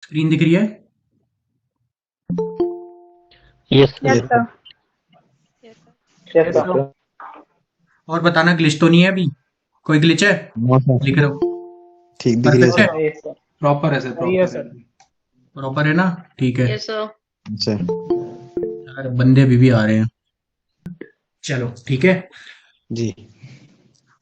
Screen दिख रही है? Yes yes sir. Sir. Yes कैसे हो? सर। और बताना, ग्लिच तो नहीं है अभी? कोई ग्लिच है? नो सर, लिख रहे हो? ठीक दिख रही है परफेक्ट नो है? Sir. Sir, yes sir. Proper है सर, सही है प्रॉपर है। सर। प्रॉपर है ना? ठीक है यस सर। सर यार, बंदे अभी भी आ रहे हैं। चलो ठीक है। जी।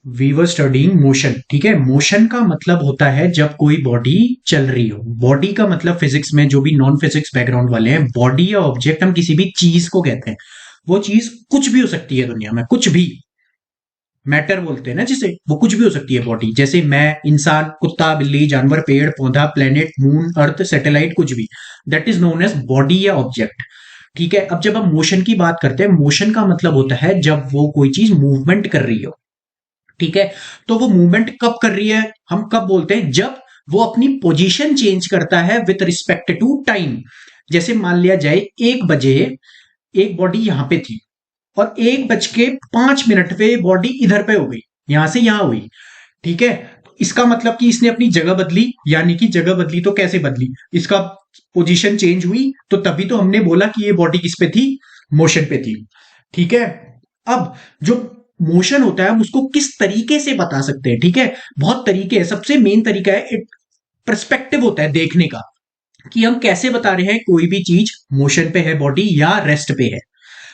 We were studying motion. ठीक है, मोशन का मतलब होता है जब कोई बॉडी चल रही हो। बॉडी का मतलब फिजिक्स में, जो भी नॉन फिजिक्स बैकग्राउंड वाले हैं, बॉडी या ऑब्जेक्ट हम किसी भी चीज को कहते हैं। वो चीज कुछ भी हो सकती है दुनिया में, कुछ भी। मैटर बोलते हैं ना जिसे, वो कुछ भी हो सकती है बॉडी। जैसे मैं, इंसान, कुत्ता, बिल्ली, जानवर, पेड़ पौधा, प्लेनेट, मून, अर्थ, सैटेलाइट, कुछ भी। That is known as body या ऑब्जेक्ट। ठीक है, अब जब हम मोशन की बात करते हैं, मोशन का मतलब होता है जब वो कोई चीज मूवमेंट कर रही हो। ठीक है, तो वो मूवमेंट कब कर रही है, हम कब बोलते हैं? जब वो अपनी पोजीशन चेंज करता है विथ रिस्पेक्ट टू टाइम। जैसे मान लिया जाए 1 बजे एक बॉडी यहां पे थी, और 1 बज के 5 मिनट पे बॉडी इधर पे हो गई, यहां से यहां हुई। ठीक है, तो इसका मतलब कि इसने अपनी जगह बदली। यानी कि जगह बदली तो कैसे बदली? इसका पोजीशन चेंज हुई, तो तभी तो हमने बोला कि ये बॉडी किस पे थी, मोशन पे थी। ठीक है, अब जो मोशन होता है हम उसको किस तरीके से बता सकते हैं? ठीक है, बहुत तरीके हैं। सबसे मेन तरीका है, एक पर्सपेक्टिव होता है देखने का, कि हम कैसे बता रहे हैं कोई भी चीज मोशन पे है बॉडी या रेस्ट पे है।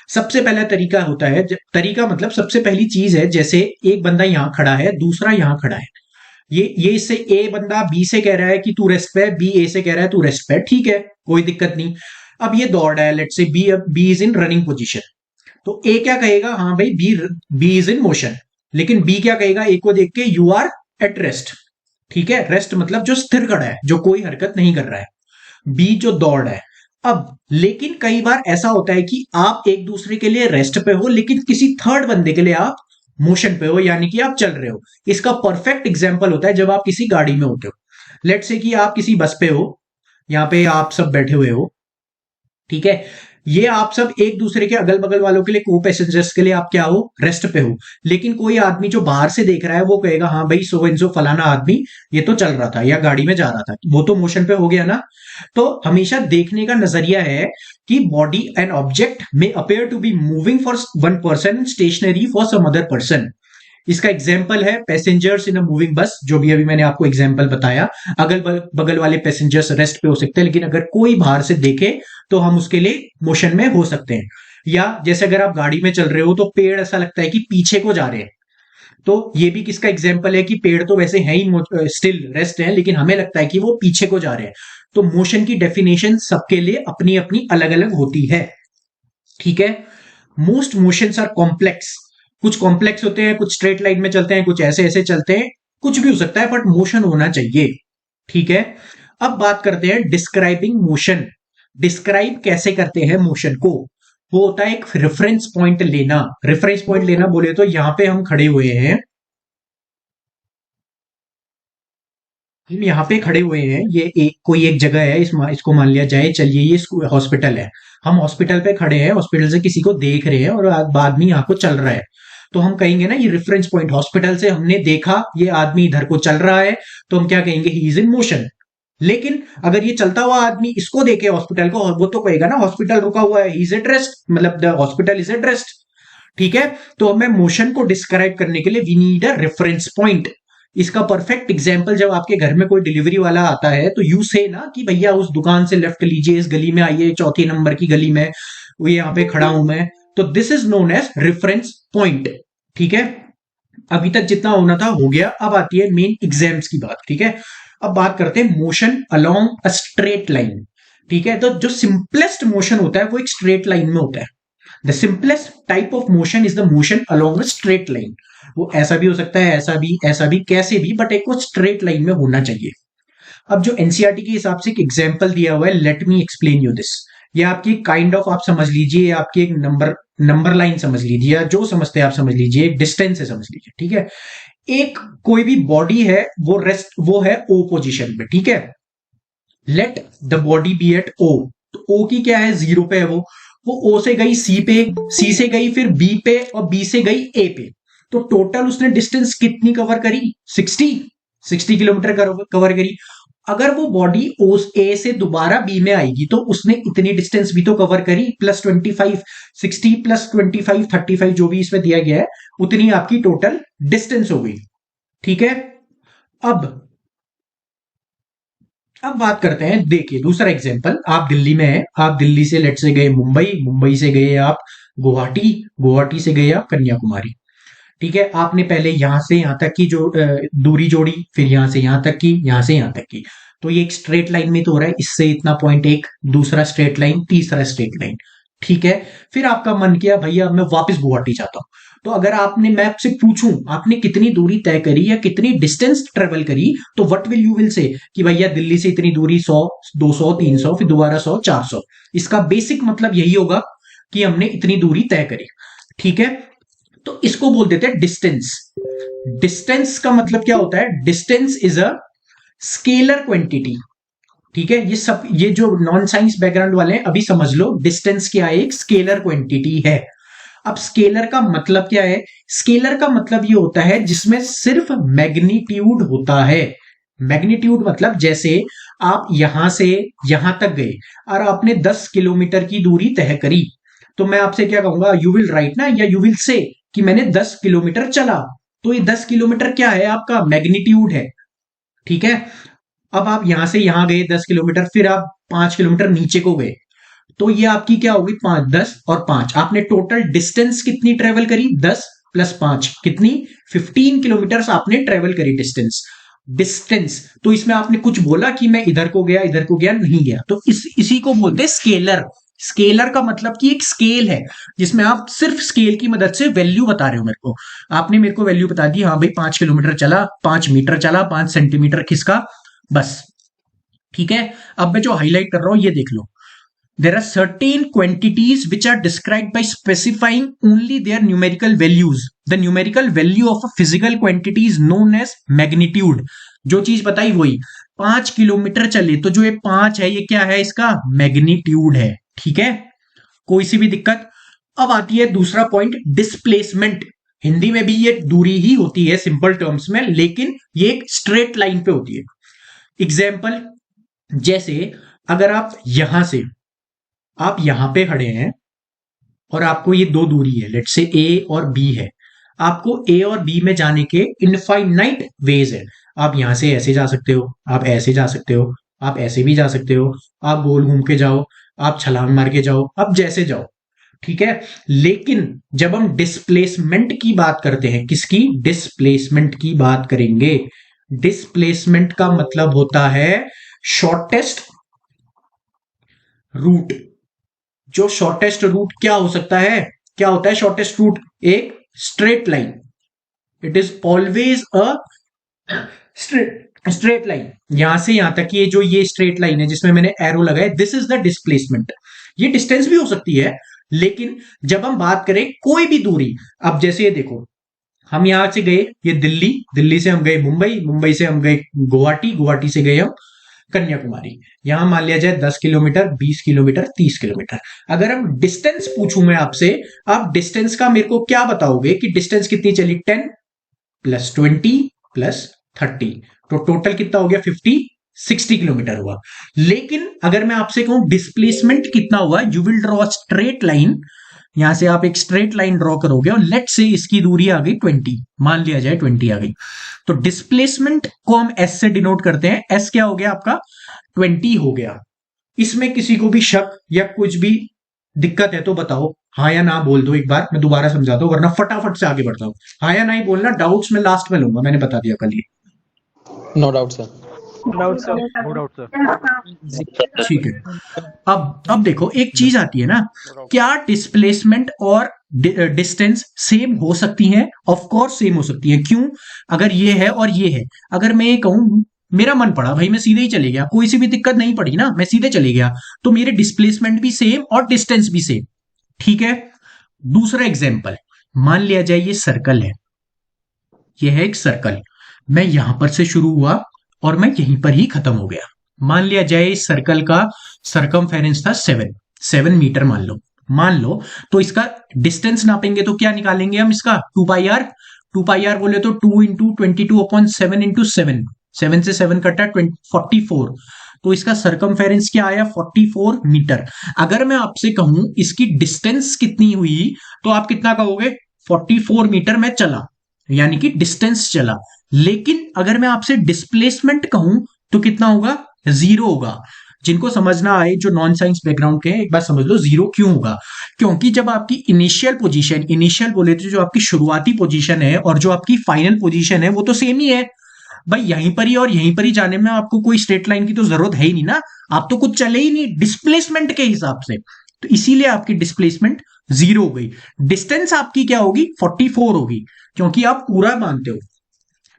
सबसे पहला तरीका होता है, तरीका मतलब सबसे पहली चीज है, जैसे एक बंदा यहां खड़ा है, दूसरा यहां खड़ा है। ये इससे ए बंदा बी से कह रहा है कि तू रेस्ट पे है, बी ए से कह रहा है तू रेस्ट पे है। ठीक है, कोई दिक्कत नहीं। अब ये दौड़ रहा है, let's say B is in running position. तो ए क्या कहेगा? हाँ भाई, बी इज इन मोशन। लेकिन बी क्या कहेगा ए को देख के? You are at rest. ठीक है, रेस्ट मतलब जो स्थिर खड़ा है, जो कोई हरकत नहीं कर रहा है। बी जो दौड़ रहा है। अब लेकिन कई बार ऐसा होता है कि आप एक दूसरे के लिए रेस्ट पे हो, लेकिन किसी थर्ड बंदे के लिए आप मोशन पे हो, यानी कि आप चल रहे हो। इसका परफेक्ट एग्जाम्पल होता है जब आप किसी गाड़ी में होते हो। लेट से कि आप किसी बस पे हो, यहां पे आप सब बैठे हुए हो। ठीक है, ये आप सब एक दूसरे के अगल बगल वालों के लिए, को पैसेंजर्स के लिए आप क्या हो? रेस्ट पे हो। लेकिन कोई आदमी जो बाहर से देख रहा है वो कहेगा हाँ भाई, सो एंड सो फलाना आदमी ये तो चल रहा था या गाड़ी में जा रहा था, वो तो मोशन पे हो गया ना। तो हमेशा देखने का नजरिया है कि बॉडी एंड ऑब्जेक्ट में appear to be moving for one person, stationary for some other person. इसका एग्जाम्पल है passengers in a moving bus, जो भी अभी मैंने आपको एग्जाम्पल बताया। अगल बगल वाले पैसेंजर्स रेस्ट पे हो सकते हैं, लेकिन अगर कोई बाहर से देखे तो हम उसके लिए मोशन में हो सकते हैं। या जैसे अगर आप गाड़ी में चल रहे हो तो पेड़ ऐसा लगता है कि पीछे को जा रहे हैं, तो ये भी किसका एग्जाम्पल है कि पेड़ तो वैसे है ही स्टिल रेस्ट है, लेकिन हमें लगता है कि वो पीछे को जा रहे हैं। तो मोशन की डेफिनेशन सबके लिए अपनी अपनी अलग अलग होती है। ठीक है, मोस्ट मोशंस आर कॉम्प्लेक्स। कुछ कॉम्प्लेक्स होते हैं, कुछ स्ट्रेट लाइन में चलते हैं, कुछ ऐसे ऐसे चलते हैं, कुछ भी हो सकता है, बट मोशन होना चाहिए। ठीक है, अब बात करते हैं डिस्क्राइबिंग मोशन। डिस्क्राइब कैसे करते हैं मोशन को? वो होता है एक रेफरेंस पॉइंट लेना। रेफरेंस पॉइंट लेना बोले तो यहां पे हम खड़े हुए हैं, हम यहाँ पे खड़े हुए हैं, ये कोई एक जगह है, इसको मान लिया जाए, चलिए ये हॉस्पिटल है। हम हॉस्पिटल पे खड़े हैं, हॉस्पिटल से किसी को देख रहे हैं, और आदमी यहाँ को चल रहा है। तो हम कहेंगे ना, ये रेफरेंस पॉइंट हॉस्पिटल से हमने देखा ये आदमी इधर को चल रहा है, तो हम क्या कहेंगे? He is in motion. लेकिन अगर ये चलता हुआ आदमी इसको देखे हॉस्पिटल को, वो तो कहेगा ना हॉस्पिटल रुका हुआ है, ही इज एट रेस्ट, मतलब the hospital is at rest. ठीक है, तो हमें मोशन को डिस्क्राइब करने के लिए we need a reference point. इसका परफेक्ट एग्जाम्पल, जब आपके घर में कोई डिलीवरी वाला आता है तो यू से ना कि भैया उस दुकान से लेफ्ट लीजिए, इस गली में आइए, चौथी नंबर की गली में, वो यहाँ पे खड़ा हूं मैं। तो this is known as reference point. ठीक है, अभी तक जितना होना था हो गया। अब आती है मेन एग्जाम्स की बात। ठीक है, अब बात करते हैं motion along a straight line. ठीक है, तो जो सिंपलेस्ट मोशन होता है वो एक स्ट्रेट लाइन में होता है। The simplest type of motion is the motion along a straight line. वो ऐसा भी हो सकता है, ऐसा भी, कैसे भी, बट एक वो स्ट्रेट लाइन में होना चाहिए। अब जो एनसीईआरटी के हिसाब से एक एग्जाम्पल दिया हुआ है, let me explain you this. ये आपकी काइंड ऑफ आप समझ लीजिए, आपकी एक नंबर लाइन समझ लीजिए, या जो समझते हैं आप समझ लीजिए, एक डिस्टेंस से समझ लीजिए। ठीक है, एक कोई भी बॉडी है, वो है ओ पोजिशन पे। ठीक है, let the body be at O. तो ओ की क्या है? 0 पे है वो ओ से गई सी पे, सी से गई फिर बी पे, और बी से गई ए पे। तो टोटल उसने डिस्टेंस कितनी कवर करी? 60 किलोमीटर कवर करी। अगर वो बॉडी ए से दोबारा बी में आएगी तो उसने इतनी डिस्टेंस भी तो कवर करी, +25 60 +25 35 जो भी इसमें दिया गया है उतनी आपकी टोटल डिस्टेंस हो गई। ठीक है, अब बात करते हैं, देखिए दूसरा एग्जांपल, आप दिल्ली में हैं, आप दिल्ली से लेट से गए मुंबई, मुंबई से गए आप गुवाहाटी, गुवाहाटी से गए आप कन्याकुमारी। ठीक है, आपने पहले यहां से यहां तक की जो दूरी जोड़ी, फिर यहां से यहां तक की, यहां से यहां तक की, तो ये एक स्ट्रेट लाइन में तो हो रहा है, इससे इतना पॉइंट एक, दूसरा स्ट्रेट लाइन, तीसरा स्ट्रेट लाइन। ठीक है, फिर आपका मन किया भैया मैं वापस गुवाहाटी जाता हूं, तो अगर आपने मैं आपसे पूछूं आपने कितनी दूरी तय करी या कितनी डिस्टेंस ट्रेवल करी, तो what will you will say कि भैया दिल्ली से इतनी दूरी 100 200 300 फिर दोबारा 100 400। इसका बेसिक मतलब यही होगा कि हमने इतनी दूरी तय करी। ठीक है, तो इसको बोल देते हैं डिस्टेंस। डिस्टेंस का मतलब क्या होता है, distance is a scalar quantity. ठीक है, ये जो नॉन साइंस बैकग्राउंड वाले हैं अभी समझ लो डिस्टेंस क्या है, एक स्केलर क्वांटिटी है। अब स्केलर का मतलब क्या है, स्केलर का मतलब ये होता है जिसमें सिर्फ मैग्नीट्यूड होता है। मैग्नीट्यूड मतलब जैसे आप यहां से यहां तक गए और आपने 10 किलोमीटर की दूरी तय करी, तो मैं आपसे क्या कहूंगा, यू विल राइट ना, या यू विल से कि मैंने 10 किलोमीटर चला, तो ये 10 किलोमीटर क्या है, आपका मैग्नीट्यूड है। ठीक है, अब आप यहां से यहां गए 10 किलोमीटर, फिर आप 5 किलोमीटर नीचे को गए, तो ये आपकी क्या होगी, 5 10 और 5, आपने टोटल डिस्टेंस कितनी ट्रेवल करी, 10 + 5 कितनी, 15 किलोमीटर आपने ट्रेवल करी डिस्टेंस। तो इसमें आपने कुछ बोला कि मैं इधर को गया नहीं गया, तो इसी को बोलते हैं स्केलर। स्केलर का मतलब कि एक स्केल है जिसमें आप सिर्फ स्केल की मदद से वैल्यू बता रहे हो मेरे को। आपने मेरे को वैल्यू बता दी, हाँ भाई 5 किलोमीटर चला, 5 मीटर चला, 5 सेंटीमीटर खिसका, बस। ठीक है, अब मैं जो हाईलाइट कर रहा हूं ये देख लो, there are certain quantities which are described by specifying only their numerical values. The numerical value of a physical quantity is known as magnitude. जो चीज बताई वही, 5 किलोमीटर चले तो जो ये 5 है ये क्या है, इसका मैग्नीट्यूड है। ठीक है, कोई सी भी दिक्कत। अब आती है दूसरा पॉइंट, डिस्प्लेसमेंट। हिंदी में भी ये दूरी ही होती है सिंपल टर्म्स में, लेकिन ये एक स्ट्रेट लाइन पे होती है। एग्जाम्पल, जैसे अगर आप यहां पे खड़े हैं और आपको ये दो दूरी है, लेट से ए और बी है, आपको ए और बी में जाने के इनफाइनाइट वेज है। आप यहां से ऐसे जा सकते हो, आप ऐसे जा सकते हो, आप ऐसे भी जा सकते हो, आप गोल घूम के जाओ, आप छलांग मार के जाओ, आप जैसे जाओ। ठीक है, लेकिन जब हम डिस्प्लेसमेंट की बात करते हैं, किसकी, डिस्प्लेसमेंट की बात करेंगे, डिस्प्लेसमेंट का मतलब होता है शॉर्टेस्ट रूट। जो शॉर्टेस्ट रूट क्या हो सकता है, क्या होता है शॉर्टेस्ट रूट, एक straight line. It is always a straight line. यहां से यहां तक ये जो ये स्ट्रेट लाइन है जिसमें मैंने एरो लगाया, दिस इज द डिस्प्लेसमेंट। ये डिस्टेंस भी हो सकती है, लेकिन जब हम बात करें कोई भी दूरी, अब जैसे ये देखो, हम यहां से गए ये दिल्ली, दिल्ली से हम गए मुंबई, मुंबई से हम गए गुवाहाटी, गुवाहाटी से गए हम कन्याकुमारी। यहां मान लिया जाए 10 किलोमीटर, 20 किलोमीटर, 30 किलोमीटर। अगर हम डिस्टेंस पूछूं मैं आपसे, आप डिस्टेंस का मेरे को क्या बताओगे कि डिस्टेंस कितनी चली, 10 + 20 + 30, तो टोटल कितना हो गया, 50 60 किलोमीटर हुआ। लेकिन अगर मैं आपसे कहूं डिस्प्लेसमेंट कितना हुआ, you will draw a straight line. यहां से आप एक स्ट्रेट लाइन ड्रॉ करोगे और लेट से इसकी दूरी आ गई 20, मान लिया जाए 20 आ गई, तो डिस्प्लेसमेंट को हम एस से डिनोट करते हैं। एस क्या हो गया आपका, 20 हो गया। इसमें किसी को भी शक या कुछ भी दिक्कत है तो बताओ, हाँ या ना बोल दो, एक बार मैं दोबारा समझाता हूं वरना फटाफट से आगे बढ़ता हूं। हाँ या ना ही बोलना, डाउट्स में लास्ट में लूंगा, मैंने बता दिया कल ही। No doubt sir. No doubt sir. ठीक है, अब देखो एक चीज आती है ना, क्या डिस्प्लेसमेंट और डिस्टेंस सेम हो सकती हैं? ऑफ कोर्स सेम हो सकती है। क्यों? अगर ये है और ये है, अगर मैं ये कहूं मेरा मन पड़ा भाई मैं सीधे ही चले गया, कोई सी भी दिक्कत नहीं पड़ी ना, मैं सीधे चले गया, तो मेरे डिस्प्लेसमेंट भी सेम और डिस्टेंस भी सेम। ठीक है, दूसरा एग्जाम्पल, मान लिया जाए ये सर्कल है, ये है एक सर्कल, मैं यहां पर से शुरू हुआ और मैं यहीं पर ही खत्म हो गया। मान लिया जाए इस सर्कल का सरकमफेरेंस था 7 मीटर मान लो, तो इसका डिस्टेंस नापेंगे तो क्या निकालेंगे हम, इसका 2 पाई आर बोले तो 2 × 22/7 × 7, 7 से 7 कटा 44, तो इसका सरकमफेरेंस क्या आया 44 मीटर। अगर मैं आपसे कहूं इसकी डिस्टेंस कितनी हुई तो आप कितना कहोगे 44 मीटर में चला, यानी कि डिस्टेंस चला। लेकिन अगर मैं आपसे डिस्प्लेसमेंट कहूं तो कितना होगा 0 होगा। जिनको समझना आए जो नॉन साइंस बैकग्राउंड के हैं एक बार समझ लो 0 क्यों होगा, क्योंकि जब आपकी इनिशियल बोले तो जो आपकी शुरुआती पोजीशन है और जो आपकी फाइनल पोजीशन है वो तो सेम ही है भाई, यहीं पर ही और यहीं पर ही जाने में आपको कोई स्ट्रेट लाइन की तो जरूरत है ही नहीं ना, आप तो कुछ चले ही नहीं डिस्प्लेसमेंट के हिसाब से, तो इसीलिए आपकी डिस्प्लेसमेंट 0 हो गई। डिस्टेंस आपकी क्या होगी 44 होगी, क्योंकि आप पूरा मानते हो।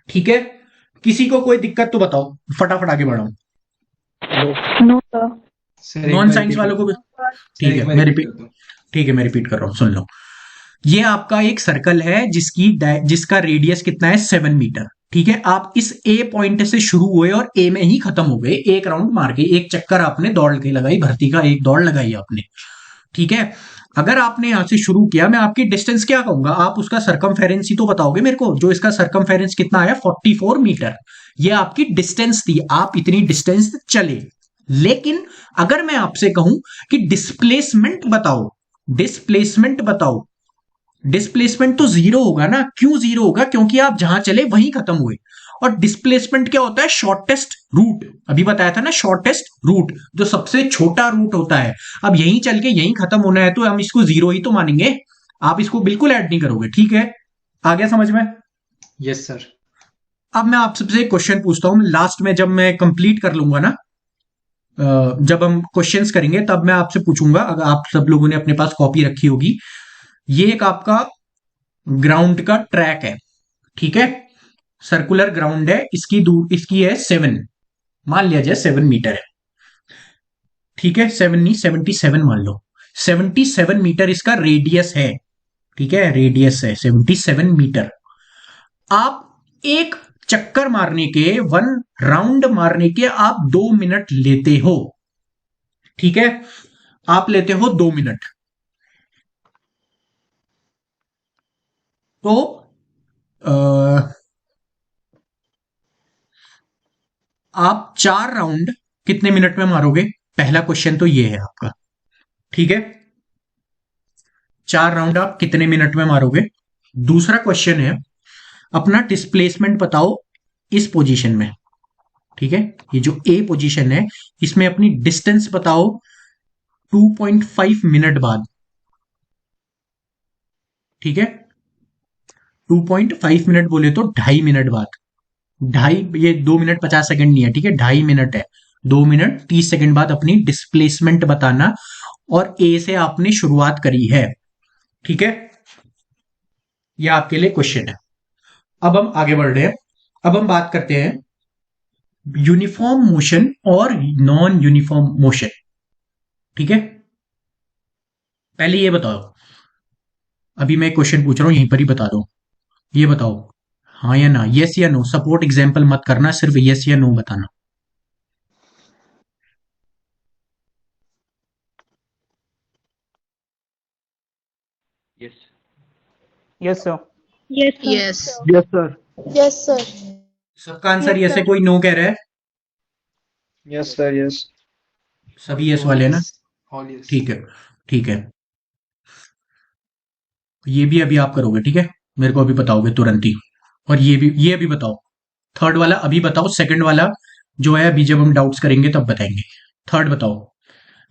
ठीक है, किसी को कोई दिक्कत तो बताओ, फटाफट आगे बढ़ाओ। No sir. नॉन साइंस वालों को भी ठीक है, मैं रिपीट कर रहा हूं, सुन लो। ये आपका एक सर्कल है जिसका रेडियस कितना है 7 मीटर। ठीक है, आप इस ए पॉइंट से शुरू हुए और ए में ही खत्म हो गए, एक राउंड मार के, एक चक्कर आपने दौड़ के लगाई, भर्ती का एक दौड़ लगाई आपने। ठीक है, अगर आपने यहां से शुरू किया, मैं आपकी डिस्टेंस क्या कहूंगा, आप उसका सरकमफेरेंस ही तो बताओगे मेरे को, जो इसका सरकमफेरेंस कितना आया 44 मीटर, ये आपकी डिस्टेंस थी, आप इतनी डिस्टेंस चले। लेकिन अगर मैं आपसे कहूं कि डिस्प्लेसमेंट बताओ, डिस्प्लेसमेंट बताओ, डिस्प्लेसमेंट तो 0 होगा ना। क्यों 0 होगा, क्योंकि आप जहां चले वहीं खत्म हुए। और डिस्प्लेसमेंट क्या होता है, शॉर्टेस्ट रूट, अभी बताया था ना, शॉर्टेस्ट रूट, जो सबसे छोटा रूट होता है। अब यहीं चल के यहीं खत्म होना है तो हम इसको 0 ही तो मानेंगे, आप इसको बिल्कुल ऐड नहीं करोगे। ठीक है, आ गया समझ में? Yes sir. अब मैं आपसे एक क्वेश्चन पूछता हूं, लास्ट में जब मैं कंप्लीट कर लूंगा ना, जब हम क्वेश्चंस करेंगे तब मैं आपसे पूछूंगा, अगर आप सब लोगों ने अपने पास कॉपी रखी होगी। ये एक आपका ग्राउंड का ट्रैक है, ठीक है, सर्कुलर ग्राउंड है, इसकी है 7, मान लिया जाए 7 मीटर है। ठीक है, 7 नहीं 77 मान लो, 77 मीटर इसका रेडियस है। ठीक है, रेडियस है 77 मीटर। आप एक चक्कर मारने के, 1 राउंड मारने के आप 2 मिनट लेते हो। ठीक है, आप लेते हो 2 मिनट। तो आप 4 राउंड कितने मिनट में मारोगे, पहला क्वेश्चन तो ये है आपका। ठीक है, 4 राउंड आप कितने मिनट में मारोगे। दूसरा क्वेश्चन है, अपना डिस्प्लेसमेंट बताओ इस पोजीशन में। ठीक है, ये जो ए पोजीशन है इसमें अपनी डिस्टेंस बताओ 2.5 मिनट बाद। ठीक है, 2.5 मिनट बोले तो 2.5 मिनट बाद, ये 2 मिनट 50 सेकंड नहीं है, ठीक है, 2.5 मिनट है। 2 मिनट 30 सेकंड बाद अपनी डिस्प्लेसमेंट बताना, और ए से आपने शुरुआत करी है। ठीक है, यह आपके लिए क्वेश्चन है। अब हम आगे बढ़ रहे हैं, अब हम बात करते हैं यूनिफॉर्म मोशन और नॉन यूनिफॉर्म मोशन। ठीक है, पहले ये बताओ, अभी मैं क्वेश्चन पूछ रहा हूं यहीं पर ही बता दो, ये बताओ हाँ या ना, यस या नो, सपोर्ट एग्जाम्पल मत करना, सिर्फ यस या नो बताना। Yes. Yes sir. Yes sir. Yes. Yes, sir. Yes sir. सबका आंसर Yes, यस है, sir. कोई नो कह रहा है? Yes sir. यस। सभी यस वाले हैं ना? All yes. ठीक है, ठीक है, ये भी अभी आप करोगे, ठीक है, मेरे को अभी बताओगे तुरंत ही। और ये अभी बताओ, थर्ड वाला अभी बताओ, सेकंड वाला जो है अभी जब हम डाउट्स करेंगे तब बताएंगे। थर्ड बताओ,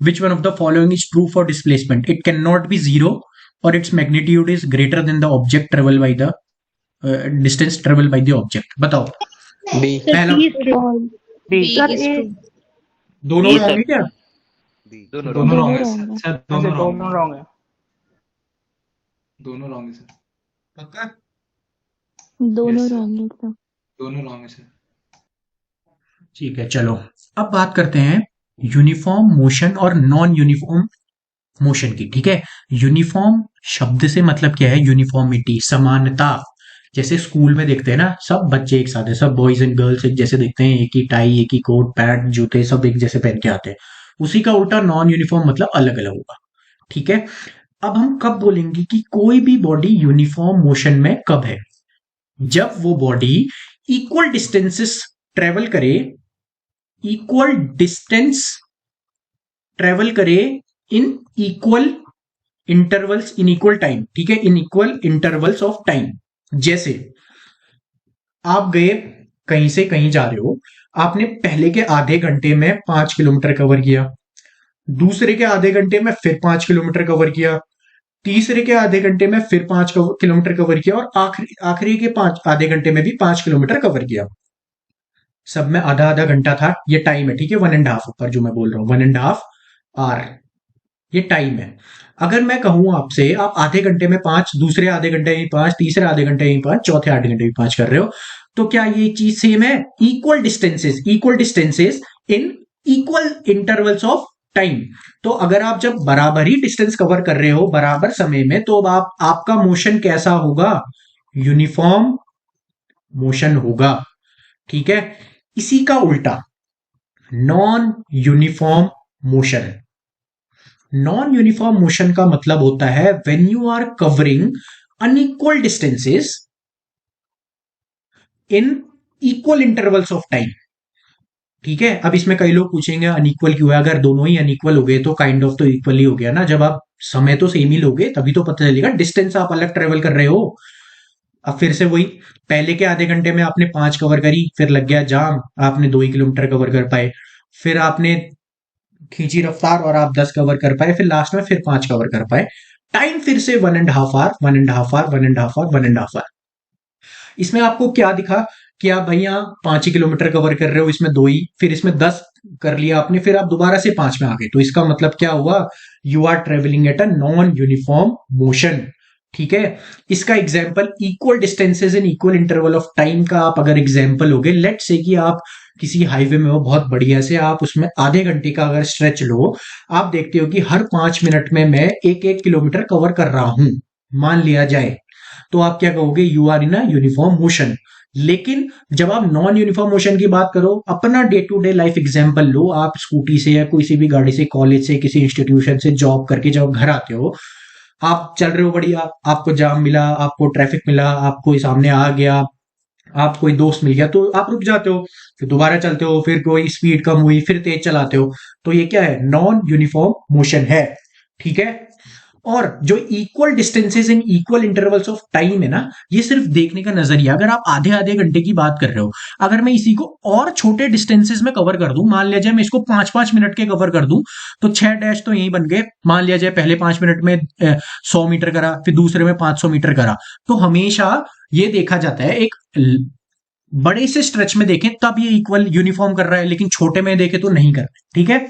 which one of the following is true for displacement, it can not be 0 और its magnitude is greater than the object travel by the distance travel by the object. बताओ। बी। पहला, B is true. B Sir, is A. true. दोनों B, wrong sir. है क्या? दोनों दोनों wrong. Wrong है wrong है। सर। दोनों रॉन्ग है। दोनों रॉन्ग है सर। पक्का? दोनों Yes, sir. wrong है sir. दोनों रॉन्ग है सर। ठीक है, चलो अब बात करते हैं यूनिफॉर्म मोशन और नॉन यूनिफॉर्म मोशन की। ठीक है, यूनिफॉर्म शब्द से मतलब क्या है, यूनिफॉर्मिटी, समानता। जैसे स्कूल में देखते हैं ना, सब बच्चे एक साथ है, सब बॉयज एंड गर्ल्स एक जैसे दिखते हैं, एक ही टाई, एक ही कोट पैंट जूते सब एक जैसे पहन के आते हैं। उसी का उल्टा नॉन यूनिफॉर्म मतलब अलग अलग होगा। ठीक है, अब हम कब बोलेंगे कि कोई भी बॉडी यूनिफॉर्म मोशन में कब है, जब वो बॉडी इक्वल डिस्टेंसेस ट्रेवल करे, इक्वल डिस्टेंस ट्रेवल करे इन equal intervals, in equal time, ठीक है, इन इक्वल इंटरवल्स ऑफ टाइम। जैसे आप गए कहीं से कहीं जा रहे हो, आपने पहले के आधे घंटे में 5 किलोमीटर कवर किया, दूसरे के आधे घंटे में फिर 5 किलोमीटर कवर किया, तीसरे के आधे घंटे में फिर 5 किलोमीटर कवर किया, और आखिरी के आधे घंटे में भी 5 किलोमीटर कवर किया। सब में आधा आधा घंटा था, ये टाइम है, ठीक है, 1.5 ऊपर जो मैं बोल रहा हूं 1.5 आवर, ये टाइम है। अगर मैं कहूं आपसे आप आधे घंटे में 5, दूसरे आधे घंटे में 5, तीसरे आधे घंटे में 5, चौथे आधे घंटे में 5 कर रहे हो, तो क्या ये चीज सेम है? Equal distances in equal intervals of time. तो अगर आप जब बराबर ही डिस्टेंस कवर कर रहे हो बराबर समय में, तो अब आपका मोशन कैसा होगा? यूनिफॉर्म मोशन होगा, ठीक है। इसी का उल्टा non uniform motion. Non uniform motion का मतलब होता है when you are covering unequal distances in equal intervals of time, ठीक है। अब इसमें कई लोग पूछेंगे अनइक्वल क्यों है? अगर दोनों ही अनइक्वल हो गए तो काइंड ऑफ तो इक्वल ही हो गया ना। जब आप समय तो सेम ही लोगे तभी तो पता चलेगा, डिस्टेंस आप अलग ट्रेवल कर रहे हो। अब फिर से वही, पहले के आधे घंटे में आपने 5 कवर करी, फिर लग गया जाम, आपने 2 ही किलोमीटर कवर कर पाए, फिर आपने खींची रफ्तार और आप 10 कवर कर पाए, फिर लास्ट में फिर 5 कवर कर पाए। टाइम फिर से 1.5 आवर, 1.5 आवर, 1.5 आवर, 1.5 आवर। इसमें आपको क्या दिखा कि आप भैया 5 ही किलोमीटर कवर कर रहे हो, इसमें 2 ही, फिर इसमें 10 कर लिया आपने, फिर आप दोबारा से 5 में आ गए। तो इसका मतलब क्या हुआ? You are travelling at a non uniform motion, ठीक है। इसका example equal distances in equal interval of time का आप अगर एग्जाम्पल हो गए, लेट से कि आप किसी हाईवे में हो बहुत बढ़िया से, आप उसमें आधे घंटे का अगर स्ट्रेच लो, आप देखते हो कि हर 5 मिनट में मैं 1-1 किलोमीटर कवर कर रहा हूं, मान लिया जाए, तो आप क्या कहोगे? You are in a uniform motion. लेकिन जब आप नॉन यूनिफॉर्म मोशन की बात करो, अपना day to day life example लो, आप स्कूटी से या किसी भी गाड़ी से, कॉलेज से, किसी इंस्टीट्यूशन से जॉब करके जब घर आते हो, आप चल रहे हो बढ़िया, आपको जाम मिला, आपको ट्रैफिक मिला, आपको सामने आ गया, आप कोई दोस्त मिल गया, तो आप रुक जाते हो, फिर दोबारा चलते हो, फिर कोई स्पीड कम हुई, फिर तेज चलाते हो। तो ये क्या है? नॉन यूनिफॉर्म मोशन है, ठीक है। और जो equal distances in equal intervals of time है ना, ये सिर्फ देखने का नजरिया। अगर आप आधे आधे घंटे की बात कर रहे हो, अगर मैं इसी को और छोटे डिस्टेंसेस में कवर कर दूं, मान लिया जाए मैं इसको 5-5 मिनट के कवर कर दूं, तो 6 डैश तो यही बन गए। मान लिया जाए पहले 5 मिनट में 100 मीटर करा, फिर दूसरे में 500 मीटर करा। तो हमेशा ये देखा जाता है, एक बड़े से स्ट्रेच में देखें तब ये इक्वल यूनिफॉर्म कर रहा है, लेकिन छोटे में देखें तो नहीं कर रहा है, ठीक है।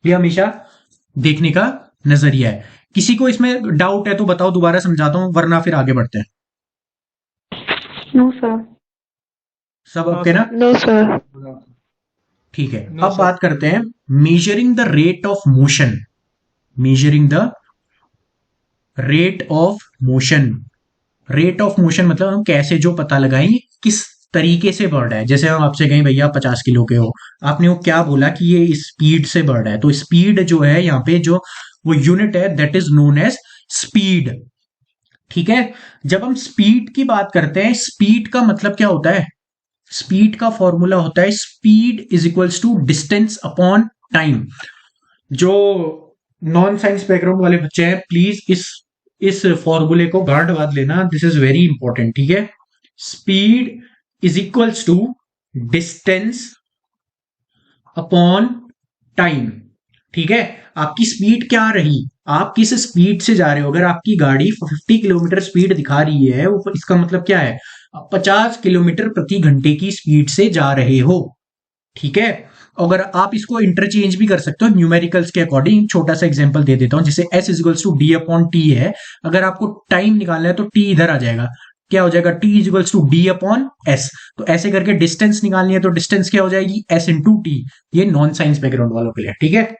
ये हमेशा देखने का नजरिया है। किसी को इसमें डाउट है तो बताओ, दोबारा समझाता हूं, वरना फिर आगे बढ़ते हैं। No sir. सब ओके ना? No sir. ठीक है। No, अब sir. बात करते हैं measuring the rate of motion. Measuring the rate of motion. Rate of motion मतलब हम कैसे जो पता लगाएं किस तरीके से बढ़ रहा है। जैसे हम आपसे कहें भैया 50 किलो के हो, आपने वो क्या बोला कि ये स्पीड से बढ़ रहा है, तो स्पीड जो है यहाँ पे जो वो यूनिट है that is known as speed, ठीक है। जब हम स्पीड की बात करते हैं, स्पीड का मतलब क्या होता है? स्पीड का फॉर्मूला होता है speed is equals to distance upon time. जो नॉन साइंस बैकग्राउंड वाले बच्चे हैं, प्लीज इस फॉर्मूले को गांठ बांध लेना, दिस इज वेरी इंपॉर्टेंट, ठीक है। Speed is equals to distance upon time, ठीक है। आपकी स्पीड क्या रही, आप किस स्पीड से जा रहे हो। अगर आपकी गाड़ी 50 किलोमीटर स्पीड दिखा रही है, इसका मतलब क्या है? 50 किलोमीटर प्रति घंटे की स्पीड से जा रहे हो, ठीक है। अगर आप इसको इंटरचेंज भी कर सकते हो न्यूमेरिकल्स के अकॉर्डिंग। छोटा सा एग्जांपल दे देता हूं, जैसे s equals to D upon T है। अगर आपको टाइम निकालना है तो t इधर आ जाएगा, क्या हो जाएगा? t equals to D upon S. तो ऐसे करके डिस्टेंस निकालनी है तो डिस्टेंस क्या हो जाएगी? s into T. ये नॉन साइंस बैकग्राउंड वालों के लिए, ठीक है।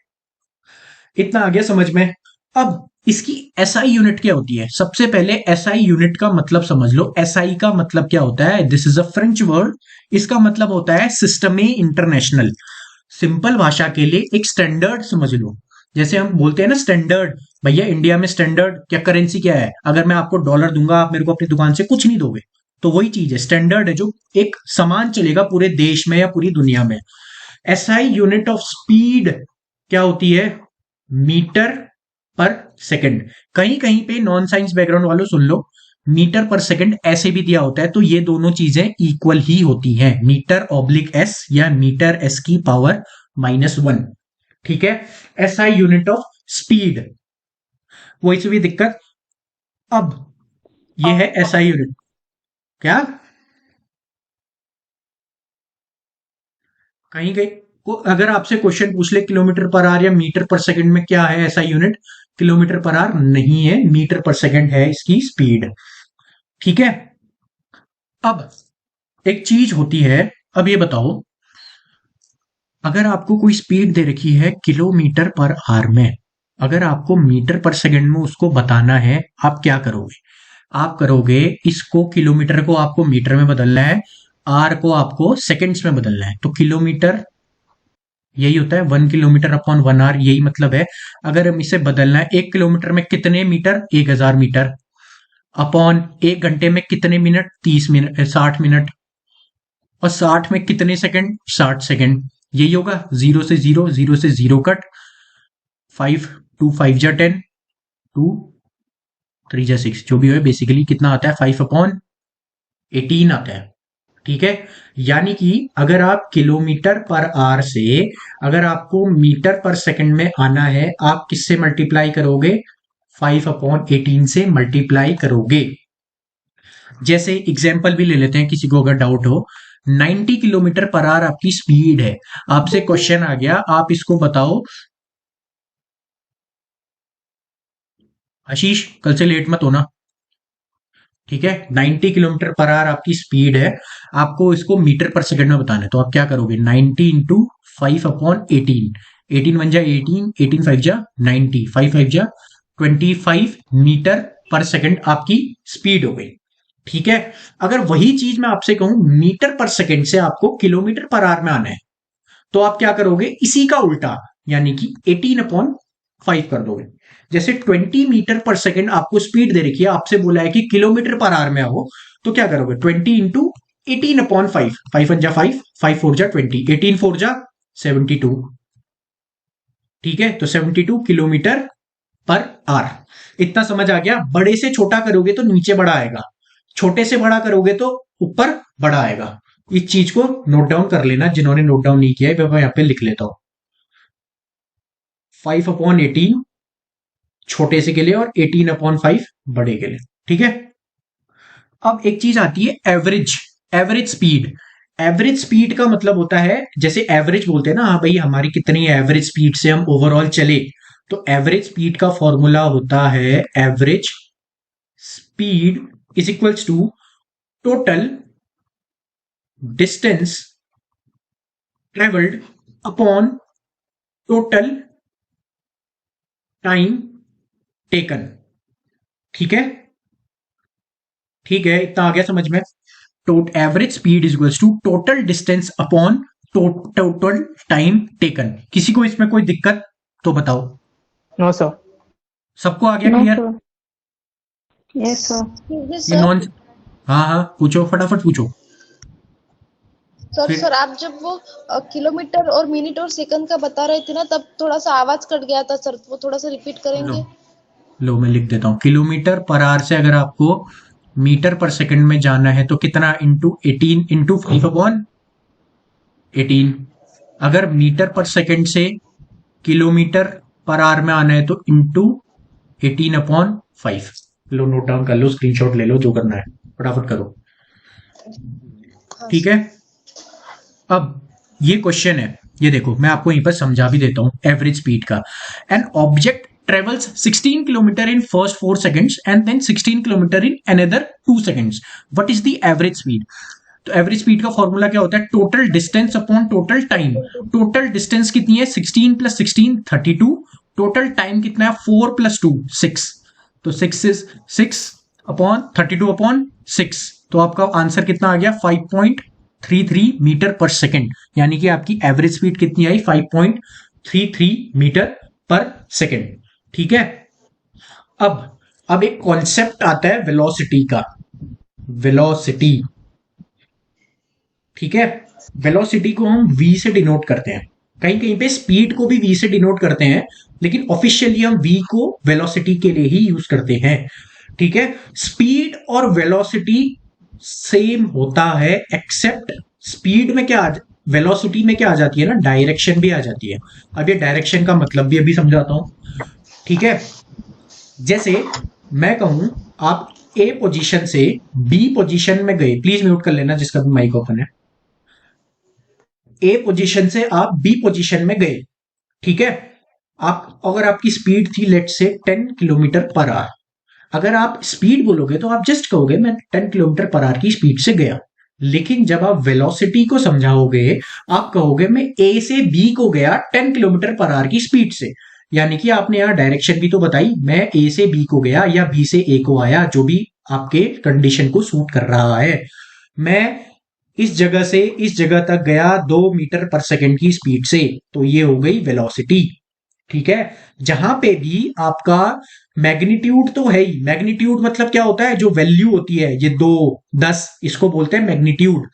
इतना आ गया समझ में। अब इसकी एसआई यूनिट क्या होती है? सबसे पहले एसआई यूनिट का मतलब समझ लो। एसआई का मतलब क्या होता है? This is a French word. इसका मतलब होता है सिस्टम इंटरनेशनल। सिंपल भाषा के लिए एक स्टैंडर्ड समझ लो। जैसे हम बोलते हैं ना स्टैंडर्ड, भैया इंडिया में स्टैंडर्ड क्या करेंसी क्या है? अगर मैं आपको डॉलर दूंगा, आप मेरे को अपनी दुकान से कुछ नहीं दोगे, तो वही चीज है, स्टैंडर्ड है जो एक समान चलेगा पूरे देश में या पूरी दुनिया में। एसआई यूनिट ऑफ स्पीड क्या होती है? Metre per second. कहीं कहीं पे नॉन साइंस बैकग्राउंड वालों सुन लो, मीटर पर सेकंड ऐसे भी दिया होता है, तो ये दोनों चीजें इक्वल ही होती हैं, मीटर ऑब्लिक एस या मीटर एस की पावर -1। ठीक है, एसआई यूनिट ऑफ स्पीड, वही से भी दिक्कत। अब ये है एसआई यूनिट। क्या कहीं कहीं अगर आपसे क्वेश्चन पूछ ले किलोमीटर पर आवर या मीटर पर सेकंड में क्या है SI unit, kilometre per hour नहीं है, मीटर पर सेकंड है इसकी स्पीड। ठीक है, अब एक चीज होती है, अब ये बताओ, अगर आपको कोई स्पीड दे रखी है किलोमीटर पर आवर में, अगर आपको मीटर पर सेकंड में उसको बताना है, आप क्या करोगे? आप करोगे इसको, किलोमीटर को आपको मीटर में बदलना है, आर को आपको सेकंड्स में बदलना है। तो किलोमीटर यही होता है 1 किलोमीटर अपॉन 1 आवर, यही मतलब है। अगर हम इसे बदलना है 1 किलोमीटर में कितने मीटर, 1000 मीटर, अपॉन 1 घंटे में कितने मिनट, 30 मिनट, 60 मिनट, और 60 में कितने सेकंड, 60 सेकंड। यही होगा, 0 से 0, 0 से 0 कट, 5 2 5 जा 10, 2 3 जा 6, जो भी हो, बेसिकली कितना आता है, 5/18 आता है। ठीक है, यानी कि अगर आप किलोमीटर पर आवर से अगर आपको मीटर पर सेकंड में आना है, आप किससे मल्टीप्लाई करोगे? 5/18 से मल्टीप्लाई करोगे। जैसे एग्जाम्पल भी ले लेते हैं, किसी को अगर डाउट हो, 90 किलोमीटर पर आवर आपकी स्पीड है, आपसे क्वेश्चन आ गया, आप इसको बताओ। आशीष, कल से लेट मत होना, ठीक है? 90 किलोमीटर पर आवर आपकी स्पीड है, आपको इसको मीटर पर सेकंड में बताना है, तो आप क्या करोगे? 90 इंटू 5/18, 18 1 जा 18, 18 5 जा 90, 5 5 जा 25 मीटर पर सेकंड आपकी स्पीड हो गई। ठीक है, अगर वही चीज मैं आपसे कहूं मीटर पर सेकंड से आपको किलोमीटर पर आवर में आना है, तो आप क्या करोगे? इसी का उल्टा, यानी कि 18/5 कर दोगे। जैसे 20 मीटर पर सेकंड आपको स्पीड दे रखी है, आपसे बोला है कि किलोमीटर पर आवर में आओ, तो क्या करोगे? 20 इंटू 18/5, 5 1 जा 5, 5 4 जा 20, 18 4 जा 72। ठीक है, तो 72 किलोमीटर पर आवर। इतना समझ आ गया? बड़े से छोटा करोगे तो नीचे बड़ा आएगा, छोटे से बड़ा करोगे तो ऊपर बड़ा आएगा। इस चीज को नोट डाउन कर लेना, जिन्होंने नोट डाउन नहीं किया है, मैं यहां पे लिख लेता हूं। 5/18 छोटे से के लिए और 18/5 बड़े के लिए। ठीक है, अब एक चीज आती है average. Average speed, average speed का मतलब होता है, जैसे एवरेज बोलते हैं ना, हाँ भाई हमारी कितनी एवरेज स्पीड से हम ओवरऑल चले, तो एवरेज स्पीड का फॉर्मूला होता है, average speed is equals to total distance travelled upon total time taken. ठीक है, ठीक है, इतना आ गया समझ में? Average speed is equals to total distance upon total time taken. किसी को इसमें कोई दिक्कत तो बताओ। No sir. सबको आ गया क्लियर? यस ये नॉन, हाँ हाँ पूछो, फटाफट पूछो। सर आप जब वो किलोमीटर और मिनट और सेकंड का बता रहे थे ना, तब थोड़ा सा आवाज कट गया था सर, वो थोड़ा सा रिपीट करेंगे? लो मैं लिख देता हूँ, किलोमीटर पर आवर से अगर आपको मीटर पर सेकंड में जाना है तो कितना, इंटू 18 इंटू 5/18। अगर मीटर पर सेकंड से किलोमीटर पर आवर में आना है तो इंटू 18/5। लो नोट डाउन कर लो, स्क्रीनशॉट ले लो, जो करना है फटाफट करो। ठीक है, अब ये क्वेश्चन है, ये देखो मैं आपको यहीं पर समझा भी देता हूं एवरेज स्पीड का। An object travels 16 kilometer in first 4 seconds and then 16 kilometer in another 2 seconds. What is the average speed? तो एवरेज स्पीड का फॉर्मूला क्या होता है? Total distance upon total time. Total distance कितनी है? 16 + 16 32। टोटल टाइम कितना है? 4 + 2 6। तो 6/32/6, तो आपका आंसर कितना आ गया? 5.33 मीटर पर सेकेंड। यानी कि आपकी एवरेज स्पीड कितनी आई? 5.33 मीटर पर सेकेंड। ठीक है, अब एक कॉन्सेप्ट आता है वेलोसिटी का। वेलोसिटी, ठीक है। वेलोसिटी को हम v से डिनोट करते हैं, कहीं कहीं पे स्पीड को भी v से डिनोट करते हैं, लेकिन ऑफिशियली हम v को वेलोसिटी के लिए ही यूज करते हैं, ठीक है। स्पीड और वेलोसिटी सेम होता है, एक्सेप्ट स्पीड में क्या वेलोसिटी में क्या आ जाती है ना, डायरेक्शन भी आ जाती है। अब ये डायरेक्शन का मतलब भी अभी समझाता हूं, ठीक है। जैसे मैं कहूं आप ए पोजीशन से बी पोजीशन में गए, प्लीज म्यूट कर लेना जिसका भी माइक ओपन है। ए पोजीशन से आप बी पोजीशन में गए, ठीक है। आप अगर आपकी स्पीड थी लेट से 10 किलोमीटर पर आवर, अगर आप स्पीड बोलोगे तो आप जस्ट कहोगे मैं 10 किलोमीटर पर आवर की स्पीड से गया। लेकिन जब आप वेलोसिटी को समझाओगे, आप कहोगे मैं ए से बी को गया 10 किलोमीटर पर आवर की स्पीड से, यानी कि आपने यहां डायरेक्शन भी तो बताई, मैं ए से बी को गया या बी से ए को आया, जो भी आपके कंडीशन को सूट कर रहा है। मैं इस जगह से इस जगह तक गया 2 मीटर पर सेकंड की स्पीड से, तो ये हो गई वेलोसिटी, ठीक है। जहां पे भी आपका मैग्नीट्यूड तो है ही, मैग्नीट्यूड मतलब क्या होता है, जो वैल्यू होती है ये 2 10, इसको बोलते हैं मैग्नीट्यूड।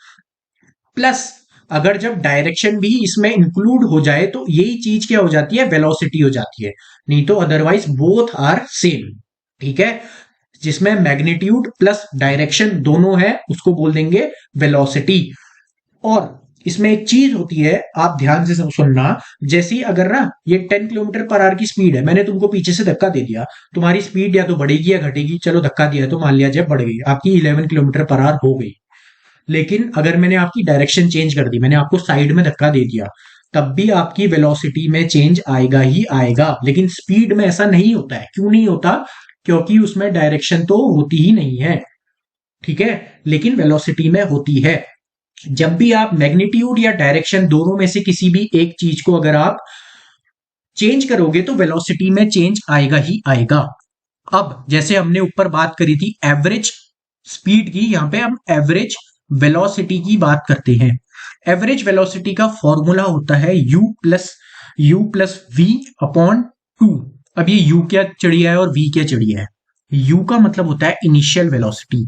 प्लस अगर जब डायरेक्शन भी इसमें इंक्लूड हो जाए तो यही चीज क्या हो जाती है, वेलोसिटी हो जाती है, नहीं तो अदरवाइज बोथ आर सेम, ठीक है। जिसमें मैग्नीट्यूड प्लस डायरेक्शन दोनों है उसको बोल देंगे वेलोसिटी। और इसमें एक चीज होती है, आप ध्यान से सुनना, जैसी अगर ना ये 10 किलोमीटर पर आवर की स्पीड है, मैंने तुमको पीछे से धक्का दे दिया, तुम्हारी स्पीड या तो बढ़ेगी या घटेगी, चलो धक्का दिया तो मान लिया जब बढ़ गई, आपकी 11 किलोमीटर पर आवर हो गई। लेकिन अगर मैंने आपकी डायरेक्शन चेंज कर दी, मैंने आपको साइड में धक्का दे दिया, तब भी आपकी वेलोसिटी में चेंज आएगा ही आएगा। लेकिन स्पीड में ऐसा नहीं होता है, क्यों नहीं होता, क्योंकि उसमें डायरेक्शन तो होती ही नहीं है, ठीक है। लेकिन वेलोसिटी में होती है। जब भी आप मैग्नीट्यूड या डायरेक्शन दोनों में से किसी भी एक चीज को अगर आप चेंज करोगे तो वेलोसिटी में चेंज आएगा ही आएगा। अब जैसे हमने ऊपर बात करी थी एवरेज स्पीड की, यहां पे हम एवरेज वेलोसिटी की बात करते हैं। एवरेज वेलोसिटी का फॉर्मूला होता है u प्लस वी अपॉन 2। अब ये u क्या चिड़िया है और v क्या चिड़िया है। u का मतलब होता है initial velocity,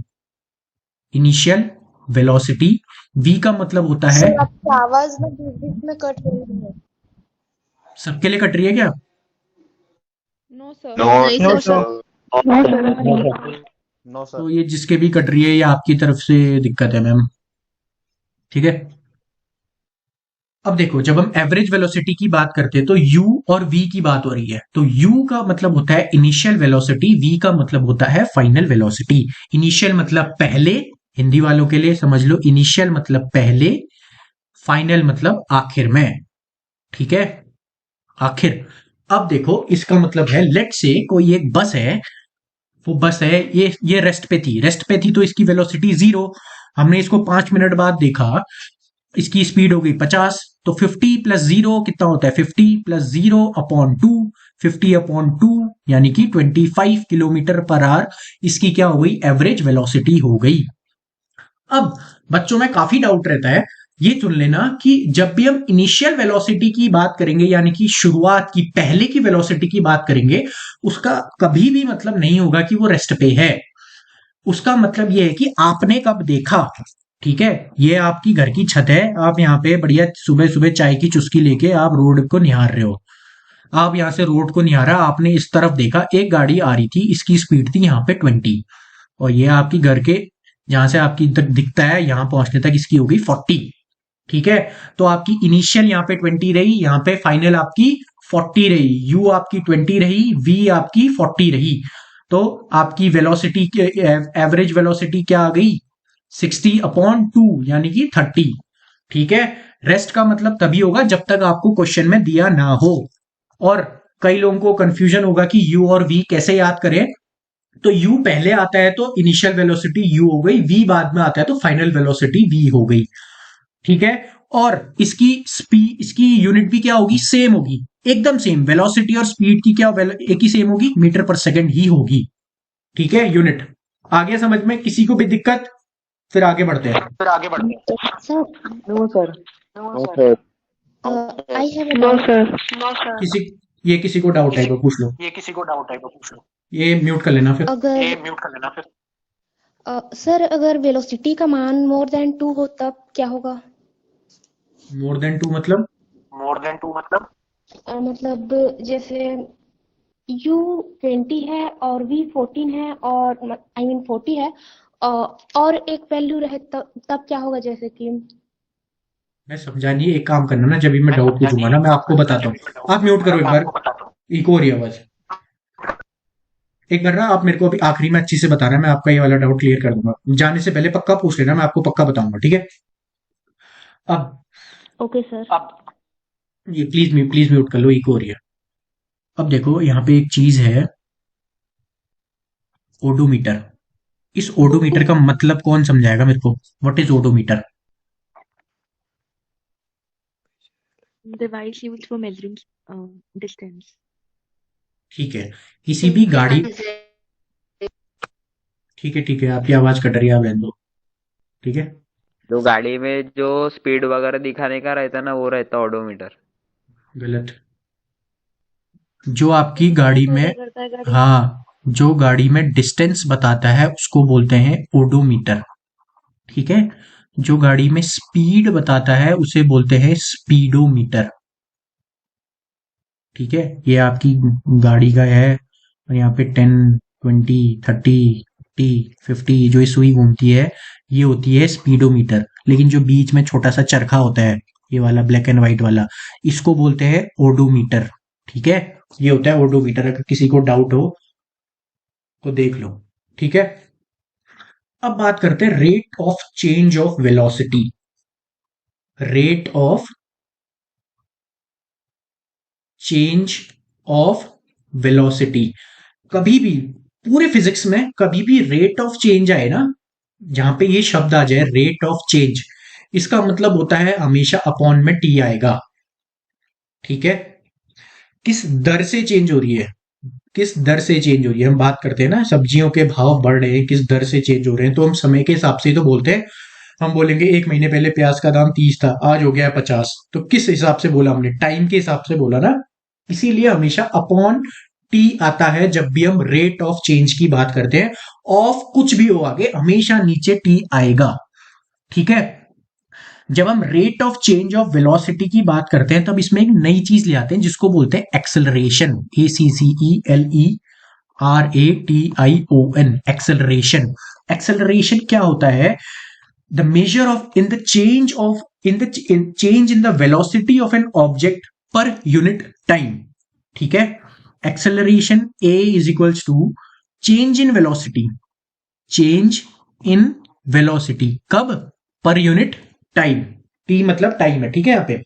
initial velocity. v का मतलब होता है, सर आपकी आवाज में बीच बीच में कट रही है। सबके लिए कट रही है क्या? No sir. नो नहीं नो सर। सर नो तो सर ये जिसके भी कट रही है ये आपकी तरफ से दिक्कत है मैम, ठीक है। अब देखो जब हम एवरेज वेलोसिटी की बात करते हैं तो u और v की बात हो रही है, तो u का मतलब होता है इनिशियल वेलोसिटी, v का मतलब होता है फाइनल वेलोसिटी। इनिशियल मतलब पहले, हिंदी वालों के लिए समझ लो, इनिशियल मतलब पहले, फाइनल मतलब आखिर में, ठीक है, आखिर। अब देखो इसका मतलब है, लेट से कोई एक बस है, वो बस है ये रेस्ट पे थी, रेस्ट पे थी तो इसकी वेलोसिटी 0, हमने इसको 5 मिनट बाद देखा, इसकी स्पीड हो गई 50, तो 50 प्लस 0 कितना होता है, 50 प्लस 0 अपॉन 2, 50 अपॉन 2 यानी कि 25 किलोमीटर पर आवर इसकी क्या हो गई, एवरेज वेलोसिटी हो गई। अब बच्चों में काफी डाउट रहता है, ये चुन लेना कि जब भी हम इनिशियल वेलोसिटी की बात करेंगे, यानी कि शुरुआत की पहले की वेलोसिटी की बात करेंगे, उसका कभी भी मतलब नहीं होगा कि वो रेस्ट पे है। उसका मतलब ये है कि आपने कब देखा, ठीक है। ये आपकी घर की छत है, आप यहाँ पे बढ़िया सुबह सुबह चाय की चुस्की लेके आप रोड को निहार रहे हो, आप यहाँ से रोड को निहारा, आपने इस तरफ देखा, एक गाड़ी आ रही थी, इसकी स्पीड थी यहाँ पे 20, और ये आपकी घर के जहां से आपकी तक दिखता है यहां पहुंचने तक इसकी हो गई 40, ठीक है। तो आपकी इनिशियल यहाँ पे 20 रही, यहाँ पे फाइनल आपकी 40 रही, u आपकी 20 रही, v आपकी 40 रही, तो आपकी वेलोसिटी एवरेज वेलोसिटी क्या आ गई, 60 अपॉन 2 यानी कि 30, ठीक है। रेस्ट का मतलब तभी होगा जब तक आपको क्वेश्चन में दिया ना हो। और कई लोगों को कंफ्यूजन होगा कि u और v कैसे याद करें, तो u पहले आता है तो इनिशियल वेलोसिटी u हो गई, v बाद में आता है तो फाइनल वेलोसिटी v हो गई, ठीक है। और इसकी यूनिट भी क्या होगी, सेम होगी, एकदम सेम, वेलोसिटी और स्पीड की क्या एक ही सेम होगी, मीटर पर सेकंड ही होगी, ठीक है, यूनिट। आगे समझ में किसी को भी दिक्कत, फिर आगे बढ़ते हैं। Sir, no sir I have a doubt. किसी को डाउट है तो पूछ लो, ये म्यूट कर लेना फिर। अगर सर अगर वेलोसिटी का मान मोर देन 2 हो तब क्या होगा? मोर देन 2 मतलब मतलब जैसे u 20 है और v 14 है और आई मीन 40 है, और एक वैल्यू रहे तब क्या होगा? जैसे कि मैं समझा नहीं, एक काम करना ना, जब भी मैं डाउट पूछूंगा ना मैं आपको बताता हूँ। आप म्यूट करो एक बार, इको हो रही है आवाज। एक बार ना आप मेरे को अभी आखिरी में अच्छी से बता रहा है, मैं आपका ये वाला डाउट क्लियर कर दूंगा। जाने से पहले पक्का पूछ लेना, मैं आपको पक्का बताऊंगा, ठीक है? अब ओके सर। ये प्लीज म्यूट कर लो, इको हो रही है। अब देखो यहाँ पे एक चीज है, ओडोमीटर। इस ओडोमीटर का मतलब कौन समझाएगा मेरे को? What is odometer? Device used for measuring distance. ठीक है, किसी भी गाड़ी, ठीक है, आपकी आवाज कट रही है, आप रहने दो, ठीक है? जो गाड़ी में जो स्पीड वगैरह दिखाने का रहता है ना, वो रहता है ओडोमीटर। गलत। जो आपकी गाड़ी में, करता है गाड़ी। हाँ, जो गाड़ी में डिस्टेंस बताता है उसको बोलते हैं ओडोमीटर, ठीक है? जो गाड़ी में स्पीड बताता है उसे बोलते हैं स्पीडोमीटर, ठीक है? ये आपकी गाड़ी का है, और यहाँ पे 10, 20, 30, 50 जो ये सुई घूमती है, ये होती है स्पीडोमीटर। लेकिन जो बीच में छोटा सा चरखा होता है, ये वाला ब्लैक एंड व्हाइट वाला, इसको बोलते हैं ओडोमीटर, ठीक है? ये होता है ओडोमीटर। अगर किसी को डाउट हो तो देख लो, ठीक है? अब बात करते हैं rate of change of velocity. Rate of change of velocity, कभी भी पूरे फिजिक्स में कभी भी रेट ऑफ चेंज आए ना, जहां पे ये शब्द आ जाए रेट ऑफ चेंज, इसका मतलब होता है हमेशा अपॉन में टी आएगा, ठीक है? किस दर से चेंज हो रही है, किस दर से चेंज हो रही है? हम बात करते हैं ना, सब्जियों के भाव बढ़ रहे हैं, किस दर से चेंज हो रहे हैं, तो हम समय के हिसाब से ही तो बोलते हैं। हम बोलेंगे 1 महीने पहले प्याज का दाम 30 था, आज हो गया है 50, तो किस हिसाब से बोला हमने? टाइम के हिसाब से बोला ना। इसीलिए हमेशा अपॉन टी आता है जब भी हम रेट ऑफ चेंज की बात करते हैं। ऑफ कुछ भी हो आगे, हमेशा नीचे टी आएगा, ठीक है? जब हम rate of change of velocity की बात करते हैं तब इसमें एक नई चीज ले आते हैं जिसको बोलते हैं एक्सेलरेशन, ACCELERATION, एक्सेलरेशन। एक्सेलरेशन क्या होता है? The measure of in the change of change in the velocity of an object per unit time, ठीक है? Acceleration A is equals to change in velocity, change in velocity कब? Per unit time. T मतलब time है, ठीक है? यहाँ पे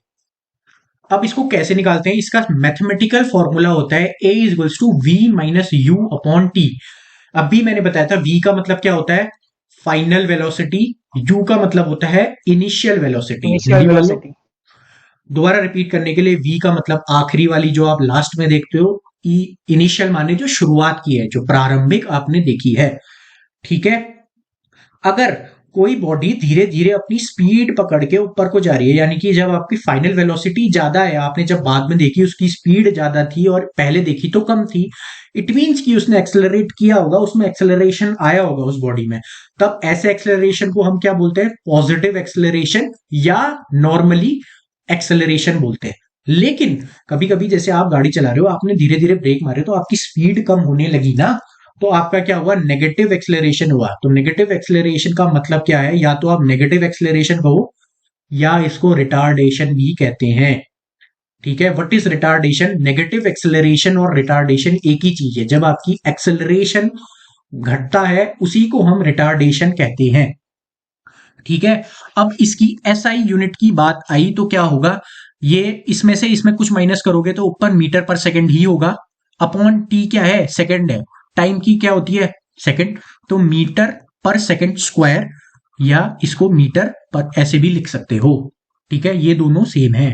अब इसको कैसे निकालते हैं? इसका मैथमेटिकल फॉर्मूला होता है A is equals to V minus U upon T. अभी मैंने बताया था V का मतलब क्या होता है? Final velocity. U का मतलब होता है इनिशियल वेलोसिटी। दोबारा रिपीट करने के लिए, V का मतलब आखिरी वाली जो आप लास्ट में देखते हो, इनिशियल माने जो शुरुआत की है, जो प्रारंभिक आपने देखी है, ठीक है? अगर कोई बॉडी धीरे धीरे अपनी स्पीड पकड़ के ऊपर को जा रही है, यानी कि जब आपकी फाइनल वेलोसिटी ज्यादा है, आपने जब बाद में देखी उसकी स्पीड ज्यादा थी और पहले देखी तो कम थी, इट मीन्स कि उसने एक्सेलरेट किया होगा, उसमें एक्सेलरेशन आया होगा उस बॉडी में। तब ऐसे एक्सेलरेशन को हम क्या बोलते हैं? पॉजिटिव एक्सेलरेशन या नॉर्मली एक्सेलरेशन बोलते हैं। लेकिन कभी कभी जैसे आप गाड़ी चला रहे हो, आपने धीरे धीरे ब्रेक मारे तो आपकी स्पीड कम होने लगी ना, तो आपका क्या हुआ? नेगेटिव एक्सेलरेशन हुआ। तो नेगेटिव एक्सेलरेशन का मतलब क्या है? या तो आप नेगेटिव एक्सेलरेशन कहो या इसको रिटार्डेशन भी कहते हैं, ठीक है? What is retardation? Negative acceleration और रिटार्डेशन एक ही चीज है। जब आपकी एक्सेलरेशन घटता है उसी को हम रिटार्डेशन कहते हैं, ठीक है? अब इसकी एसआई यूनिट की बात आई तो क्या होगा? ये इसमें से इसमें कुछ माइनस करोगे तो ऊपर मीटर पर सेकंड ही होगा, अपॉन टी क्या है? सेकंड है। टाइम की क्या होती है? सेकंड। तो मीटर पर सेकंड स्क्वायर, या इसको मीटर पर ऐसे भी लिख सकते हो, ठीक है? ये दोनों सेम है,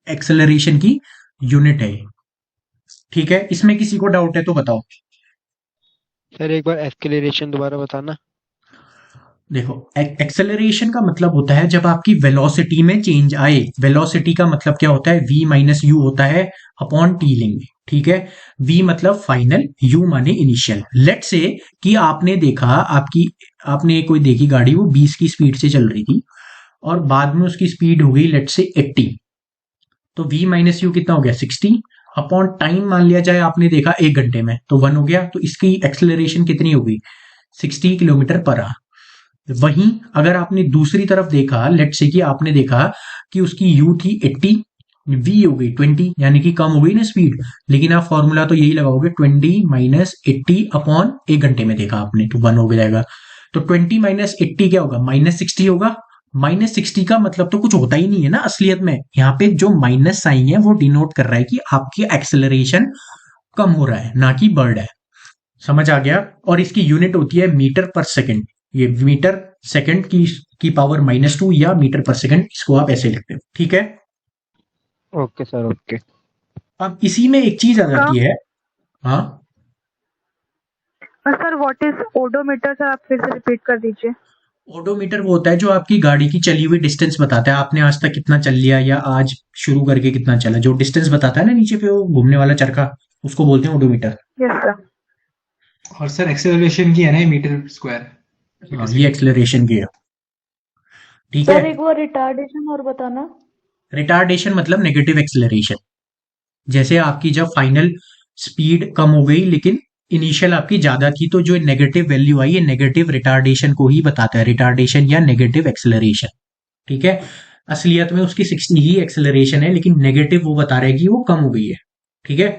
एक्सेलरेशन की यूनिट है, ठीक है? इसमें किसी को डाउट है तो बताओ। सर एक बार एक्सेलरेशन दोबारा बताना। देखो, एक्सेलरेशन का मतलब होता है जब आपकी वेलोसिटी में चेंज आए। वेलोसिटी का मतलब क्या होता है? V माइनस यू होता है अपॉन टी लेंगे, ठीक है। वी मतलब फाइनल, यू माने इनिशियल। लेट से कि आपने देखा, आपने कोई देखी गाड़ी, वो 20 की स्पीड से चल रही थी और बाद में उसकी स्पीड हो गई लेट से 80, तो v माइनस यू कितना हो गया 60 अपॉन टाइम मान लिया जाए आपने देखा 1 घंटे में, तो 1 हो गया, तो इसकी एक्सेलरेशन कितनी होगी 60 किलोमीटर पर आवर। वहीं अगर आपने दूसरी तरफ देखा, लेट से कि आपने देखा कि उसकी u थी 80, v हो गई 20, यानी कि कम हो गई ना स्पीड, लेकिन आप फॉर्मूला तो यही लगाओगे 20 माइनस 80 अपॉन 1 घंटे में देखा आपने, तो 1 हो जाएगा। तो 20 माइनस 80 क्या होगा -60 होगा। -60 का मतलब तो कुछ होता ही नहीं है ना असलियत में, यहाँ पे जो माइनस साइन है वो डिनोट कर रहा है कि आपकी एक्सेलरेशन कम हो रहा है, ना कि बढ़ रहा है। समझ आ गया। और इसकी यूनिट होती है मीटर पर सेकंड, ये मीटर सेकंड की पावर -2 या मीटर पर सेकंड, इसको आप ऐसे लिखते हो, ठीक है। Okay sir, okay. अब इसी में एक चीज आ जाती है, हाँ sir what is odometer? Sir आप फिर से रिपीट कर दीजिए। ओडोमीटर वो होता है जो आपकी गाड़ी की चली हुई डिस्टेंस बताता है, आपने आज तक कितना चल लिया या आज शुरू करके कितना चला, जो डिस्टेंस बताता है ना नीचे पे वो घूमने वाला चरखा, उसको बोलते हैं ओडोमीटर। Yes sir. और सर एक्सेलरेशन की है ना मीटर स्क्वायर। हाँ, ये एक्सेलरेशन की है, ठीक सर है। एक वो रिटार्डेशन और बताना। रिटार्डेशन मतलब नेगेटिव एक्सेलरेशन, जैसे आपकी जब फाइनल स्पीड कम हो गई लेकिन इनिशियल आपकी ज्यादा थी, तो जो नेगेटिव वैल्यू आई, ये नेगेटिव रिटार्डेशन को ही बताता है, रिटार्डेशन या नेगेटिव एक्सेलरेशन, ठीक है। असलियत में उसकी 60 ही एक्सेलरेशन है, लेकिन नेगेटिव वो बता रहा है कि वो कम हो गई है, ठीक है।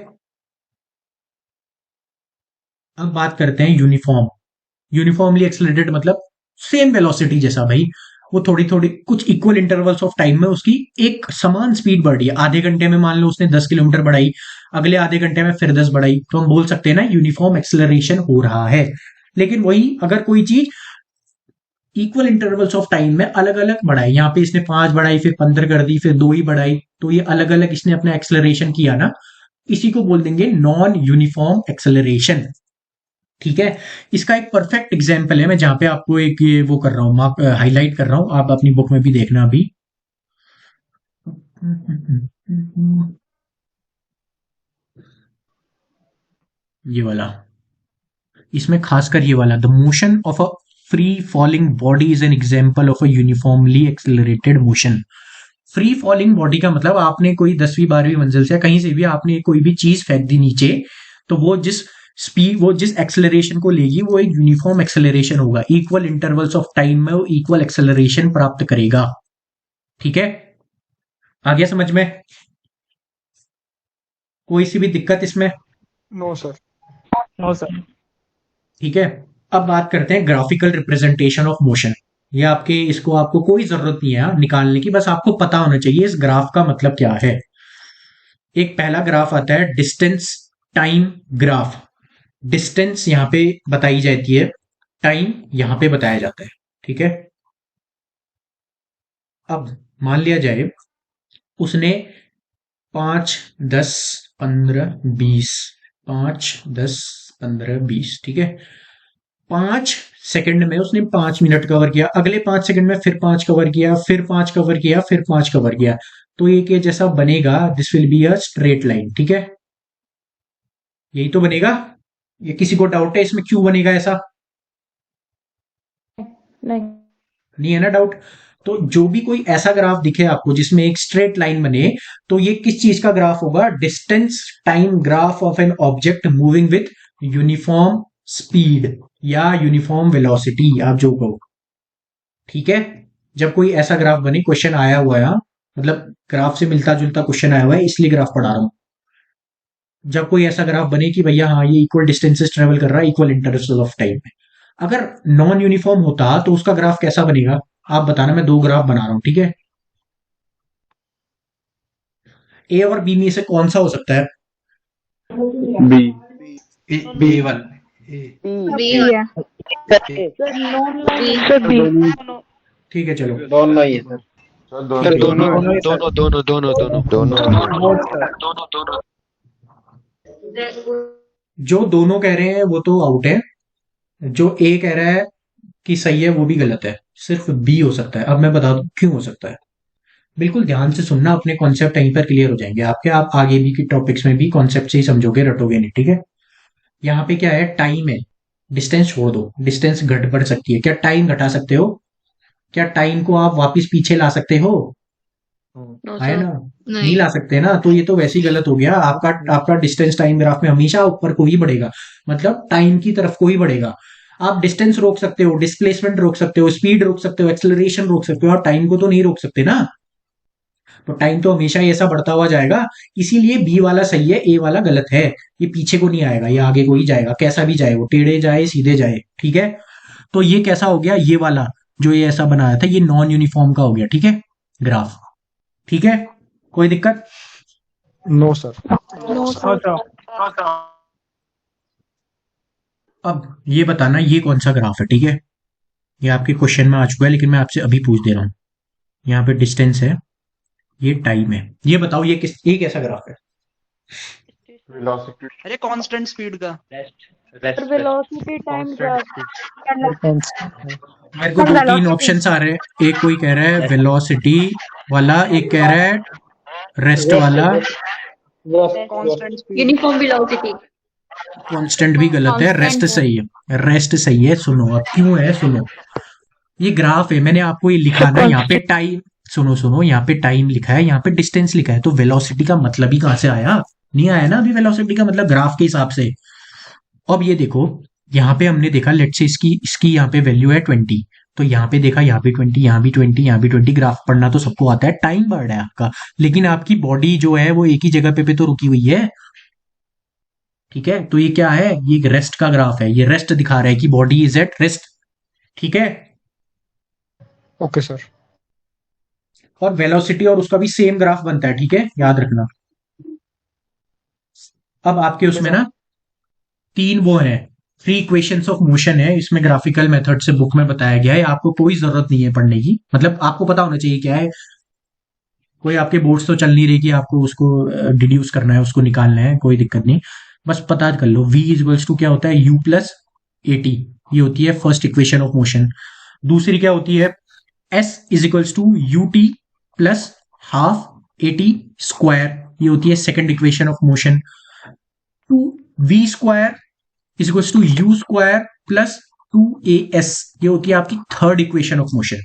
अब बात करते हैं यूनिफॉर्म। यूनिफॉर्मली एक्सेलरेटेड मतलब सेम वेलोसिटी जैसा भाई, वो थोड़ी थोड़ी कुछ इक्वल इंटरवल्स ऑफ टाइम में उसकी एक समान स्पीड बढ़ रही है। आधे घंटे में मान लो उसने 10 किलोमीटर बढ़ाई, अगले आधे घंटे में फिर 10 बढ़ाई, तो हम बोल सकते हैं ना यूनिफॉर्म एक्सेलरेशन हो रहा है। लेकिन वही अगर कोई चीज इक्वल इंटरवल्स ऑफ टाइम में अलग अलग बढ़ाई, यहाँ पे इसने 5 बढ़ाई, फिर 15 कर दी, फिर 2 ही बढ़ाई, तो ये अलग अलग इसने अपना एक्सेलरेशन किया ना, इसी को बोल देंगे नॉन यूनिफॉर्म एक्सेलरेशन, ठीक है। इसका एक परफेक्ट एग्जाम्पल है, मैं जहां पे आपको एक ये वो कर रहा हूं, हाईलाइट कर रहा हूं, आप अपनी बुक में भी देखना अभी। ये वाला, इसमें खासकर ये वाला, the motion of a free falling body is an example of a uniformly accelerated motion. Free falling body का मतलब आपने कोई 10वीं 12वीं मंजिल से कहीं से भी आपने कोई भी चीज फेंक दी नीचे, तो वो जिस एक्सेलरेशन को लेगी वो एक यूनिफॉर्म एक्सेलरेशन होगा, इक्वल इंटरवल्स ऑफ टाइम में वो इक्वल एक्सेलरेशन प्राप्त करेगा, ठीक है। आ गया समझ में? कोई सी भी दिक्कत इसमें? No sir. No sir. ठीक है। अब बात करते हैं ग्राफिकल रिप्रेजेंटेशन ऑफ मोशन। ये आपको कोई जरूरत नहीं है निकालने की, बस आपको पता होना चाहिए इस ग्राफ का मतलब क्या है। एक पहला ग्राफ आता है डिस्टेंस टाइम ग्राफ। डिस्टेंस यहां पे बताई जाती है, टाइम यहां पे बताया जाता है, ठीक है। अब मान लिया जाए उसने 5, 10, 15, 20, 5, 10, 15, 20, ठीक है। 5 सेकंड में उसने 5 मिनट कवर किया, अगले 5 सेकंड में फिर 5 कवर किया, फिर 5 कवर किया, फिर 5 कवर किया, तो ये के जैसा बनेगा, this will be a straight line, ठीक है। यही तो बनेगा। ये किसी को डाउट है इसमें क्यों बनेगा ऐसा? नहीं है ना डाउट। तो जो भी कोई ऐसा ग्राफ दिखे आपको जिसमें एक स्ट्रेट लाइन बने, तो ये किस चीज का ग्राफ होगा? Distance time graph of an object moving with uniform speed या यूनिफॉर्म वेलोसिटी, आप जो कहो, ठीक है। जब कोई ऐसा ग्राफ बने, क्वेश्चन आया हुआ है, मतलब ग्राफ से मिलता जुलता क्वेश्चन आया हुआ है, इसलिए ग्राफ पढ़ा रहा हूं। जब कोई ऐसा ग्राफ बने कि भैया हाँ ये इक्वल डिस्टेंसेस ट्रेवल कर रहा है इक्वल इंटरवल ऑफ टाइम में, अगर नॉन यूनिफॉर्म होता तो उसका ग्राफ कैसा बनेगा आप बताना। मैं 2 ग्राफ बना रहा हूं, ठीक है। ए और बी में से कौन सा हो सकता है? बी। B1 ठीक है चलो, दोनों ही है सर। सर दोनों दोनों दोनों दोनों दोनों दोनों। जो दोनों कह रहे हैं वो तो आउट है, जो ए कह रहा है कि सही है वो भी गलत है, सिर्फ बी हो सकता है। अब मैं बता दूं क्यों हो सकता है। बिल्कुल ध्यान से सुनना, अपने कॉन्सेप्ट यहीं पर क्लियर हो जाएंगे आपके। आप आगे भी के टॉपिक्स में भी कॉन्सेप्ट से ही समझोगे, रटोगे नहीं, ठीक है। यहाँ पे क्या है, टाइम है। डिस्टेंस छोड़ दो, डिस्टेंस घट बढ़ सकती है, क्या टाइम घटा सकते हो? क्या टाइम को आप वापस पीछे ला सकते हो? नो है सर। ना, नहीं ला सकते ना, तो ये तो वैसे ही गलत हो गया। आपका डिस्टेंस टाइम ग्राफ में हमेशा ऊपर को ही बढ़ेगा, मतलब टाइम की तरफ को ही बढ़ेगा। आप डिस्टेंस रोक सकते हो, डिस्प्लेसमेंट रोक सकते हो, स्पीड रोक सकते हो, एक्सेलरेशन रोक सकते हो, आप टाइम को तो नहीं रोक सकते ना। तो टाइम तो हमेशा ही ऐसा बढ़ता हुआ जाएगा। इसीलिए बी वाला सही है, ए वाला गलत है। ये पीछे को नहीं आएगा, ये आगे को ही जाएगा, कैसा भी जाए, वो टेढ़े जाए सीधे जाए, ठीक है। तो ये कैसा हो गया, ये वाला जो ये ऐसा बनाया था, ये नॉन यूनिफॉर्म का हो गया, ठीक है, ग्राफ। ठीक है, कोई दिक्कत? No sir. No sir. अब ये बताना ये कौन सा ग्राफ है, ठीक है। ये आपके क्वेश्चन में आ चुका है, लेकिन मैं आपसे अभी पूछ दे रहा हूं। यहाँ पे डिस्टेंस है, ये टाइम है, ये बताओ ये कैसा ग्राफ है? वेलोसिटी। अरे कांस्टेंट स्पीड का। Sir velocity time graph. मेरे को दो तीन ऑप्शन आ रहे हैं, एक कोई कह रहा है वेलोसिटी वाला, एक कह रहा है रेस्ट वाला। Constant speed. Uniform velocity. Constant भी गलत है, रेस्ट सही है, रेस्ट सही है। सुनो अब क्यों है, सुनो। ये ग्राफ है, मैंने आपको ये लिखा ना, यहाँ पे टाइम, सुनो, यहाँ पे टाइम लिखा है, यहाँ पे डिस्टेंस लिखा है, तो वेलोसिटी का मतलब ही कहां से आया? नहीं आया ना अभी वेलोसिटी का मतलब ग्राफ के हिसाब से। अब ये देखो, यहाँ पे हमने देखा, लेट से इसकी यहाँ पे वैल्यू है 20, तो यहाँ पे देखा, यहाँ पे 20, यहाँ भी 20, यहाँ भी 20। ग्राफ पढ़ना तो सबको आता है, टाइम बढ़ रहा है आपका, लेकिन आपकी बॉडी जो है वो एक ही जगह पे तो रुकी हुई है, ठीक है। तो ये क्या है, ये एक रेस्ट का ग्राफ है, ये रेस्ट दिखा रहा है कि बॉडी इज एट रेस्ट, ठीक है। Okay sir. और वेलोसिटी और उसका भी सेम ग्राफ बनता है, ठीक है, याद रखना। अब आपके उसमें ना तीन वो है, 3 इक्वेशंस ऑफ मोशन है, इसमें ग्राफिकल मेथड से बुक में बताया गया है, आपको कोई जरूरत नहीं है पढ़ने की, मतलब आपको पता होना चाहिए क्या है। कोई आपके बोर्ड्स तो चल नहीं रही कि आपको उसको डिड्यूस करना है, उसको निकालना है, कोई दिक्कत नहीं, बस पता कर लो। v इक्वल्स टू क्या होता है, u प्लस at, ये होती है फर्स्ट इक्वेशन ऑफ मोशन। दूसरी क्या होती है, s is equals to ut plus half at square, ये होती है second equation of motion. v square is equals to u square plus 2as, ये होती है आपकी थर्ड इक्वेशन ऑफ मोशन।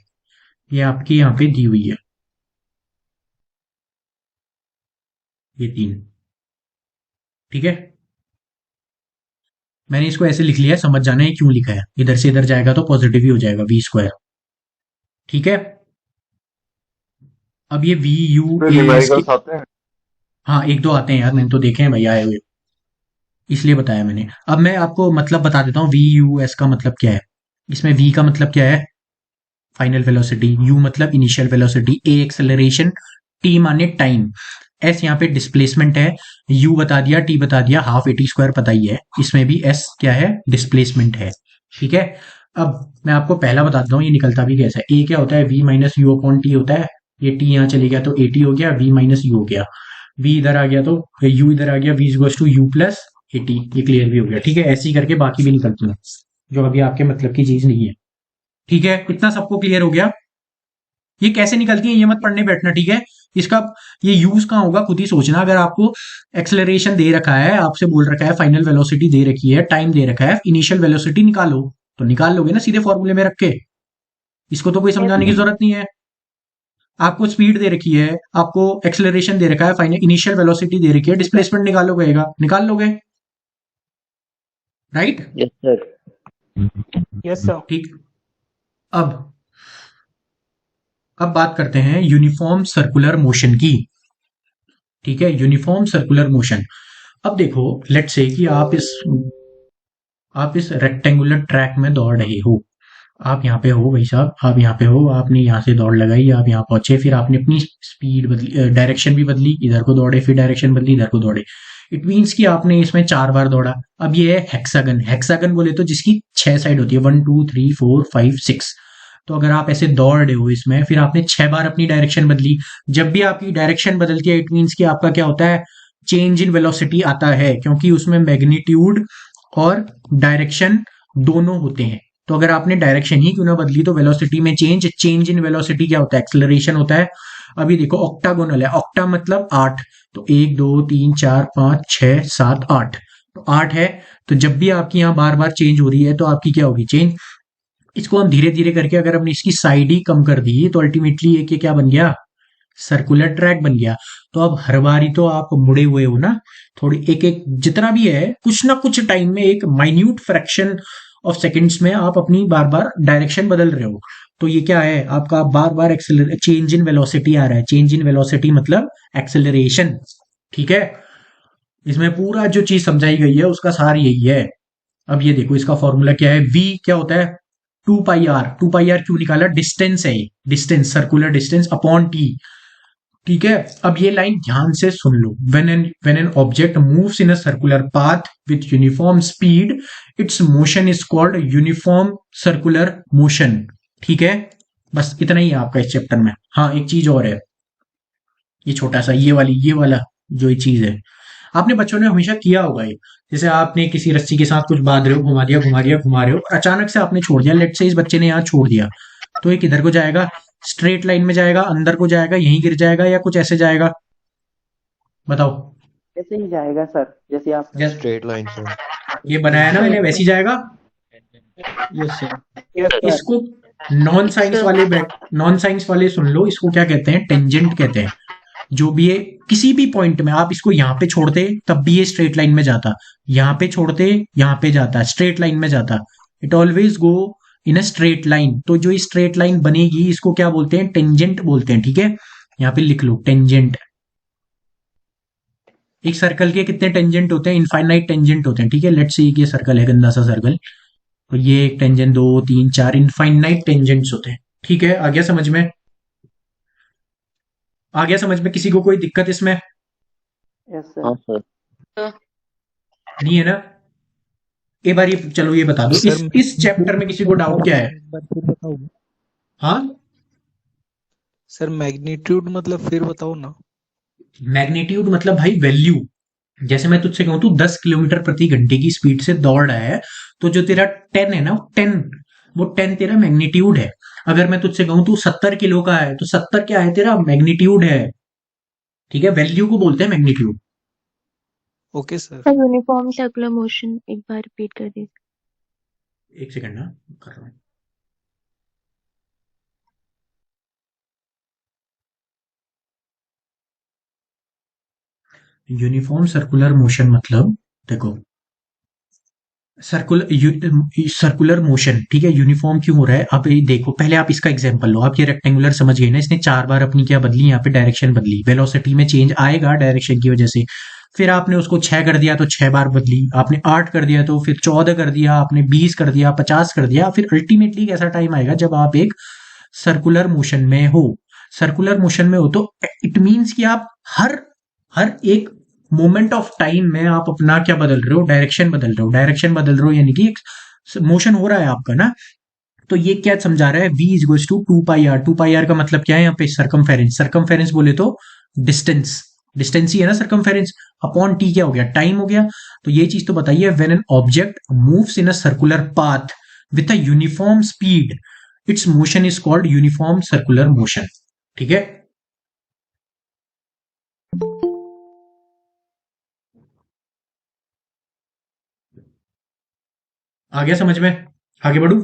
ये आपकी यहां पे दी हुई है, ये 3, ठीक है। मैंने इसको ऐसे लिख लिया है, समझ जाना है क्यों लिखा है, इधर से इधर जाएगा तो पॉजिटिव ही हो जाएगा v स्क्वायर, ठीक है। अब ये v u a आते हैं। हाँ, एक दो आते हैं यार, मैंने तो देखे हैं भाई आए हुए, इसलिए बताया मैंने। अब मैं आपको मतलब बता देता हूँ, v u s का मतलब क्या है। इसमें v का मतलब क्या है, फाइनल वेलोसिटी, u मतलब initial velocity, a acceleration, t माने टाइम, s यहाँ पे डिस्प्लेसमेंट है, u बता दिया, t बता दिया, हाफ at स्क्वायर पता ही है, इसमें भी s क्या है, डिस्प्लेसमेंट है, ठीक है। अब मैं आपको पहला बता देता हूँ ये निकलता भी कैसा है। a क्या होता है, v minus U upon T होता है, ये t यहाँ चले गया तो at हो गया, v माइनस यू हो गया, v इधर आ गया तो u इधर आ गया, v equals to u plus at, ये क्लियर भी हो गया, ठीक है। ऐसे ही करके बाकी भी निकलती है, जो अभी आपके मतलब की चीज नहीं है, ठीक है। इतना सबको क्लियर हो गया। ये कैसे निकलती है ये मत पढ़ने बैठना, ठीक है। इसका ये यूज कहाँ होगा खुद ही सोचना। अगर आपको एक्सेलरेशन दे रखा है, आपसे बोल रखा है फाइनल वेलोसिटी दे रखी है, टाइम दे रखा है, इनिशियल वेलोसिटी निकालो, तो निकाल लोगे ना सीधे फॉर्मूले में रख के, इसको तो कोई समझाने की जरूरत नहीं है। आपको स्पीड दे रखी है, आपको एक्सेलरेशन दे रखा है, फाइनल इनिशियल वेलोसिटी दे रखी है, डिस्प्लेसमेंट निकालो गएगा, निकाल लोगे, right? Yes sir. Yes sir. ठीक। अब बात करते हैं यूनिफॉर्म सर्कुलर मोशन की, ठीक है। यूनिफॉर्म सर्कुलर मोशन, अब देखो लेट से कि आप इस रेक्टेंगुलर ट्रैक में दौड़ रहे हो, आप यहाँ पे हो भाई साहब, आप यहाँ पे हो, आपने यहाँ से दौड़ लगाई, आप यहाँ पहुंचे, फिर आपने अपनी स्पीड बदली, डायरेक्शन भी बदली, इधर को दौड़े, फिर डायरेक्शन बदली, इधर को दौड़े। इट मीन्स कि आपने इसमें 4 बार दौड़ा। अब ये है हेक्सागन, हेक्सागन बोले तो जिसकी 6 साइड होती है, 1 2 3 4 5 6। तो अगर आप ऐसे दौड़ रहे हो इसमें, फिर आपने 6 बार अपनी डायरेक्शन बदली, जब भी आपकी डायरेक्शन बदलती है, इट मीन्स कि आपका क्या होता है, चेंज इन वेलोसिटी आता है, क्योंकि उसमें मैग्नीट्यूड और डायरेक्शन दोनों होते हैं। तो अगर आपने डायरेक्शन ही क्यों ना बदली, तो वेलोसिटी में चेंज इन वेलोसिटी क्या होता है, एक्सेलरेशन होता है। अभी देखो ऑक्टागोनल है, ऑक्टा मतलब 8, तो 1 2 3 4 5 6 7 8, तो 8 है। तो जब भी आपकी यहाँ बार बार चेंज हो रही है तो आपकी क्या होगी चेंज। इसको हम धीरे धीरे करके अगर हमने इसकी साइड ही कम कर दी तो अल्टीमेटली ये क्या बन गया, सर्कुलर ट्रैक बन गया। तो अब हर बारी तो आप मुड़े हुए हो ना, थोड़ी एक एक जितना भी है कुछ ना कुछ टाइम में एक माइन्यूट फ्रैक्शन ऑफ सेकंड्स में आप अपनी बार बार डायरेक्शन बदल रहे हो। तो ये क्या है आपका बार बार चेंज इन वेलोसिटी आ रहा है। चेंज इन वेलोसिटी मतलब एक्सेलरेशन, ठीक है। इसमें पूरा जो चीज समझाई गई है उसका सार यही है। अब ये देखो इसका फॉर्मूला क्या है, v क्या होता है 2 पाई r। 2 पाई r क्यों निकाला, डिस्टेंस है, distance circular distance upon t, ठीक है। अब ये लाइन ध्यान से सुन लो, when an object moves in a circular path with uniform speed its motion is called uniform circular motion, ठीक है। बस इतना ही है आपका इस चैप्टर में। हाँ एक चीज और है, ये छोटा सा ये वाला जो ये चीज है आपने बच्चों ने हमेशा किया होगा ये, जैसे आपने किसी रस्सी के साथ कुछ बांध रहे हो, घुमा दिया घुमा रहे हो, और अचानक से आपने छोड़ दिया। लेट से इस बच्चे ने यहाँ छोड़ दिया, तो ये किधर को जाएगा, स्ट्रेट लाइन में जाएगा, अंदर को जाएगा, यहीं गिर जाएगा, या कुछ ऐसे जाएगा, बताओ। ऐसे ही जाएगा सर, जैसे आप स्ट्रेट लाइन से ये बनाया ना मैंने, वैसे ही जाएगा। Yes sir. इसको नॉन साइंस वाले सुन लो, इसको क्या कहते हैं, टेंजेंट कहते हैं। जो भी है किसी भी पॉइंट में आप इसको यहाँ पे छोड़ते तब भी ये स्ट्रेट लाइन में जाता, यहाँ पे छोड़ते यहाँ पे जाता, स्ट्रेट लाइन में जाता। It always go in a straight line. तो जो स्ट्रेट लाइन बनेगी इसको क्या बोलते हैं, टेंजेंट बोलते हैं, ठीक है। यहाँ पे लिख लो टेंजेंट। एक सर्कल के कितने टेंजेंट होते हैं, इनफाइनाइट टेंजेंट होते हैं, ठीक है। लेट्स से ये सर्कल है, गंदा सा सर्कल, तो ये एक टेंजेंट, 2 3 4 इनफाइनाइट टेंजेंट्स होते हैं, ठीक है। आ गया समझ में, आ गया समझ में, किसी को कोई दिक्कत इसमें यस सर। नहीं है ना। एक बार ये चलो ये बता दो, इस चैप्टर में किसी को डाउट क्या है। हाँ सर मैग्नीट्यूड मतलब फिर बताओ ना। मैग्नीट्यूड मतलब भाई वैल्यू। जैसे मैं तुझसे कहूं तू 10 किलोमीटर प्रति घंटे की स्पीड से दौड़ रहा है, तो जो तेरा 10 है ना, 10 वो 10 तेरा मैग्नीट्यूड है। अगर मैं तुझसे कहूं तू 70 किलो का है, तो 70 क्या है, तेरा मैग्नीट्यूड है, ठीक है। वैल्यू को बोलते हैं magnitude. Okay sir. Uniform circular motion एक बार रिपीट कर दीजिए। एक सेकंड ना, कर रहा हूं। यूनिफॉर्म सर्कुलर मोशन मतलब देखो, सर्कुलर मोशन, ठीक है। यूनिफॉर्म क्यों हो रहा है, अब ये देखो, पहले आप इसका एग्जांपल लो। आप ये रेक्टेंगुलर समझ गए ना, इसने 4 बार अपनी क्या बदली, यहाँ पे डायरेक्शन बदली, वेलोसिटी में चेंज आएगा डायरेक्शन की वजह से। फिर आपने उसको 6 कर दिया तो 6 बार बदली, आपने 8 कर दिया तो फिर 14 कर दिया, आपने 20 कर दिया, 50 कर दिया। फिर अल्टीमेटली ऐसा टाइम आएगा जब आप एक सर्कुलर मोशन में हो। सर्कुलर मोशन में हो तो इट मीन्स कि आप हर एक मोमेंट ऑफ टाइम में आप अपना क्या बदल रहे हो, डायरेक्शन बदल रहे हो। डायरेक्शन बदल रहे हो यानी कि मोशन हो रहा है आपका ना। तो ये क्या समझा रहा है, v is to 2 pi r। 2 pi r का मतलब क्या है यहाँ पे, सरकमफेरेंस। सरकमफेरेंस बोले तो डिस्टेंस, डिस्टेंस ही है ना सरकमफेरेंस, अपॉन t क्या हो गया, टाइम हो गया। तो ये चीज तो बताइए, when an object moves in a circular path with a uniform speed it's motion is called uniform circular motion, ठीक है। आ गया समझ में, आगे बढ़ू।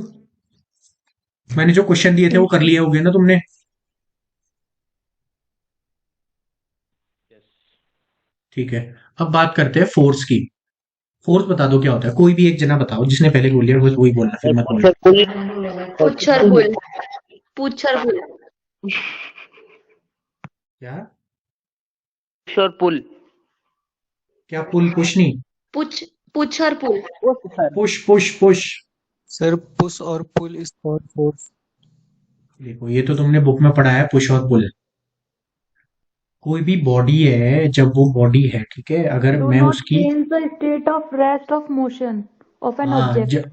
मैंने जो क्वेश्चन दिए थे वो कर लिया होगे ना तुमने। ठीक है, अब बात करते हैं फोर्स की। फोर्स बता दो क्या होता है, कोई भी एक जना बताओ, जिसने पहले बोल लिया वही बोलना, फिर मत बोलना। पुच्छर पुल, पुच्छर पुल, क्या पुश और पुल, क्या पुल, पुश नहीं, पुच्छर pull, push push push. Sir push और पुल इज फॉर फोर्स। देखो ये तो तुमने बुक में पढ़ा है, पुश और पुल। कोई भी बॉडी है, जब वो बॉडी है, ठीक है, अगर मैं उसकी state of rest of motion of an object.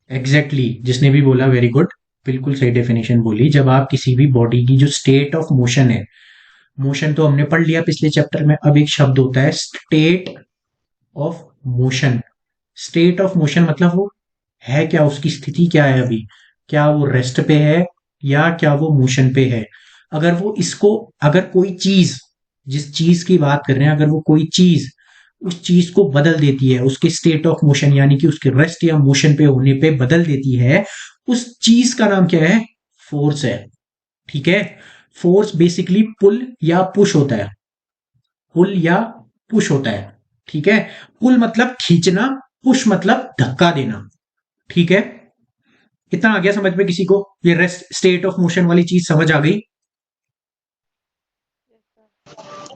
Exactly, जिसने भी बोला वेरी गुड, बिल्कुल सही डेफिनेशन बोली। जब आप किसी भी बॉडी की जो स्टेट ऑफ मोशन है, मोशन तो हमने पढ़ लिया पिछले चैप्टर में, अब एक शब्द होता है state of motion. State of motion मतलब वो है क्या, उसकी स्थिति क्या है अभी, क्या वो रेस्ट पे है या क्या वो मोशन पे है। अगर वो इसको, अगर कोई चीज, जिस चीज की बात कर रहे हैं, अगर वो कोई चीज उस चीज को बदल देती है, उसके स्टेट ऑफ मोशन यानी कि उसके रेस्ट या मोशन पे होने पे बदल देती है, उस चीज का नाम क्या है? फोर्स है। ठीक है, फोर्स बेसिकली पुल या पुश होता है, पुल या पुश होता है। ठीक है, पुल मतलब खींचना, पुश मतलब धक्का देना। ठीक है, इतना आ गया समझ में किसी को? ये रेस्ट स्टेट ऑफ मोशन वाली चीज समझ आ गई?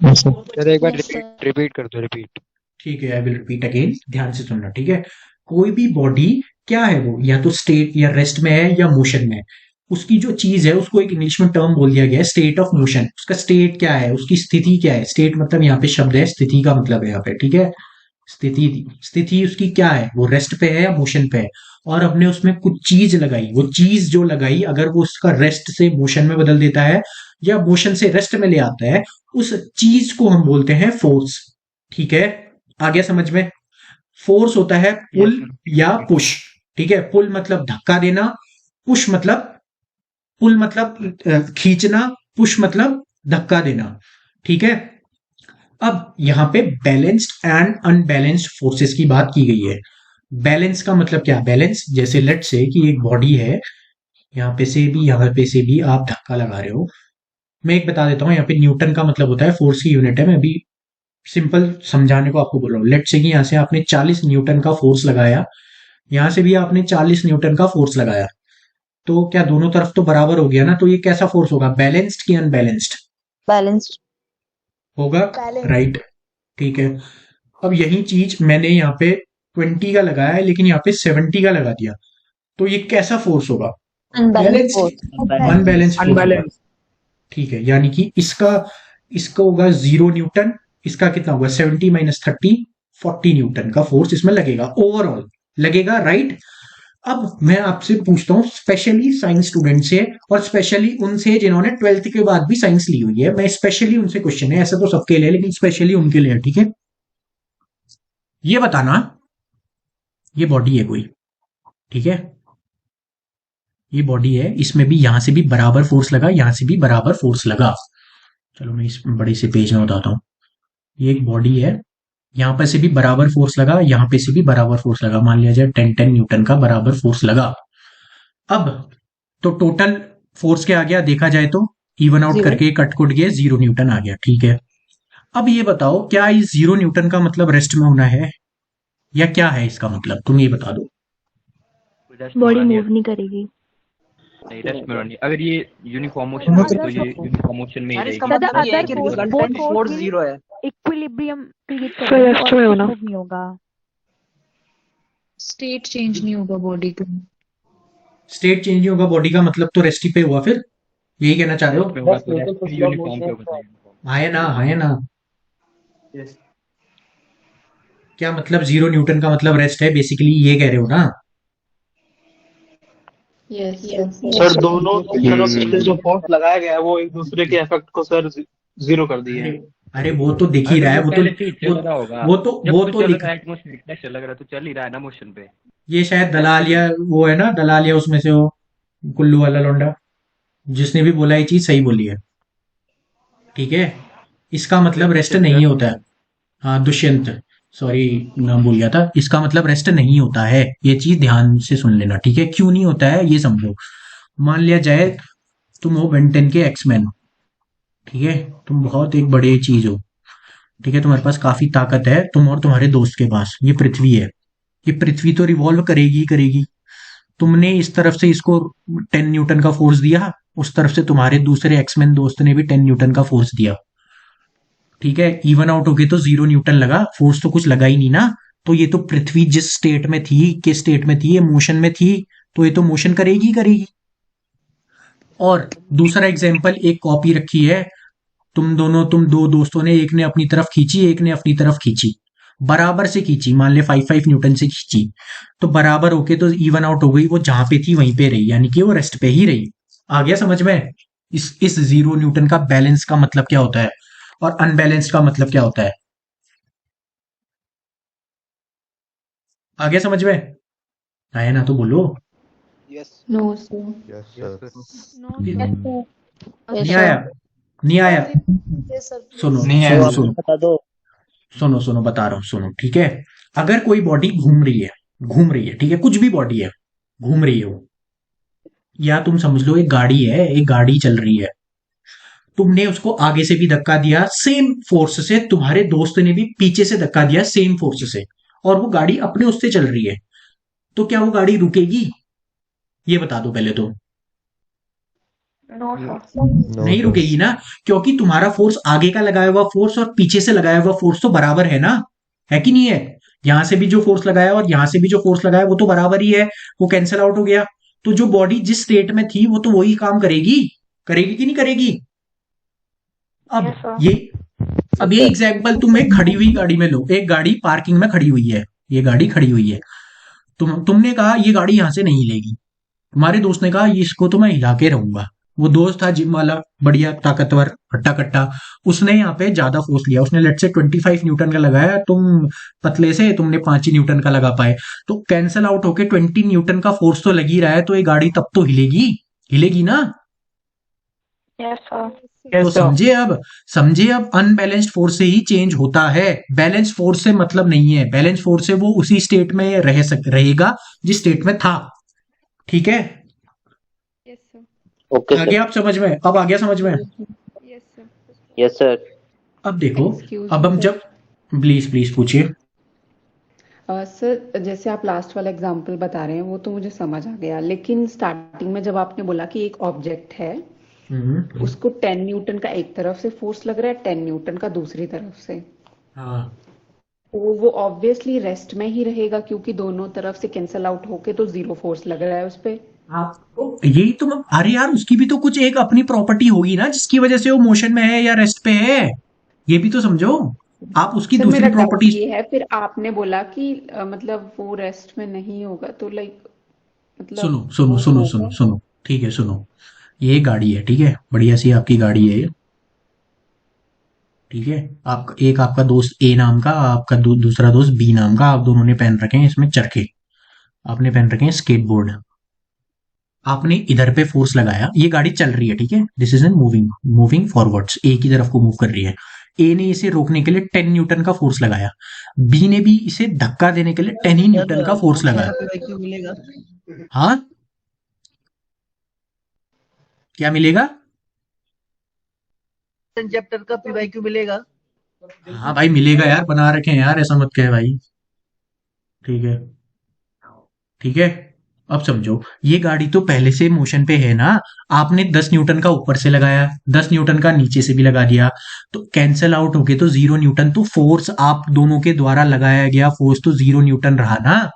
सर एक बार रिपीट कर दो, रिपीट। ठीक है, आई विल रिपीट अगेन, ध्यान से सुनना। ठीक है, कोई भी बॉडी क्या है, वो या तो स्टेट या रेस्ट में है या मोशन में है। उसकी जो चीज है उसको एक इंग्लिश में टर्म बोल दिया गया है स्टेट ऑफ मोशन। उसका स्टेट क्या है, उसकी स्थिति क्या है? स्टेट मतलब यहाँ पे शब्द है, स्थिति का मतलब है यहाँ पे। ठीक है, स्थिति, स्थिति उसकी क्या है, वो रेस्ट पे है या मोशन पे है। और हमने उसमें कुछ चीज लगाई, वो चीज जो लगाई अगर वो उसका रेस्ट से मोशन में बदल देता है या मोशन से रेस्ट में ले आता है, उस चीज को हम बोलते हैं फोर्स। ठीक है, आ गया समझ में? फोर्स होता है पुल या पुश। ठीक है, पुल मतलब धक्का देना, पुश मतलब, पुल मतलब खींचना, पुश मतलब धक्का देना। ठीक है, अब यहां पे बैलेंस्ड एंड अनबैलेंस्ड फोर्सेस की बात की गई है। बैलेंस का मतलब क्या? बैलेंस जैसे लेट से कि एक बॉडी है, यहां पे से भी यहां पे से भी आप धक्का लगा रहे हो। मैं एक बता देता हूं, यहाँ पे न्यूटन का मतलब होता है फोर्स की यूनिट है। मैं अभी सिंपल समझाने को आपको बोल रहा हूँ। लेट से कि यहां से आपने 40 न्यूटन का फोर्स लगाया, यहां से भी आपने 40 न्यूटन का फोर्स लगाया, तो क्या दोनों तरफ तो बराबर हो गया ना? तो ये कैसा फोर्स होगा, बैलेंस्ड कि अनबैलेंस्ड? बैलेंस्ड होगा, राइट। ठीक है, अब यही चीज मैंने यहाँ पे 20 का लगाया है लेकिन यहाँ पे 70 का लगा दिया, तो ये कैसा फोर्स होगा? अनबैलेंस्ड। ठीक है, यानी कि इसका होगा 0 न्यूटन, इसका कितना होगा 70 माइनस 30, 40 न्यूटन का फोर्स इसमें लगेगा, ओवरऑल लगेगा, राइट। अब मैं आपसे पूछता हूं स्पेशली साइंस स्टूडेंट से, और स्पेशली उनसे जिन्होंने 12th के बाद भी साइंस ली हुई है, मैं स्पेशली उनसे क्वेश्चन है, ऐसा तो सबके लिए लेकिन स्पेशली उनके लिए। ठीक है, ये बताना, ये बॉडी है कोई, ठीक है, ये बॉडी है, इसमें भी यहां से भी बराबर फोर्स लगा, यहां से भी बराबर फोर्स लगा। चलो मैं इस बड़े से पेज में बताता हूं। ये एक बॉडी है, यहां पर से भी बराबर फोर्स लगा, यहां पे से भी बराबर फोर्स लगा, मान लिया जाए 10 न्यूटन का बराबर फोर्स लगा। अब तो टोटल फोर्स क्या आ गया देखा जाए तो, इवन आउट करके कट कुट गया 0 न्यूटन आ गया। ठीक है, अब ये बताओ क्या इस 0 न्यूटन का मतलब रेस्ट में होना है या क्या है इसका मतलब? तुम ये बता दो। बॉडी मूव नहीं करेगी। नहीं, रेस्ट में नहीं। अगर ये यूनिफॉर्म मोशन है तो ये यूनिफॉर्म मोशन में ही रहेगी। फोर्स 0 है, इक्विलिब्रियम क्रिएट करेगा, मूव नहीं होगा, स्टेट चेंज नहीं होगा बॉडी का। स्टेट चेंज नहीं होगा बॉडी का मतलब तो रेस्ट ही पे हुआ, फिर यही कहना चाह रहे हो? यूनिफॉर्म पे होगा। है ना, है ना। क्या मतलब 0 न्यूटन का मतलब रेस्ट है, बेसिकली ये कह रहे हो ना? सर दोनों पे जो फोर्स लगाया गया है वो एक दूसरे के इफेक्ट को सर 0 कर दिए हैं। अरे वो तो दिख ही रहा है, वो तो एटमॉस्फेरिक लग रहा है तो चल ही रहा है ना मोशन पे। ये शायद दलालिया वो है ना, दलालिया उसमें से, वो कुल्लू वाला लौंडा जिसने भी बोला ये चीज सही बोली है। ठीक है, इसका मतलब रेस्ट नहीं होता है। हाँ, दुष्यंत, सॉरी नाम भूल गया था। इसका मतलब रेस्ट नहीं होता है, ये चीज ध्यान से सुन लेना। ठीक है, क्यों नहीं होता है ये समझो। मान लिया जाए तुम हो बेंटन के एक्समैन, ठीक है, तुम बहुत एक बड़े चीज हो, ठीक है, तुम्हारे पास काफी ताकत है, तुम और तुम्हारे दोस्त के पास। ये पृथ्वी है, ये पृथ्वी तो रिवॉल्व करेगी करेगी। तुमने इस तरफ से इसको 10 न्यूटन का फोर्स दिया, उस तरफ से तुम्हारे दूसरे एक्समैन दोस्त ने भी 10 न्यूटन का फोर्स दिया। ठीक है, इवन आउट हो गए तो 0 न्यूटन लगा, फोर्स तो कुछ लगा ही नहीं ना। तो ये तो पृथ्वी जिस स्टेट में थी, किस स्टेट में थी, ये मोशन में थी, तो ये तो मोशन करेगी करेगी। और दूसरा एग्जाम्पल, एक कॉपी रखी है, तुम दो दोस्तों ने, एक ने अपनी तरफ खींची, एक ने अपनी तरफ खींची, बराबर से खींची, मान ले 5 न्यूटन से खींची, तो बराबर होके तो इवन आउट हो गई, वो जहां पे थी वहीं पे रही, यानी कि वो रेस्ट पे ही रही। आ गया समझ में? इस 0 न्यूटन का बैलेंस का मतलब क्या होता है और अनबैलेंस्ड का मतलब क्या होता है? आ गया समझ में? आया ना तो बोलो। No sir. नहीं आया, नहीं आया। सुनो नहीं आया सुनो सर। सुनो बता दो। सुनो सुनो बता रहा हूँ, सुनो ठीक है। अगर कोई बॉडी घूम रही है ठीक है, कुछ भी बॉडी है घूम रही है वो, या तुम समझ लो एक गाड़ी है, एक गाड़ी चल रही है, तुमने उसको आगे से भी धक्का दिया सेम फोर्स से, तुम्हारे दोस्त ने भी पीछे से धक्का दिया सेम फोर्स से, और वो गाड़ी अपने उससे चल रही है, तो क्या वो गाड़ी रुकेगी? ये बता दो पहले तो। नो नहीं रुकेगी ना, क्योंकि तुम्हारा फोर्स आगे का लगाया हुआ फोर्स और पीछे से लगाया हुआ फोर्स तो बराबर है ना, है कि नहीं है? यहां से भी जो फोर्स लगाया और यहां से भी जो फोर्स लगाया वो तो बराबर ही है, वो कैंसिल आउट हो गया। तो जो बॉडी जिस स्टेट में थी वो तो वही काम करेगी, करेगी कि नहीं करेगी? अब ये अब ये एग्जाम्पल तुम एक खड़ी हुई गाड़ी में लो, एक गाड़ी पार्किंग में खड़ी हुई है, ये गाड़ी खड़ी हुई है, तुमने कहा ये गाड़ी यहां से नहीं हिलेगी, तुम्हारे दोस्त ने कहा इसको तो मैं हिला के रहूंगा। वो दोस्त था जिम वाला, बढ़िया ताकतवर हट्टा कट्टा, उसने यहाँ पे ज्यादा फोर्स लिया, उसने लेट से 25 न्यूटन का लगाया, तुम पतले से तुमने 5 ही न्यूटन का लगा पाए, तो कैंसल आउट होके 20 न्यूटन का फोर्स तो लग ही रहा है, तो ये गाड़ी तब तो हिलेगी ना। तो समझे अब अनबैलेंस्ड फोर्स से ही चेंज होता है, बैलेंस फोर्स से मतलब नहीं है। बैलेंस फोर्स से वो उसी स्टेट में रहेगा जिस स्टेट में था, ठीक है? ओके आगे आप समझ में, अब आ गया समझ में? Yes sir. अब देखो, अब हम जब प्लीज प्लीज पूछिए। सर जैसे आप लास्ट वाला एग्जांपल बता रहे हैं वो तो मुझे समझ आ गया, लेकिन स्टार्टिंग में जब आपने बोला कि एक ऑब्जेक्ट है उसको 10 न्यूटन का एक तरफ से फोर्स लग रहा है, 10 न्यूटन का दूसरी तरफ से, हाँ, तो वो ऑब्वियसली रेस्ट में ही रहेगा क्योंकि दोनों तरफ से कैंसल आउट होके तो 0 फोर्स लग रहा है उस पे। यही तो अरे यार उसकी भी तो कुछ एक अपनी प्रॉपर्टी होगी ना जिसकी वजह से वो मोशन में है या रेस्ट पे है, ये भी तो समझो। आप उसकी सर दूसरी मेरा डाउट प्रॉपर्टी ये है, फिर आपने बोला कि मतलब वो रेस्ट में नहीं होगा तो लाइक मतलब सुनो सुनो वो सुनो होगा। सुनो सुनो ठीक है, सुनो, ये गाड़ी है ठीक है, बढ़िया सी आपकी गाड़ी है ये, ठीक है? आपका दोस्त ए नाम का, आपका दूसरा दोस्त बी नाम का, आप दोनों ने पहन रखे हैं इसमें चरखे, आपने पहन रखे हैं स्केटबोर्ड, आपने इधर पे फोर्स लगाया, ये गाड़ी चल रही है ठीक है, this is an moving forwards, A की तरफ को मूव कर रही है। ए ने इसे रोकने के लिए 10 न्यूटन का फोर्स लगाया, बी ने भी इसे धक्का देने के लिए 10 ही न्यूटन का फोर्स लगाया। मिलेगा। हाँ, क्या मिलेगा? चैप्टर का पीवाईक्यू मिलेगा। हाँ भाई मिलेगा यार, बना रखे हैं यार, ऐसा मत कहे भाई, ठीक है? ठीक है, अब समझो, ये गाड़ी तो पहले से मोशन पे है ना, आपने 10 न्यूटन का ऊपर से लगाया, 10 न्यूटन का नीचे से भी लगा दिया, तो कैंसल आउट होके तो 0 न्यूटन, तो फोर्स आप दोनों के द्वारा लगाया गया फोर्स तो 0 न्यूटन रहा ना।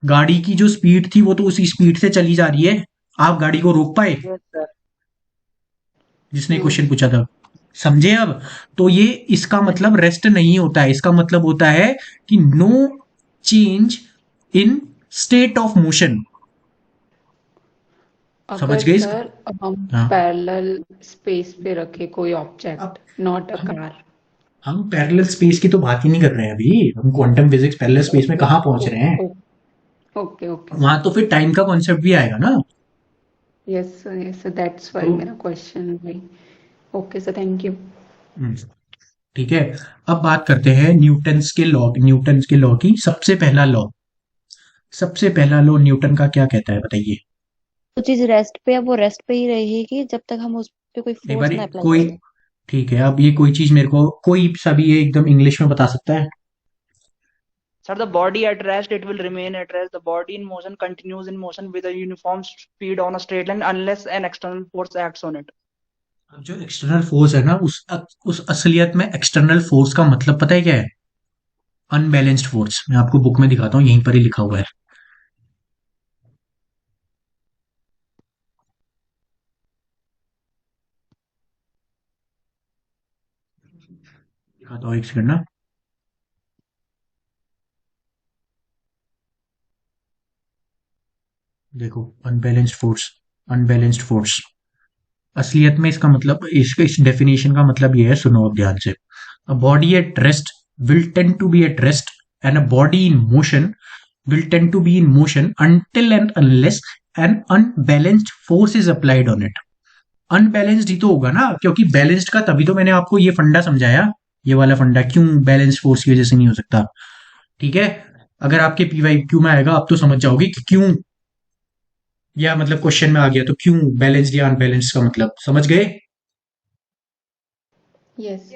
गाड़ी की जो स्पीड थी वो तो उसी स्पीड से चली जा रही है, आप गाड़ी को रोक पाए? जिसने क्वेश्चन पूछा था, समझे अब? तो ये इसका मतलब रेस्ट नहीं होता है, इसका मतलब होता है कि no change in state of motion. समझ अगर गए सर हम हाँ, पैरेलल स्पेस पे रखे कोई ऑब्जेक्ट, नॉट अ कार। हम पैरेलल स्पेस की तो बात ही नहीं कर रहे हैं अभी, हम क्वांटम फिजिक्स पैरेलल स्पेस में कहाँ पहुंच रहे हैं? ओके ओके वहां तो फिर टाइम का कॉन्सेप्ट भी आएगा ना। यस सर दैट्स व्हाई तो मेरा क्वेश्चन भाई। Okay sir thank you. Hmm, ठीक है, अब बात करते हैं न्यूटन्स के लॉ की। सबसे पहला लॉ न्यूटन का क्या कहता है बताइए? जो चीज रेस्ट पे है वो रेस्ट पे ही रहेगी जब तक हम उस पे कोई एक फोर्स बार ना अप्लाई कोई, करें। ठीक है, अब ये कोई चीज मेरे को कोई सा भी ये एकदम इंग्लिश में बता सकता है? Sir, the body at rest, it will remain at rest. The body in motion continues in motion with a uniform speed on a straight line unless an external force acts on it. अब जो external force है ना, उस असलियत में external force का मतलब पता है क्या है? Unbalanced force. मैं आपको बुक में दिखाता हूँ, यहीं पर ही लिखा हुआ है। दिखाता हूँ, एक सेकंड ना। देखो, अनबैलेंस्ड फोर्स असलियत में इसका मतलब, इस डेफिनेशन का मतलब ये है, सुनो अब ध्यान से। A body at rest will tend to be at rest and a body in motion will tend to be in motion until and unless an unbalanced force is applied on it. Unbalanced ही तो होगा ना, क्योंकि balanced का तभी तो मैंने आपको ये फंडा समझाया, ये वाला फंडा क्यों बैलेंस्ड फोर्स की वजह से नहीं हो सकता। ठीक है, अगर आपके पीवाई क्यू में आएगा आप तो समझ जाओगे कि क्यों, या मतलब क्वेश्चन में आ गया तो क्यों बैलेंस्ड या अनबैलेंस्ड का मतलब समझ गए। Yes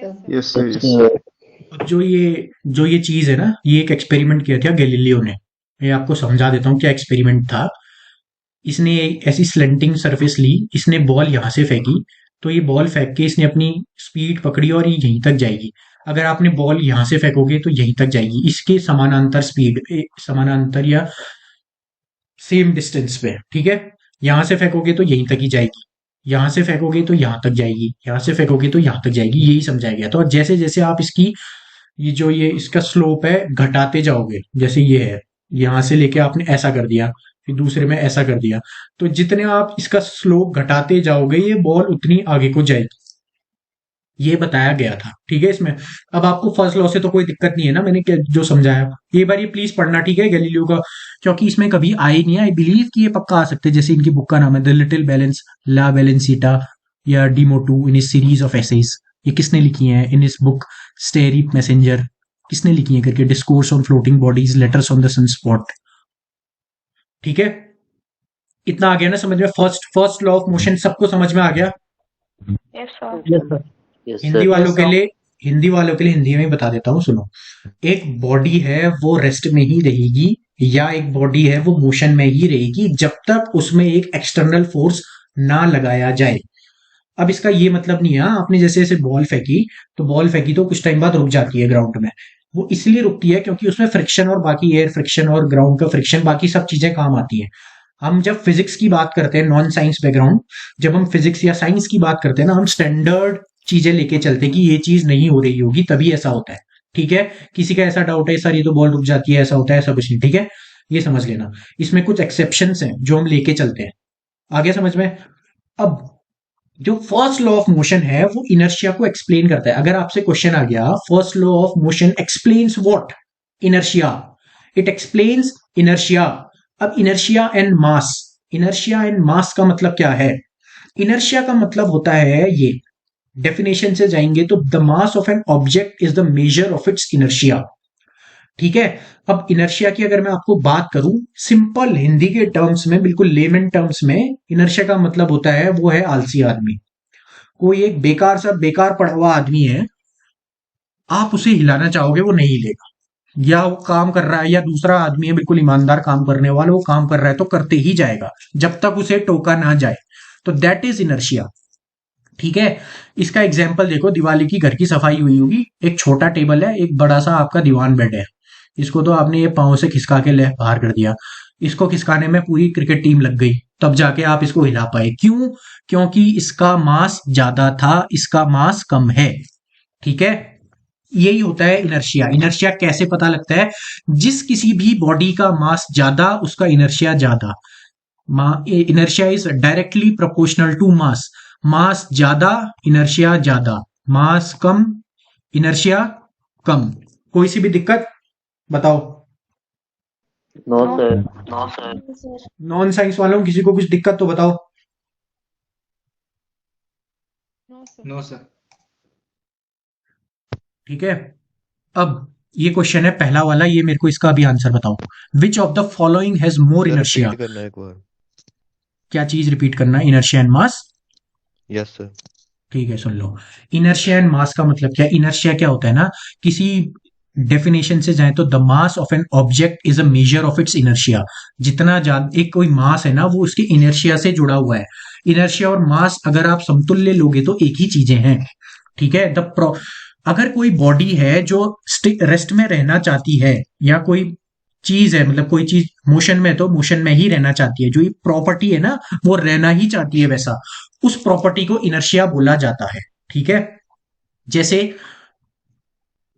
sir. जो ये चीज है ना, ये एक एक्सपेरिमेंट किया था गैलीलियो ने। मैं आपको समझा देता हूँ क्या एक्सपेरिमेंट था। इसने एक ऐसी स्लेंटिंग सरफेस ली, इसने बॉल यहां से फेंकी, तो ये बॉल फेंक के इसने अपनी स्पीड पकड़ी और ये यहीं तक जाएगी। अगर आपने बॉल यहां से फेंकोगे तो यहीं तक जाएगी, इसके समानांतर स्पीड, समानांतर या सेम डिस्टेंस पे। ठीक है, यहां से फेंकोगे तो यहीं तक ही जाएगी, यहां से फेंकोगे तो यहां तक जाएगी, यहां से फेंकोगे तो यहां तक जाएगी, यही समझाया गया था। और जैसे जैसे आप इसकी ये इसका स्लोप है घटाते जाओगे, जैसे ये है, यहां से लेके आपने ऐसा कर दिया, फिर दूसरे में ऐसा कर दिया, तो जितने आप इसका स्लोप घटाते जाओगे ये बॉल उतनी आगे को जाएगी, ये बताया गया था। ठीक है, इसमें अब आपको फर्स्ट लॉ से तो कोई दिक्कत नहीं है ना, मैंने जो समझाया ये बार ये प्लीज पढ़ना, ठीक है, गैलीलियो का, क्योंकि इसमें कभी आए नहीं है। आई बिलीव कि ये पक्का आ सकते हैं, जैसे इनकी बुक का नाम है द लिटिल बैलेंस ला बैलेंसिटा या डीमोटू इन इस सीरीज ऑफ एसेज। ये किसने लिखी है इन इस बुक स्टेरी मैसेंजर, किसने लिखी है करके, discourse on floating bodies, letters on the sunspot. ठीक है, इतना आ गया ना समझ में। फर्स्ट लॉ ऑफ मोशन सबको समझ में आ गया। हिंदी वालों के लिए हिंदी में बता देता हूँ, सुनो। एक बॉडी है वो रेस्ट में ही रहेगी, या एक बॉडी है वो मोशन में ही रहेगी जब तक उसमें एक एक्सटर्नल फोर्स ना लगाया जाए। अब इसका ये मतलब नहीं है आपने जैसे जैसे बॉल फेंकी तो कुछ टाइम बाद रुक जाती है ग्राउंड में। वो इसलिए रुकती है क्योंकि उसमें फ्रिक्शन और बाकी एयर फ्रिक्शन और ग्राउंड का फ्रिक्शन बाकी सब चीजें काम आती है। हम जब फिजिक्स की बात करते हैं, नॉन साइंस बैकग्राउंड, जब हम फिजिक्स या साइंस की बात करते हैं ना, हम स्टैंडर्ड चीजें लेके चलते हैं कि ये चीज नहीं हो रही होगी तभी ऐसा होता है। ठीक है, किसी का ऐसा डाउट है सर ये तो बॉल रुक जाती है, ऐसा होता है, ऐसा कुछ नहीं। ठीक है, ये समझ लेना, इसमें कुछ एक्सेप्शंस हैं जो हम लेके चलते हैं। आगे समझ में। अब जो फर्स्ट लॉ ऑफ मोशन है वो इनर्शिया को एक्सप्लेन करता है। अगर आपसे क्वेश्चन आ गया first law of motion explains what, inertia, it explains inertia. अब इनर्शिया एंड मास का मतलब क्या है। इनर्शिया का मतलब होता है, ये डेफिनेशन से जाएंगे तो the mass of an object is the measure of its inertia. ठीक है, अब इनर्शिया की अगर मैं आपको बात करूं सिंपल हिंदी के टर्म्स में, बिल्कुल लेमन टर्म्स में, इनर्शिया का मतलब होता है वो है आलसी आदमी। कोई एक बेकार पड़ा हुआ आदमी है, आप उसे हिलाना चाहोगे वो नहीं हिलेगा, या वो काम कर रहा है, या दूसरा आदमी है बिल्कुल ईमानदार काम करने वाला, वो काम कर रहा है तो करते ही जाएगा जब तक उसे टोका ना जाए, तो दैट इज इनर्शिया। ठीक है, इसका एग्जाम्पल देखो, दिवाली की घर की सफाई हुई होगी, एक छोटा टेबल है, एक बड़ा सा आपका दीवान बेड है, इसको तो आपने ये पांव से खिसका के ले बाहर कर दिया, इसको खिसकाने में पूरी क्रिकेट टीम लग गई, तब जाके आप इसको हिला पाए। क्यों? क्योंकि इसका मास ज्यादा था, इसका मास कम है। ठीक है, यही होता है इनर्शिया। इनर्शिया कैसे पता लगता है? जिस किसी भी बॉडी का मास ज्यादा उसका इनर्शिया ज्यादा। Inertia is directly proportional to mass. Mass ज्यादा इनर्शिया ज्यादा, मास कम इनर्शिया कम। कोई सी भी दिक्कत बताओ? No sir. नॉन साइंस वालों किसी को कुछ दिक्कत तो बताओ? No sir. ठीक है, अब ये क्वेश्चन है पहला वाला, ये मेरे को इसका अभी आंसर बताओ। Which of the following has more inertia? क्या चीज रिपीट करना? Inertia and mass. Yes sir. ठीक है, सुन लो। इनर्शिया एंड मास का मतलब क्या? इनर्शिया क्या होता है ना, किसी डेफिनेशन से जाए तो the mass of an object is a measure of its inertia. जितना ज्यादा एक कोई मास है ना वो उसके इनर्शिया से जुड़ा हुआ है। इनर्शिया और मास अगर आप समतुल्य लोगे तो एक ही चीजें हैं। ठीक है, अगर कोई बॉडी है जो रेस्ट में रहना चाहती है, या कोई चीज है, मतलब कोई चीज मोशन में, तो मोशन में ही रहना चाहती है, जो ये प्रॉपर्टी है ना वो रहना ही चाहती है, वैसा उस प्रॉपर्टी को इनर्शिया बोला जाता है। ठीक है,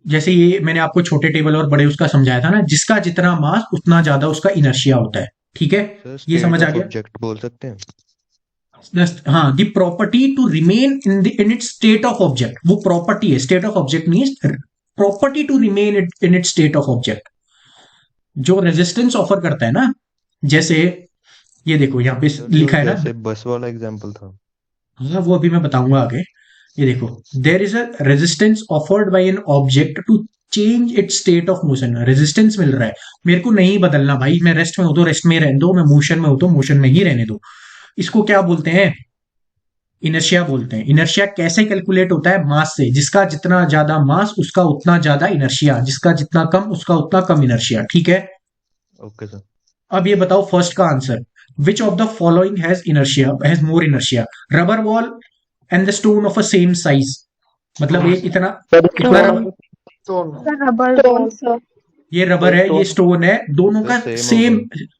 जैसे ये मैंने आपको छोटे टेबल और बड़े उसका समझाया था ना, जिसका जितना मास उतना ज्यादा उसका इनर्शिया होता है। ठीक है, ये समझ आ गया? ऑब्जेक्ट बोल सकते हैं। हाँ, the property to remain in its state of object, वो प्रॉपर्टी है, state of object means property to remain in its state of object. जो रेजिस्टेंस ऑफर करता है ना, जैसे ये देखो यहाँ पे लिखा है ना, जैसे बस वाला एग्जांपल था। हाँ वो अभी मैं बताऊंगा आगे। ये देखो, there is a resistance offered by an object to change its state of motion. Resistance मिल रहा है, मेरे को नहीं बदलना भाई, मैं रेस्ट में हूं तो रेस्ट में ही रहने दो, मैं मोशन में हूं तो मोशन में ही रहने दो। इसको क्या बोलते हैं? इनर्शिया बोलते हैं। इनर्शिया कैसे कैलकुलेट होता है? मास से। जिसका जितना ज्यादा मास उसका उतना ज्यादा इनर्शिया, जिसका जितना कम उसका उतना कम इनर्शिया। ठीक है, ओके सर। अब ये बताओ फर्स्ट का answer, which of the following has inertia, has more inertia, rubber ball and the stone of a same size. मतलब ये इतना रबर ये रबर है, ये स्टोन है, दोनों का सेम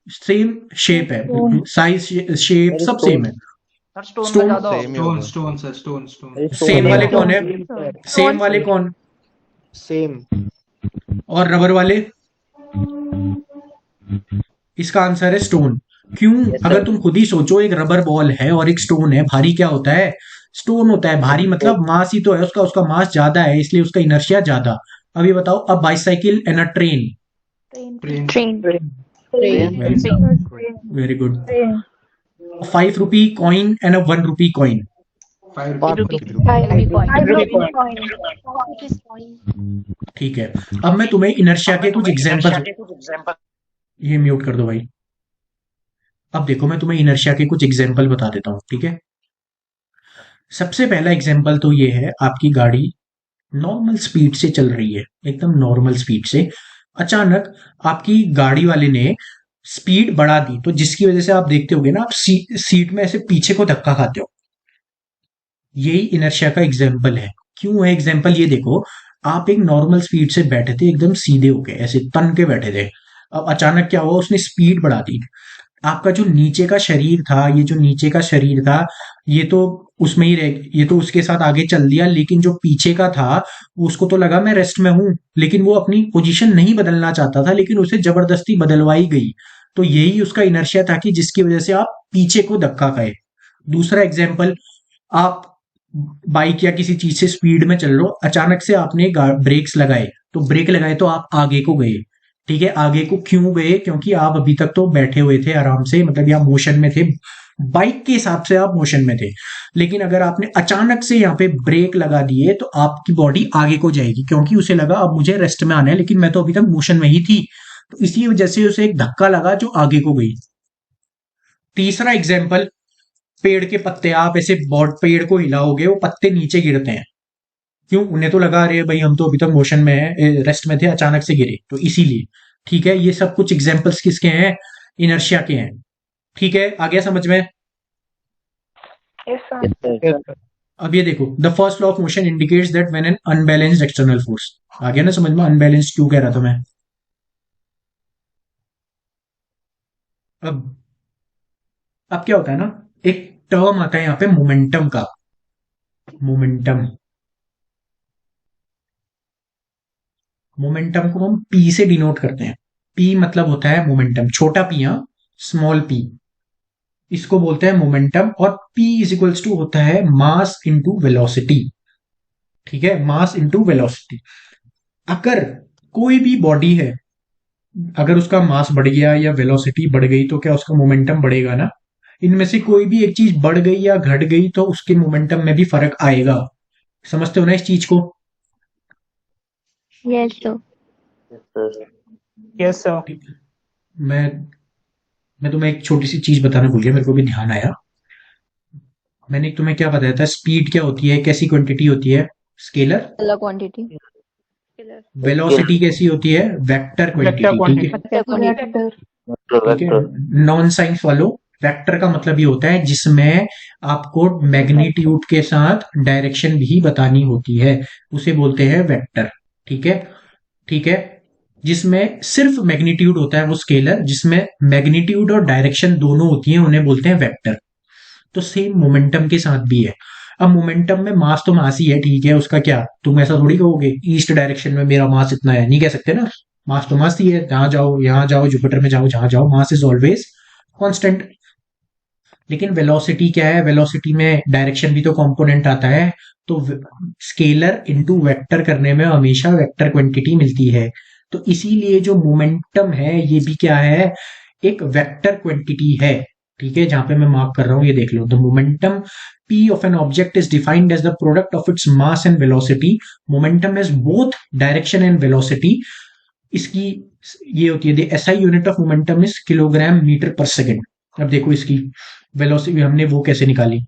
सेम शेप है, साइज शेप सब सेम है। स्टोन सेम वाले कौन है? सेम वाले कौन? सेम। और रबर वाले? इसका आंसर है स्टोन। क्यों? अगर तुम खुद ही सोचो, एक रबर बॉल है और एक स्टोन है, भारी क्या होता है? स्टोन होता है भारी, मतलब मास ही तो है उसका, उसका मास ज्यादा है इसलिए उसका इनर्शिया ज्यादा। अब ये बताओ, अब bicycle and a train. Very good. 5 rupee coin and a 1 rupee coin. ठीक है, अब मैं तुम्हें इनर्शिया के कुछ एग्जांपल, ये म्यूट कर दो भाई। अब देखो, मैं तुम्हें इनर्शिया के कुछ एग्जांपल बता देता हूं, ठीक है। सबसे पहला एग्जांपल तो ये है, आपकी गाड़ी नॉर्मल स्पीड से चल रही है, एकदम नॉर्मल स्पीड से, अचानक आपकी गाड़ी वाले ने स्पीड बढ़ा दी, तो जिसकी वजह से आप देखते होगे ना, आप सीट में ऐसे पीछे को धक्का खाते हो। यही इनर्शिया का एग्जाम्पल है। क्यों है एग्जाम्पल? ये देखो, आप एक नॉर्मल स्पीड से बैठे थे, एकदम सीधे होके ऐसे तन के बैठे थे, अब अचानक क्या हुआ, उसने स्पीड बढ़ा दी। आपका जो नीचे का शरीर था, ये जो नीचे का शरीर था, ये तो उसमें ही रह, ये तो उसके साथ आगे चल दिया, लेकिन जो पीछे का था उसको तो लगा मैं रेस्ट में हूं, लेकिन वो अपनी पोजीशन नहीं बदलना चाहता था, लेकिन उसे जबरदस्ती बदलवाई गई। तो यही उसका इनर्शिया था कि जिसकी वजह से आप पीछे को धक्का खाए। दूसरा एग्जाम्पल, आप बाइक या किसी चीज से स्पीड में चल रहे हो, अचानक से आपने ब्रेक्स लगाए, तो ब्रेक लगाए तो आप आगे को गए। ठीक है, आगे को क्यों गए? क्योंकि आप अभी तक तो बैठे हुए थे आराम से, मतलब या मोशन में थे, बाइक के हिसाब से आप मोशन में थे। लेकिन अगर आपने अचानक से यहाँ पे ब्रेक लगा दिए तो आपकी बॉडी आगे को जाएगी, क्योंकि उसे लगा अब मुझे रेस्ट में आना है, लेकिन मैं तो अभी तक मोशन में ही थी, तो इसी वजह से उसे एक धक्का लगा जो आगे को गई। तीसरा एग्जाम्पल, पेड़ के पत्ते, आप ऐसे पेड़ को हिलाओगे, वो पत्ते नीचे गिरते हैं। क्यों? उन्हें तो लगा अरे भाई हम तो अभी तक मोशन में है, रेस्ट में थे, अचानक से गिरे, तो इसीलिए। ठीक है, ये सब कुछ एग्जांपल्स किसके हैं? इनर्शिया के हैं। ठीक है, आ गया समझ में? अब ये देखो, the first law of motion indicates that when an unbalanced external force, आ गया ना समझ में? अनबैलेंस्ड क्यों कह रहा था मैं? अब क्या होता है ना, एक टर्म आता है यहाँ पे मोमेंटम का। मोमेंटम को हम पी से डिनोट करते हैं। पी मतलब होता है मोमेंटम, छोटा पी, हाँ, स्मॉल पी, इसको बोलते हैं मोमेंटम। और पी इज इक्वल्स टू होता है मास इंटू वेलोसिटी। ठीक है, मास इंटू वेलोसिटी। अगर कोई भी बॉडी है, अगर उसका मास बढ़ गया या वेलोसिटी बढ़ गई तो क्या उसका मोमेंटम बढ़ेगा ना? इनमें से कोई भी एक चीज बढ़ गई या घट गई तो उसके मोमेंटम में भी फर्क आएगा। समझते हो ना इस चीज को? Yes sir. Yes sir. मैं तुम्हें एक छोटी सी चीज बताना भूल गया, मेरे को भी ध्यान आया। मैंने तुम्हें क्या बताया था? स्पीड क्या होती है, कैसी क्वांटिटी होती है? Scalar quantity. वेलोसिटी कैसी होती है? Vector quantity. ठीक है, नॉन साइंस वालों, वेक्टर का मतलब ये होता है जिसमें आपको मैग्नीट्यूड के साथ डायरेक्शन भी बतानी होती है, उसे बोलते हैं वेक्टर। ठीक है, ठीक है, जिसमें सिर्फ मैग्नीट्यूड होता है वो स्केलर, जिसमें मैग्नीट्यूड और डायरेक्शन दोनों होती है उन्हें बोलते हैं वेक्टर। तो सेम मोमेंटम के साथ भी है। अब मोमेंटम में मास तो मास ही है, ठीक है, उसका क्या, तुम ऐसा थोड़ी कहोगे ईस्ट डायरेक्शन में मेरा मास इतना है, नहीं कह सकते ना। मास तो मास ही है, जहां जाओ, यहाँ जाओ, जुपिटर में जाओ, जहां जाओ, मास इज ऑलवेज कांस्टेंट। लेकिन वेलोसिटी क्या है? वेलोसिटी में डायरेक्शन भी तो कंपोनेंट आता है, तो स्केलर इनटू वेक्टर करने में हमेशा वेक्टर क्वांटिटी मिलती है। तो इसीलिए जो मोमेंटम है ये भी क्या है? एक वेक्टर क्वांटिटी है। ठीक है, जहां पे मैं मार्क कर रहा हूं ये देख लो, the momentum p of an object is defined as the product of its mass and velocity. Momentum is both direction and velocity. इसकी ये होती है, the SI unit of momentum is kilogram metre per second. अब देखो इसकी velocity हमने वो कैसे निकाली,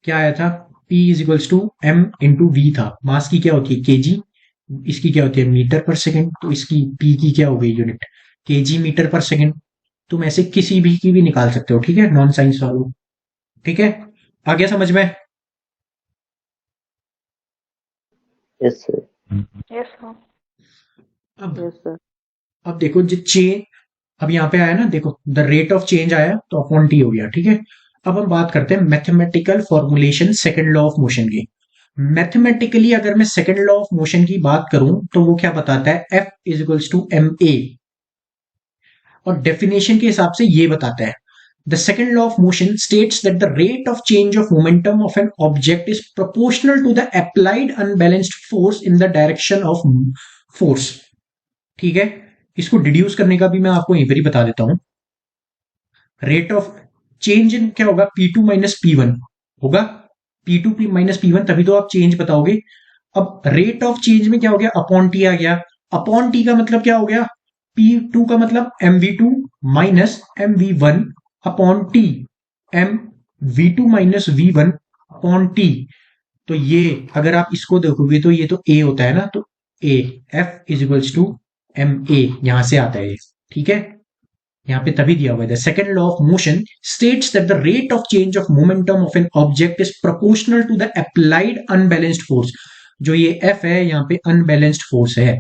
क्या आया था, P is equals to M into V था, मास की क्या होती है kg, इसकी क्या होती है मीटर पर सेकेंड, तो इसकी P की क्या हो गई unit kg metre per second. तुम ऐसे किसी भी की भी निकाल सकते हो, ठीक है, नॉन साइंस वालों, ठीक है, आ गया समझ में? Yes sir. Yes sir. अब देखो जो चेंज, अब यहाँ पे आया ना, देखो द रेट ऑफ चेंज आया तो अपॉन टी हो गया, ठीक है। अब हम बात करते हैं mathematical formulation second law of motion की। मैथमेटिकली अगर मैं सेकंड लॉ ऑफ मोशन की बात करूं तो वो क्या बताता है, F is equals to ma, और डेफिनेशन के हिसाब से ये बताता है, the second law of motion states that the rate of change of momentum of an object is proportional to the applied unbalanced force in the direction of force. ठीक है, इसको डिड्यूस करने का भी मैं आपको यहीं पर ही बता देता हूं। रेट ऑफ चेंज इन क्या होगा, P2 माइनस P1 होगा, P2 माइनस P1, तभी तो आप चेंज बताओगे। अब रेट ऑफ चेंज में क्या हो गया, अपॉन टी आ गया। अपॉन टी का मतलब क्या हो गया, P2 का मतलब mv2 minus mv1 upon T, mv2 minus v1 upon T. तो ये अगर आप इसको देखोगे तो ये तो a होता है ना, तो a F is equals to ma, यहां से आता है ये, ठीक है, यहां पे तभी दिया हुआ है, the second law of motion states that the rate of change of momentum of an object is proportional to the applied unbalanced force. जो ये F है यहाँ पे अनबैलेंस्ड फोर्स है,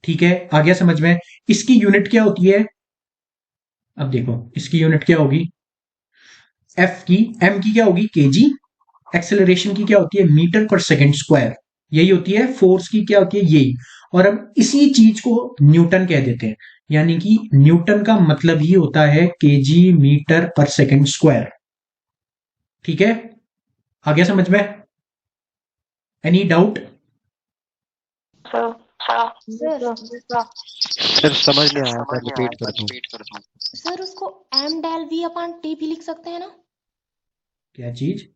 ठीक है, आ गया समझ में। इसकी यूनिट क्या होती है, अब देखो इसकी यूनिट क्या होगी, F की, M की क्या होगी kg, एक्सेलरेशन की क्या होती है मीटर पर सेकेंड स्क्वायर, यही होती है, फोर्स की क्या होती है यही। और अब इसी चीज को न्यूटन कह देते हैं, यानी कि न्यूटन का मतलब ही होता है kg metre per second square. ठीक है, आ गया समझ में, एनी डाउट? सर समझ नहीं आया, मैं रिपीट कर दूं। सर उसको m del v upon t भी लिख सकते हैं ना? क्या चीज?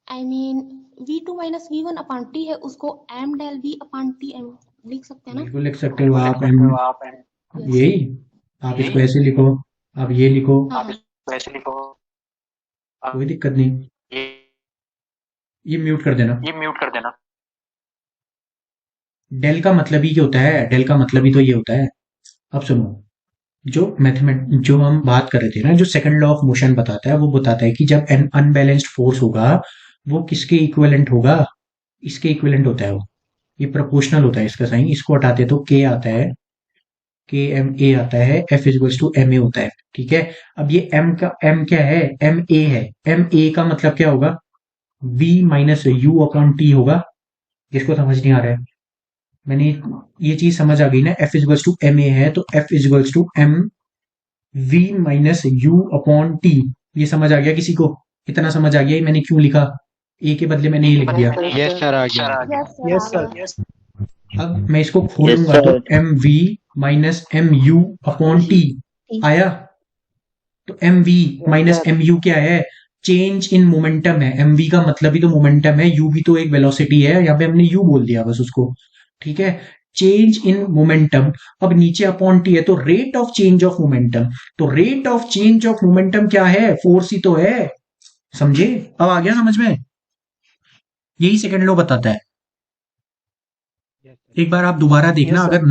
I mean v2 minus v1 upon t है, उसको m del v upon t लिख सकते हैं ना? बिल्कुल लिख सकते हो आप, यही आप इसको ऐसे लिखो, आप ये लिखो, कोई दिक्कत नहीं, ये म्यूट कर देना। डेल का मतलब ही क्या होता है, डेल का मतलब ही तो ये होता है। अब सुनो, जो हम बात कर रहे थे ना, जो सेकंड लॉ ऑफ मोशन बताता है, वो बताता है कि जब एन अनबैलेंस्ड फोर्स होगा वो किसके इक्विवेलेंट होगा, इसके इक्विवेलेंट होता है वो, ये प्रोपोर्शनल होता है इसका साइन, इसको हटाते तो के आता है, के एम ए आता है, F is equals to M A होता है, ठीक है। अब ये m का m क्या है, एम ए है, एम ए का मतलब क्या होगा, v minus U upon T होगा। जिसको समझ नहीं आ रहा है, मैंने ये चीज समझ आ गई ना, F is equals to M A है तो F is equals to M v minus U upon T, ये समझ आ गया किसी को? इतना समझ आ गया, मैंने क्यों लिखा, ए के बदले मैंने ये लिख दिया। यस सर, आ गया। Yes sir. अब मैं इसको खोलूंगा तो M V minus M U upon T आया, तो M V minus M U क्या है, चेंज इन मोमेंटम है। एम वी का मतलब ही तो मोमेंटम है, यू भी तो एक वेलोसिटी है, यहाँ पे हमने यू बोल दिया बस उसको, ठीक है, चेंज इन मोमेंटम। अब नीचे अपॉन टी है तो rate of change of momentum, तो rate of change of momentum क्या है, फोर्स ही तो है, समझे? अब आ गया समझ में, यही सेकंड लॉ बताता है। एक बार आप दोबारा देखना, अगर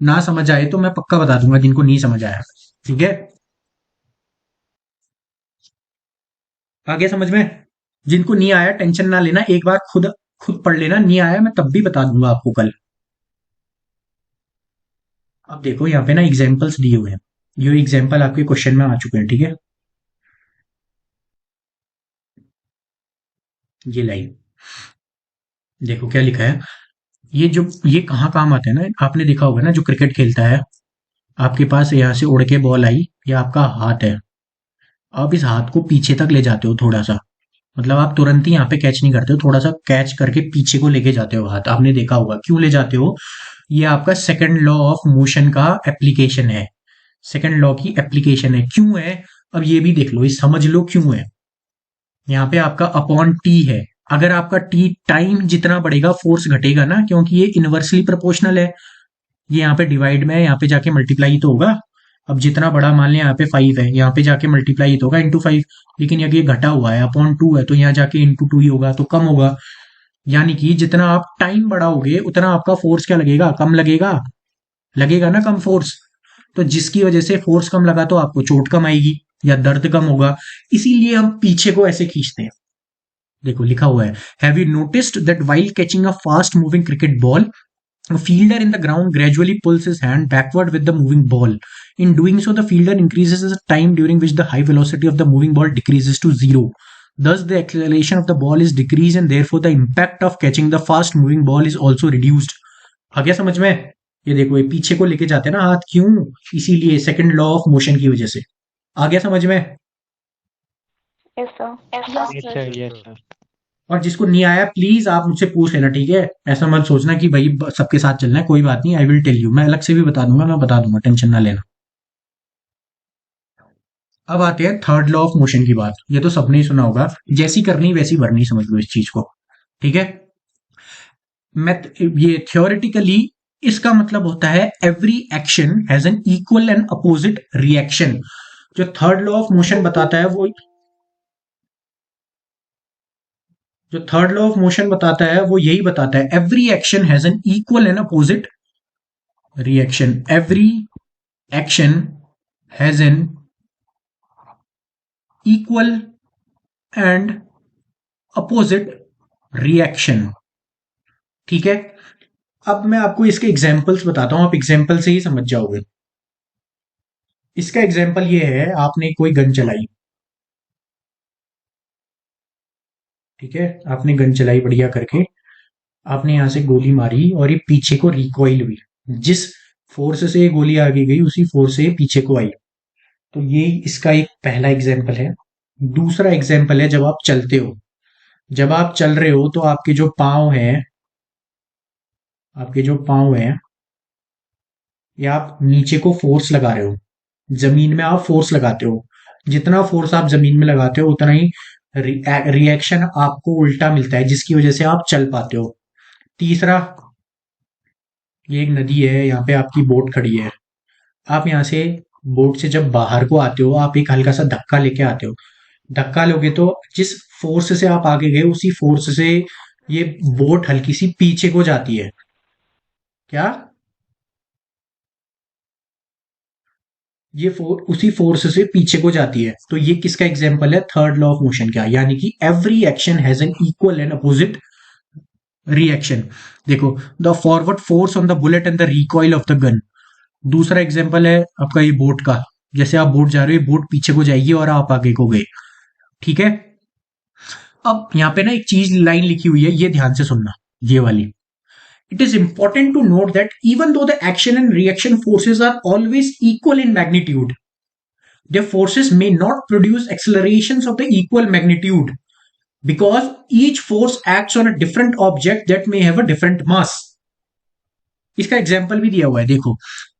ना समझ आए तो मैं पक्का बता दूंगा जिनको नहीं समझ आया, ठीक है, आ गया समझ में। जिनको नहीं आया टेंशन ना लेना, एक बार खुद पढ़ लेना, नहीं आया मैं तब भी बता दूंगा आपको कल। अब देखो यहाँ पे ना एग्जाम्पल्स दिए हुए हैं, ये एग्जाम्पल आपके क्वेश्चन में आ चुके हैं, ठीक है, ये लाइन देखो क्या लिखा है, ये कहाँ काम आता है ना, आपने देखा होगा ना, जो क्रिकेट खेलता है, आपके पास यहाँ से उड़ के बॉल आई, ये आपका हाथ है, आप इस हाथ को पीछे तक ले जाते हो थोड़ा सा, मतलब आप तुरंत ही यहाँ पे कैच नहीं करते हो, थोड़ा सा कैच करके पीछे को लेके जाते हो हाथ, आपने देखा होगा, क्यों ले जाते हो, ये आपका सेकंड लॉ ऑफ मोशन का एप्लीकेशन है। सेकंड लॉ की एप्लीकेशन है। क्यों है अब ये भी देख लो, ये समझ लो क्यों है। यहाँ पे आपका अपॉन टी है, अगर आपका टी टाइम जितना बढ़ेगा फोर्स घटेगा ना, क्योंकि ये इनवर्सली प्रोपोर्शनल है। ये यहाँ पे डिवाइड में है, यहाँ पे जाके मल्टीप्लाई तो होगा। अब जितना बड़ा मान लिया यहाँ पे 5 है, यहाँ पे जाके मल्टीप्लाई तो होगा इंटू 5, लेकिन अगर ये घटा हुआ है अपॉन 2 है तो यहाँ जाके इंटू 2 ही होगा, तो कम होगा। यानी कि जितना आप टाइम बढ़ाओगे उतना आपका फोर्स क्या लगेगा, कम लगेगा, लगेगा ना कम फोर्स। तो जिसकी वजह से फोर्स कम लगा तो आपको चोट कम आएगी या दर्द कम होगा, इसीलिए हम पीछे को ऐसे खींचते हैं। देखो लिखा हुआ है, have you noticed that while catching a fast moving cricket ball, a fielder in the ground gradually pulls his hand backward with the moving ball. In doing so, the fielder increases the time during which the high velocity of the moving ball decreases to 0. Thus, the acceleration of the ball is decreased and therefore the impact of catching the fast moving ball is also reduced. आ गया समझ में? ये देखो ये पीछे को लेके जाते हैं ना हाथ, क्यों? इसीलिए सेकंड लॉ ऑफ मोशन की वजह से। आ गया समझ में? Yes, sir. yes sir। और जिसको नहीं आया प्लीज आप मुझसे पूछ लेना, ठीक है? ऐसा मत सोचना कि भाई सबके साथ चलना है, कोई बात नहीं, आई विल टेल यू, मैं अलग से भी बता दूंगा, मैं बता दूंगा, टेंशन ना लेना। अब आते हैं थर्ड लॉ ऑफ मोशन की बात। ये तो सबने ही सुना होगा, जैसी करनी वैसी भरनी, समझ लो इस चीज को, ठीक है? ये थियोरेटिकली इसका मतलब होता है every action has an equal and opposite reaction. जो थर्ड लॉ ऑफ मोशन बताता है वो यही बताता है, every action has an equal and opposite reaction. Every action has an equal and opposite reaction, ठीक है? अब मैं आपको इसके एग्जाम्पल्स बताता हूं, आप एग्जाम्पल से ही समझ जाओगे। इसका एग्जाम्पल ये है, आपने कोई गन चलाई, ठीक है? आपने गन चलाई बढ़िया करके, आपने यहां से गोली मारी और ये पीछे को रिकॉइल हुई, जिस फोर्स से ये गोली आगे गई उसी फोर्स से पीछे को आई। तो ये इसका एक पहला एग्जाम्पल है। दूसरा एग्जाम्पल है जब आप चलते हो, जब आप चल रहे हो तो आपके जो पांव हैं ये आप नीचे को फोर्स लगा रहे हो, जमीन में आप फोर्स लगाते हो, जितना फोर्स आप जमीन में लगाते हो उतना ही रिएक्शन आपको उल्टा मिलता है, जिसकी वजह से आप चल पाते हो। तीसरा, ये एक नदी है, यहाँ पे आपकी बोट खड़ी है, आप यहाँ से बोट से जब बाहर को आते हो आप एक हल्का सा धक्का लेके आते हो, धक्का लोगे तो जिस फोर्स से आप आगे गए उसी फोर्स से ये बोट हल्की सी पीछे को जाती है। क्या? ये उसी फोर्स से पीछे को जाती है। तो ये किसका एग्जाम्पल है? थर्ड लॉ ऑफ मोशन का, यानी कि every action has an equal and opposite reaction. देखो, the forward force on the bullet and the recoil of the gun. दूसरा एग्जाम्पल है आपका ये बोट का, जैसे आप बोट जा रहे हो, बोट पीछे को जाएगी और आप आगे को गए, ठीक है? अब यहाँ पे ना एक चीज लाइन लिखी हुई है, ये ध्यान से सुनना, ये वाली। It is important to note that even though the action and reaction forces are always equal in magnitude, their forces may not produce accelerations of the equal magnitude because each force acts on a different object that may have a different mass. इसका example भी दिया हुआ है, देखो,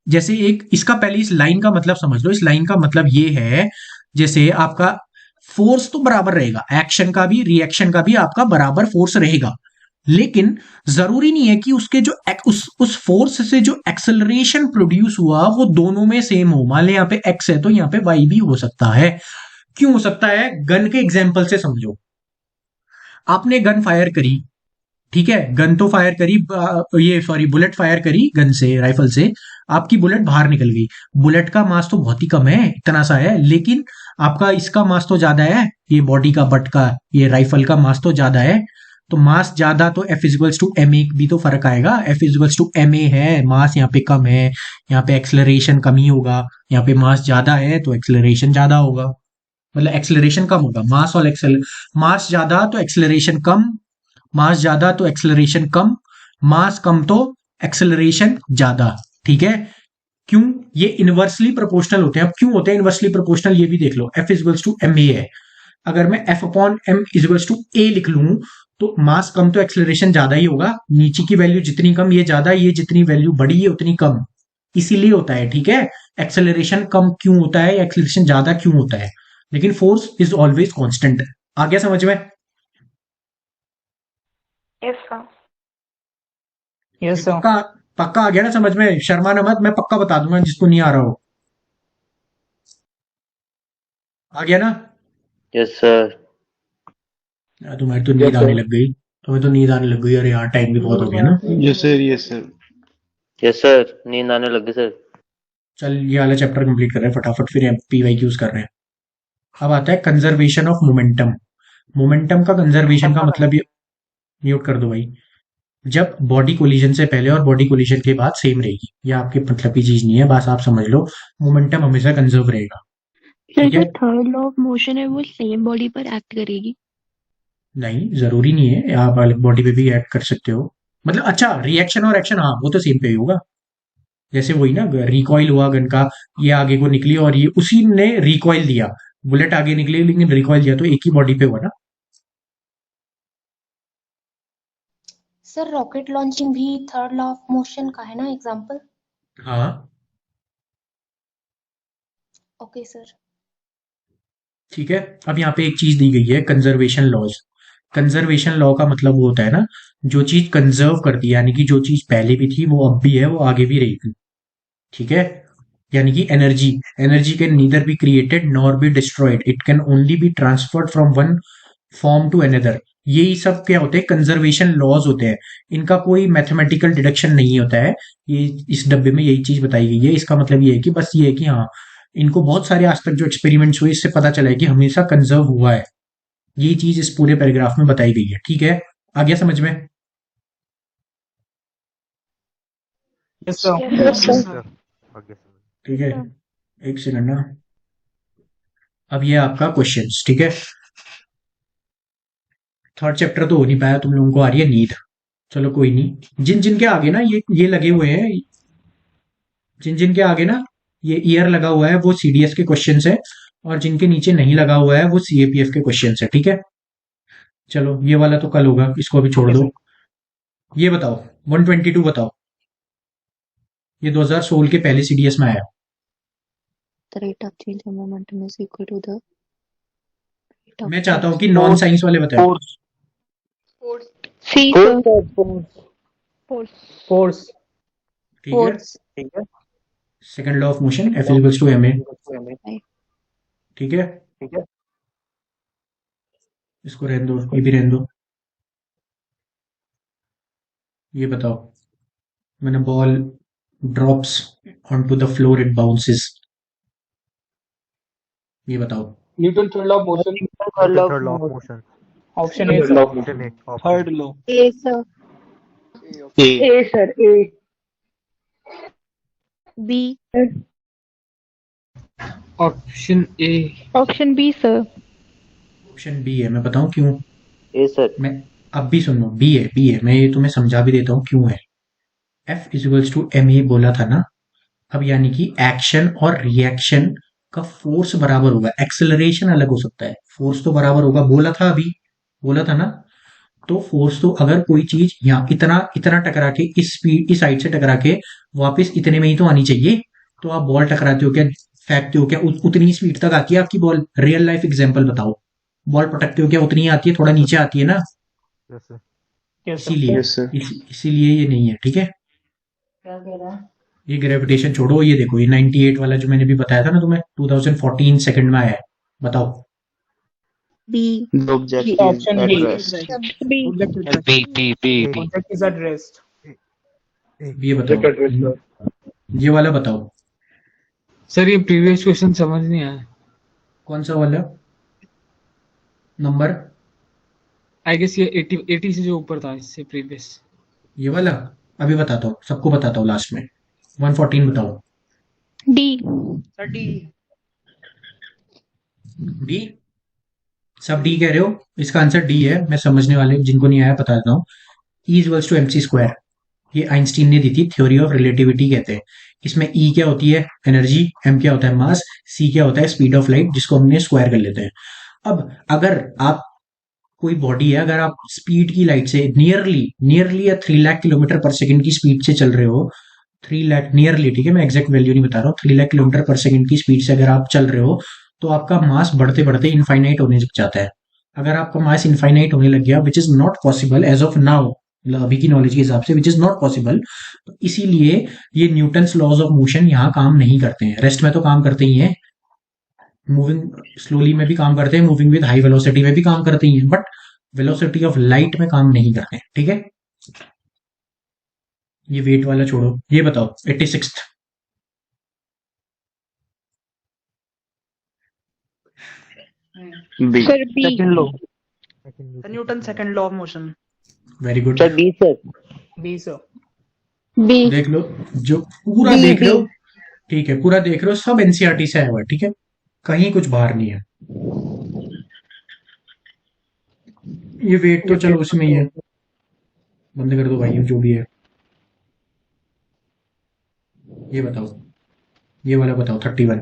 जैसे एक इसका पहले इस लाइन का मतलब समझ लो। इस लाइन का मतलब ये है, जैसे आपका फोर्स तो बराबर रहेगा, एक्शन का भी रिएक्शन का भी आपका बराबर फोर्स रहेगा, लेकिन जरूरी नहीं है कि उसके जो उस फोर्स से जो एक्सेलरेशन प्रोड्यूस हुआ वो दोनों में सेम हो। मान ले यहाँ पे एक्स है तो यहाँ पे वाई भी हो सकता है। क्यों हो सकता है? गन के एग्जाम्पल से समझो। आपने गन फायर करी, ठीक है, गन तो फायर करी, बुलेट फायर करी गन से, राइफल से, आपकी बुलेट बाहर निकल गई। बुलेट का मास तो बहुत ही कम है, इतना सा है, लेकिन आपका इसका मास तो ज्यादा है, ये बॉडी का, बट का, ये राइफल का मास तो ज्यादा है। तो मास ज्यादा तो F equals to M A भी तो फर्क आएगा। F equals to M A है, मास यहाँ पे कम है, यहाँ पे एक्सेलरेशन कम ही होगा। यहाँ पे मास ज्यादा है तो एक्सेलरेशन ज्यादा होगा, मतलब एक्सेलरेशन कम होगा। मास ज्यादा तो एक्सेलरेशन कम, मास ज्यादा तो एक्सेलरेशन कम, मास कम तो एक्सेलरेशन ज्यादा, ठीक है? क्यों? ये इनवर्सली प्रोपोर्शनल होते हैं। अब क्यों होते हैं इनवर्सली प्रोपोर्शनल, ये भी देख लो। F equals to M A है, अगर मैं F upon M equals to A लिख लूं तो मास कम तो एक्सेलरेशन ज्यादा ही होगा। नीचे की वैल्यू जितनी कम ये ज्यादा, ये जितनी वैल्यू बड़ी है उतनी कम, इसीलिए होता है, ठीक है। एक्सेलरेशन कम क्यों होता है या एक्सेलरेशन ज्यादा क्यों होता है, लेकिन फोर्स इज ऑलवेज कांस्टेंट। आ गया समझ में? Yes sir. Yes sir. पक्का पक्का आ गया ना समझ में? शर्माना मत, मैं पक्का बता दूंगा जिसको नहीं आ रहा हो। आ गया ना? Yes sir. तुम्हारी तो नींद आने लग गई, तुम्हें तो नींद आने लग गई। अरे यार टाइम भी बहुत हो गया ना। Yes sir yes sir yes sir, नींद आने लगी सर। चल ये वाला चैप्टर कंप्लीट कर रहे हैं फटाफट, फिर PYQs कर रहे हैं। अब आता है कंजर्वेशन ऑफ मोमेंटम। मोमेंटम का कंजर्वेशन का मतलब ये, म्यूट कर दो भाई, जब बॉडी कोलिजन से पहले और बॉडी कोलिजन के बाद सेम रहेगी। ये आपके मतलब की चीज नहीं है, बस आप समझ लो मोमेंटम हमेशा कंजर्व रहेगा। सर ठीक जो है, थर्ड लॉ ऑफ मोशन है वो सेम बॉडी पर एक्ट करेगी? नहीं जरूरी नहीं है, आप अलग बॉडी पे भी एक्ट कर सकते हो। मतलब अच्छा, रिएक्शन और एक्शन हाँ वो तो सेम पे ही होगा। जैसे वही ना, रिकॉइल हुआ गन का, ये आगे को निकली और ये उसी ने रिकॉइल दिया, बुलेट आगे निकली लेकिन रिकॉइल दिया, तो एक ही बॉडी पे हुआ ना। सर रॉकेट लॉन्चिंग भी थर्ड लॉ ऑफ मोशन का है ना एग्जांपल? हाँ ओके सर। ठीक है। अब यहाँ पे एक चीज दी गई है, कंजर्वेशन लॉज। कंजर्वेशन लॉ का मतलब वो होता है ना, जो चीज कंजर्व कर दी, यानी कि जो चीज पहले भी थी वो अब भी है, वो आगे भी रहेगी। ठीक है, यानी कि energy energy can neither be created nor be destroyed, it can only be transferred from one form to another. यही सब क्या होते हैं? कंजर्वेशन लॉज होते हैं। इनका कोई मैथमेटिकल डिडक्शन नहीं होता है। ये इस डब्बे में यही चीज बताई गई है। इसका मतलब ये है कि बस ये है कि हाँ, इनको बहुत सारे आज तक जो एक्सपेरिमेंट्स हुए इससे पता चला है कि हमेशा कंजर्व हुआ है। ये चीज इस पूरे पैराग्राफ में बताई गई है। ठीक है, आ गया समझ में? Yes sir. ठीक है, एक सेकंड ना। अब ये आपका क्वेश्चंस, ठीक है। थर्ड चैप्टर तो हो नहीं पाया, तुम लोगों को आ रही है नींद। चलो कोई नहीं, जिन जिन के आगे ना ये लगे हुए हैं, जिन जिन के आगे ना ये ईयर लगा हुआ है वो CDS के क्वेश्चंस है, और जिनके नीचे नहीं लगा हुआ है वो CAPF के क्वेश्चंस है। ठीक है, चलो ये वाला तो कल होगा, इसको अभी छोड़ दो। ये बताओ 122 बताओ, ये 2016 के पहले CDS में आया। The rate of change of momentum is equal to the rate of मैं चाहता हूँ force. कि नॉन साइंस वाले बताएं। C sir. फोर्स। ठीक है, ठीक है। Second law of motion F equals to ma। ठीक है, ठीक है। इसको रहने दो, ये भी रहने दो। ये बताओ, when a ball drops onto the floor it bounces, ये बताओ। Newton third law of motion. Third law of motion. Option A sir. Third law. A sir. A sir A. B. Option A. Option B sir. Option B है, मैं बताऊं क्यों? A sir. मैं अब भी सुन लो, B है, मैं ये तुम्हें समझा भी देता हूँ क्यों है। F इक्वल्स टू ma बोला था ना। अब यानी कि एक्शन और रिएक्शन का फोर्स बराबर होगा, एक्सेलरेशन अलग हो सकता है, फोर्स तो बराबर होगा। बोला था अभी, बोला था ना। तो फोर्स तो अगर कोई चीज यहाँ इतना इतना टकरा के इस स्पीड इस साइड से टकरा के वापस इतने में ही तो आनी चाहिए। तो आप बॉल टकराते हो क्या, फेंकते हो क्या, उतनी स्पीड तक आती है आपकी बॉल? रियल लाइफ एग्जांपल बताओ, बॉल पटकते हो क्या उतनी ही आती है, थोड़ा नीचे आती है ना। इसीलिए इसीलिए ये नहीं है। ठीक है, ये ग्रेविटेशन छोड़ो, ये देखो, ये 98 वाला जो मैंने भी बताया था ना तुम्हें, 2014 सेकंड में आया है। बताओ। B. Option B. B. Object is at rest. ये बताओ, ये वाला बताओ। सर ये प्रीवियस क्वेश्चन समझ नहीं आया। कौन सा वाला नंबर? आई गेस ये 80 से जो ऊपर था इससे प्रीवियस। ये वाला अभी बताता हूँ, सबको बताता हूँ लास्ट में। 114 बताओ। D. Sir D. डी, सब डी कह रहे हो? इसका आंसर डी है। मैं समझने वाले जिनको नहीं आया बता देता हूँ। E equals to mc square, ये आइंस्टीन ने दी थी, थ्योरी ऑफ रिलेटिविटी कहते हैं। इसमें E क्या होती है? एनर्जी। M क्या होता है? मास। C क्या होता है? स्पीड ऑफ लाइट, जिसको हमने स्क्वायर कर लेते हैं। अब अगर आप कोई बॉडी है, अगर आप स्पीड की लाइट से नियरली या 3 लाख किलोमीटर पर सेकंड की स्पीड से चल रहे हो, 3 लाख नियरली, ठीक है, मैं एग्जैक्ट वैल्यू नहीं बता रहा हूँ, 3 लाख किलोमीटर पर सेकंड की स्पीड से अगर आप चल रहे हो तो आपका मास बढ़ते बढ़ते इनफाइनाइट होने लग जाता है। अगर आपका मास इनफाइनाइट होने लग गया, which is not possible as of now, अभी की नॉलेज के हिसाब से विच इज नॉट पॉसिबल, तो इसीलिए ये न्यूटन्स लॉज ऑफ मोशन यहाँ काम नहीं करते हैं। रेस्ट में तो काम करते ही हैं, मूविंग स्लोली में भी काम करते हैं, मूविंग विद हाई वेलोसिटी में भी काम करते ही हैं, बट वेलोसिटी ऑफ लाइट में काम नहीं करते हैं, ठीक है। ये वेट वाला छोड़ो, ये बताओ 86th B. Sir B. Second law, Newton second law of motion. Very good, sir B sir. B sir. B. देख लो, जो पूरा बी, देख रहे हो, बी। ठीक है, पूरा देख रहे हो, सब एनसीईआरटी से आया हुआ है, ठीक है, कहीं कुछ बाहर नहीं है। ये वेट तो चलो उसमें ही है, बंद कर दो भाई जो भी है। ये बताओ, ये वाला बताओ 31।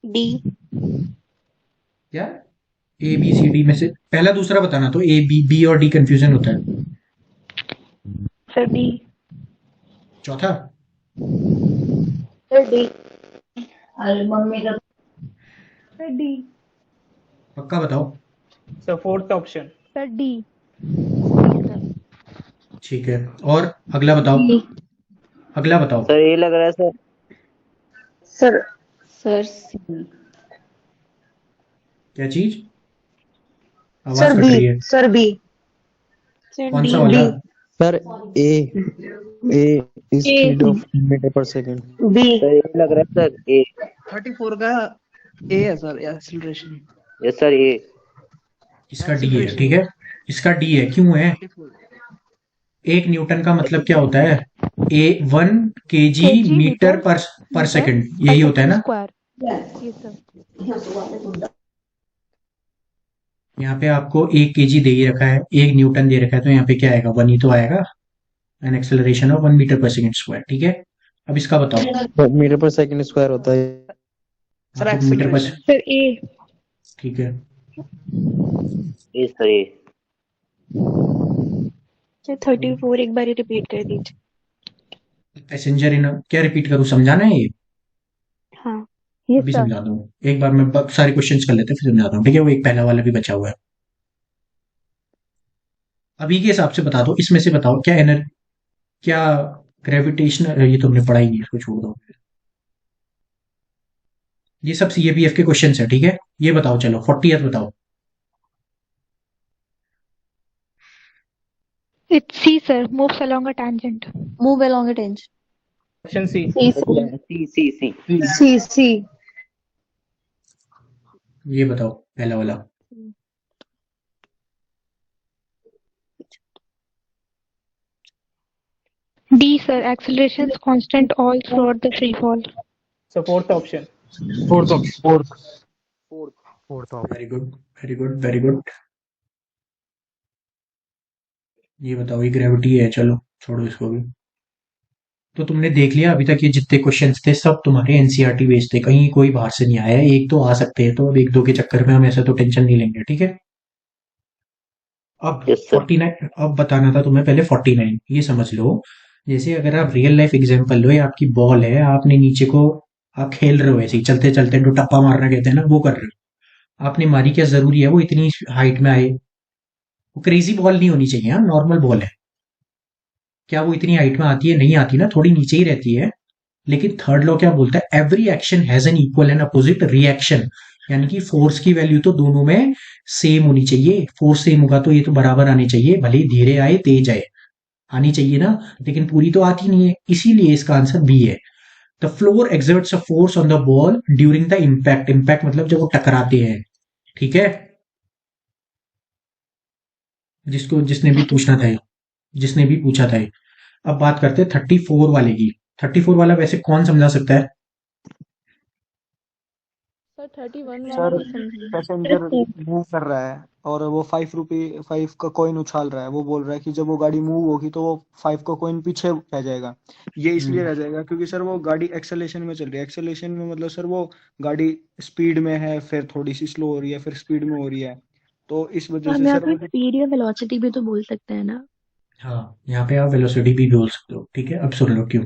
डी। क्या ए बी सी डी में से पहला दूसरा बताना, तो ए बी, बी और डी कंफ्यूजन होता है। Sir D. चौथा सर डी। Sir D. पक्का बताओ। Sir fourth option. Sir D. ठीक है, और अगला बताओ, अगला बताओ। सर ये लग रहा है सर। सर सर सी। क्या चीज? आवाज सर कट बी। रही है। Sir B. कौन सा वाला? Sir A speed of metre per second. B. Sir ये लग रहा है सर ए। 34 का ए है सर, एक्सीलरेशन। यस सर ए। इसका डी है, ठीक है, इसका डी है, क्यों है? 1 न्यूटन का मतलब क्या होता है? ए 1 केजी मीटर पर सेकंड, यही होता है ना। स्क्वायर। Yes sir. यहाँ पे आपको 1 केजी दे ही रखा है, 1 न्यूटन दे रखा है, तो यहाँ पे क्या आएगा? 1 ही तो आएगा। An acceleration of 1 metre per second square, ठीक है। अब इसका बताओ। मीटर पर सेकंड स्क्वायर होता है सर आपको मीटर पर, सर ए। ठीक है। ए सर ए। 34 एक बार रिपीट कर दीजिए। पैसेंजर इन क्या रिपीट करूं, समझाना है ये? हाँ। अभी समझा दूं, एक बार मैं सारे क्वेश्चंस कर लेते हैं फिर समझाता हूँ, ठीक है। वो एक पहला वाला भी बचा हुआ है। अभी के हिसाब से बता दो, इसमें से बताओ क्या ग्रेविटेशनल, ये तुमने पढ़ा ही नहीं, इसको छोड़ दो। ये सब सीएपीएफ के क्वेश्चंस है, ठीक है। ये बताओ, चलो 40th बताओ। It's C, sir. Moves along a tangent. Move along a tangent. Option C. C. ये बताओ पहला वाला। D, sir. Acceleration is constant all throughout the free fall. Sir fourth option. Very good, very good, very good. ये बताओ, ये gravity है, चलो छोड़ो इसको भी। तो तुमने देख लिया अभी तक, ये जितने क्वेश्चंस थे सब तुम्हारे एनसीईआरटी बेस्ड थे, कहीं कोई बाहर से नहीं आया। एक तो आ सकते हैं, तो अब 1-2 के चक्कर में हम ऐसा तो टेंशन नहीं लेंगे, ठीक है। अब 49, अब बताना था तुम्हें पहले 49। ये समझ लो, जैसे अगर आप रियल लाइफ एग्जांपल लो, आपकी बॉल है, आपने नीचे को आप खेल रहे हो, ऐसे ही चलते चलते जो टप्पा मारना कहते हैं ना, वो कर रहे हो, आपने मारी, क्या जरूरी है वो इतनी हाइट में आए? वो क्रेजी बॉल नहीं होनी चाहिए, नॉर्मल बॉल है। क्या वो इतनी हाइट में आती है? नहीं आती ना, थोड़ी नीचे ही रहती है। लेकिन थर्ड लॉ क्या बोलता है? Every action has an equal and opposite reaction, यानी कि फोर्स की वैल्यू तो दोनों में सेम होनी चाहिए। फोर्स सेम होगा तो ये तो बराबर आनी चाहिए, भले ही धीरे आए तेज आए, आनी चाहिए ना, लेकिन पूरी तो आती नहीं है, इसीलिए इसका आंसर बी है। The floor exerts a force on the ball during the impact. Impact मतलब जब वो टकराते हैं, ठीक है। जिसने भी पूछा था। अब बात करते हैं 34 वाले की। 34 वाला वैसे कौन समझा सकता है? सर 31 वाला सर नहीं समझी। पैसेंजर मूव कर रहा है और वो 5 का कॉइन उछाल रहा है। वो बोल रहा है कि जब वो गाड़ी मूव होगी तो वो 5 का कॉइन पीछे रह जाएगा। ये इसलिए रह जाएगा क्योंकि सर वो गाड़ी एक्सेलेरेशन में चल रही है। एक्सेलेरेशन में मतलब सर वो गाड़ी स्पीड में है, फिर थोड़ी सी स्लो हो रही है, फिर स्पीड में हो रही है, तो इस तो वजह हम से यहाँ सर पे वो स्पीड या वेलोसिटी भी तो बोल सकते हैं ना। हाँ, यहाँ पे आप वेलोसिटी भी बोल सकते हो। ठीक है, अब सुन लो क्यों।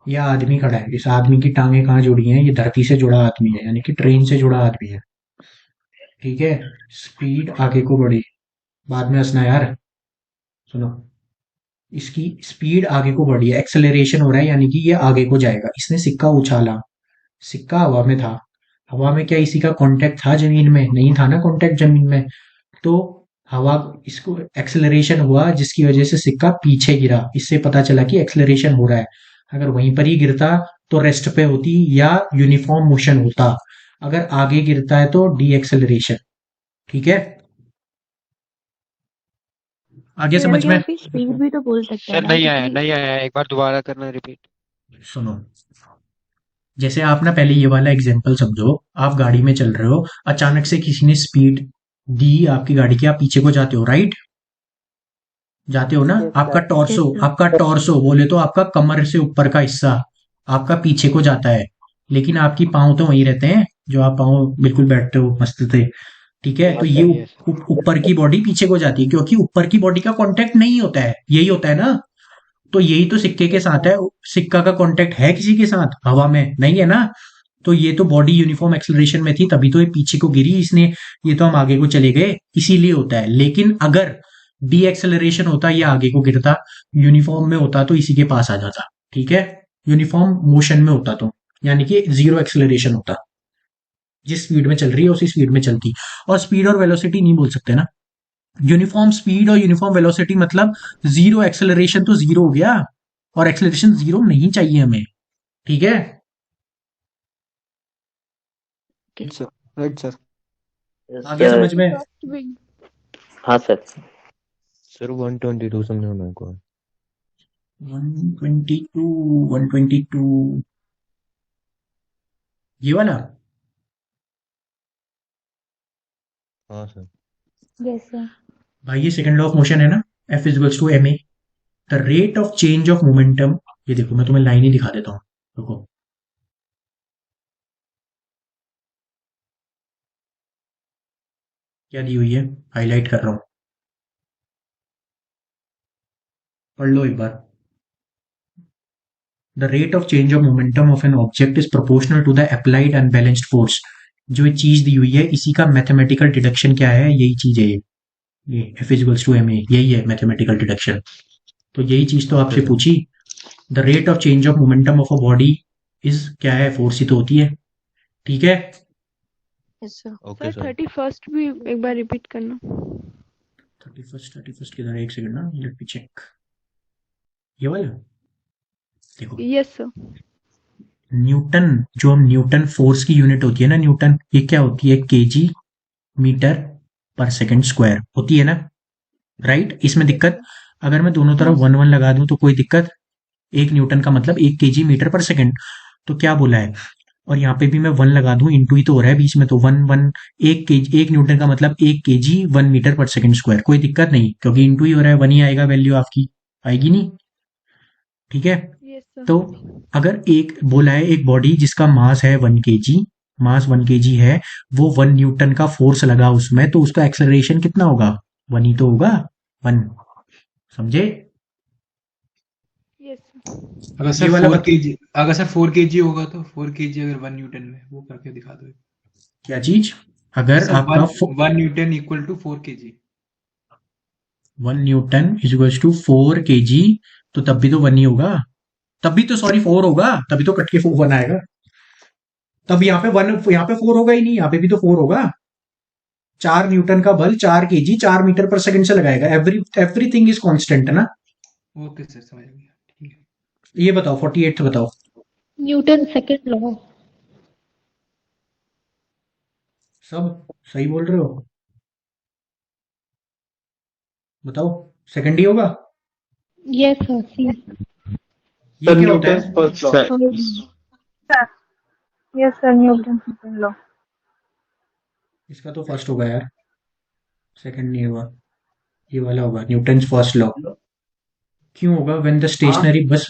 यह आदमी खड़ा है, इस आदमी की टांगे कहाँ जुड़ी हैं? ये धरती से जुड़ा आदमी है, यानी कि ट्रेन से जुड़ा आदमी है। ठीक है, स्पीड आगे को बढ़ी, बाद में हंसना यार, सुनो। इसकी स्पीड आगे को बढ़ी है, एक्सेलरेशन हो रहा है, यानी कि ये आगे को जाएगा। इसने सिक्का उछाला, सिक्का हवा में था। हवा में क्या इसी का कांटेक्ट था जमीन में? नहीं था ना कांटेक्ट जमीन में। तो हवा, इसको एक्सेलरेशन हुआ जिसकी वजह से सिक्का पीछे गिरा। इससे पता चला कि एक्सेलरेशन हो रहा है। अगर वहीं पर ही गिरता तो रेस्ट पे होती या यूनिफॉर्म मोशन होता। अगर आगे गिरता है तो डी एक्सेलरेशन। ठीक है, आगे तो समझ यार में? यहाँ पे स्पीड भी तो बोल सकते हैं सर ना, नहीं आया, क्योंकि नहीं आया, एक बार दोबारा करना, रिपीट। सुनो, जैसे आप ना पहले ये वाला एग्जांपल समझो। आप गाड़ी में चल रहे हो, अचानक से किसी ने स्पीड दी आपकी गाड़ी की, आप पीछे को जाते हो, राइट? जाते हो ना? आपका टॉर्सो, आपका टॉर्सो बोले तो आपका कमर से ऊपर का हिस्सा आपका पीछे को जाता है, लेकिन आपकी पाँव तो वहीं रहते हैं जो आप पाँव बिल्कुल बैठते हो मस्त थे। ठीक है, तो ये ऊपर की बॉडी पीछे को जाती है क्योंकि ऊपर की बॉडी का कांटेक्ट नहीं होता है। यही होता है ना? तो यही तो सिक्के के साथ है। सिक्का का कांटेक्ट है किसी के साथ? हवा में नहीं है ना। तो ये तो बॉडी यूनिफॉर्म एक्सेलरेशन में थी, तभी तो ये पीछे को गिरी इसने। ये तो हम आगे को चले गए, इसीलिए होता है। लेकिन अगर डी एक्सेलरेशन होता, ये आगे को गिरता, यूनिफॉर्म में होता तो इसी के पास आ जाता। ठीक है, यूनिफॉर्म मोशन में होता तो, यानी कि जीरो एक्सेलरेशन होता। जिस स्पीड में चल रही है उसी स्पीड में चलती। और स्पीड और वेलोसिटी नहीं बोल सकते ना। यूनिफॉर्म स्पीड और यूनिफॉर्म वेलोसिटी मतलब जीरो एक्सेलरेशन तो जीरो हो गया, और एक्सेलरेशन जीरो नहीं चाहिए हमें। ठीक है, राइट सर। आगे समझ में? हाँ सर। सर 122 समझो मेरे को। 122 ये वाला। हाँ सर। Yes sir. भाई ये सेकंड लॉ ऑफ मोशन है ना, F equals to ma। The rate of change of momentum, ये देखो मैं तुम्हें लाइन ही दिखा देता हूँ, देखो। क्या दी हुई है, हाईलाइट कर रहा हूं, पढ़ लो एक बार। The rate of change of momentum of an object is proportional to the applied unbalanced force. जो ये चीज दी हुई है इसी का मैथमेटिकल डिडक्शन क्या है? यही चीज है ये F इक्वल्स टू ma, यही है मैथमेटिकल डिडक्शन। तो यही चीज तो आपसे पूछी। The rate of change of momentum of a body is क्या है? फोर्स ही तो होती है। ठीक है, सर ओके सर। 31st भी एक बार रिपीट करना। 31st किधर है? एक सेकंड ना, लेट मी चेक। ये वाला देखो। Yes sir. न्यूटन, जो न्यूटन फोर्स की यूनिट होती है ना, न्यूटन, ये क्या होती है? KG metre per second square होती है ना, राइट? इसमें दिक्कत, अगर मैं दोनों तरफ 1 1 लगा दूं तो कोई दिक्कत? 1 न्यूटन का मतलब 1 केजी मीटर पर सेकंड। तो क्या बोला है? और यहाँ पे भी मैं 1 लगा दूं, इंटू ही तो हो रहा है बीच में, तो 1 1 1 न्यूटन का मतलब 1 KG 1 metre per second square. कोई दिक्कत नहीं, क्योंकि इंटू ही हो रहा है, 1 ही आएगा वैल्यू आपकी, आएगी नहीं? ठीक है, तो अगर एक बोला है एक बॉडी जिसका मास है 1 केजी, मास 1 केजी है, वो 1 न्यूटन का फोर्स लगा उसमें, तो उसका एक्सेलरेशन कितना होगा? 1 ही तो होगा, 1। समझे? अगर सर 4 केजी, अगर सर 4 केजी होगा तो 4 केजी अगर 1 न्यूटन में, वो करके दिखा दो। क्या चीज? अगर आपका 1 Newton equal to 4 KG, 1 Newton is equal to 4 KG, तो तब भी तो 1 ही होगा, तब भी तो, सॉरी 4 होगा, तभी तो कट के 1 आएगा। तब यहाँ पे 1, यहाँ पे 4 होगा ही नहीं, यहाँ पे भी तो 4 होगा। 4 न्यूटन का बल 4 केजी 4 मीटर पर सेकंड से लगाएगा। एवरीथिंग इज कांस्टेंट है ना। ओके सर, समझ गया, ठीक है। ये बताओ 48 बताओ। Newton second law. सब सही बोल रहे हो, बताओ सेकंड ही होगा? Yes sir. ये क्या होता है? Yes sir, Newton second law. इसका तो फर्स्ट होगा यार, सेकंड नहीं होगा, ये वाला होगा, न्यूटन फर्स्ट लॉ। क्यों होगा? व्हेन द स्टेशनरी, बस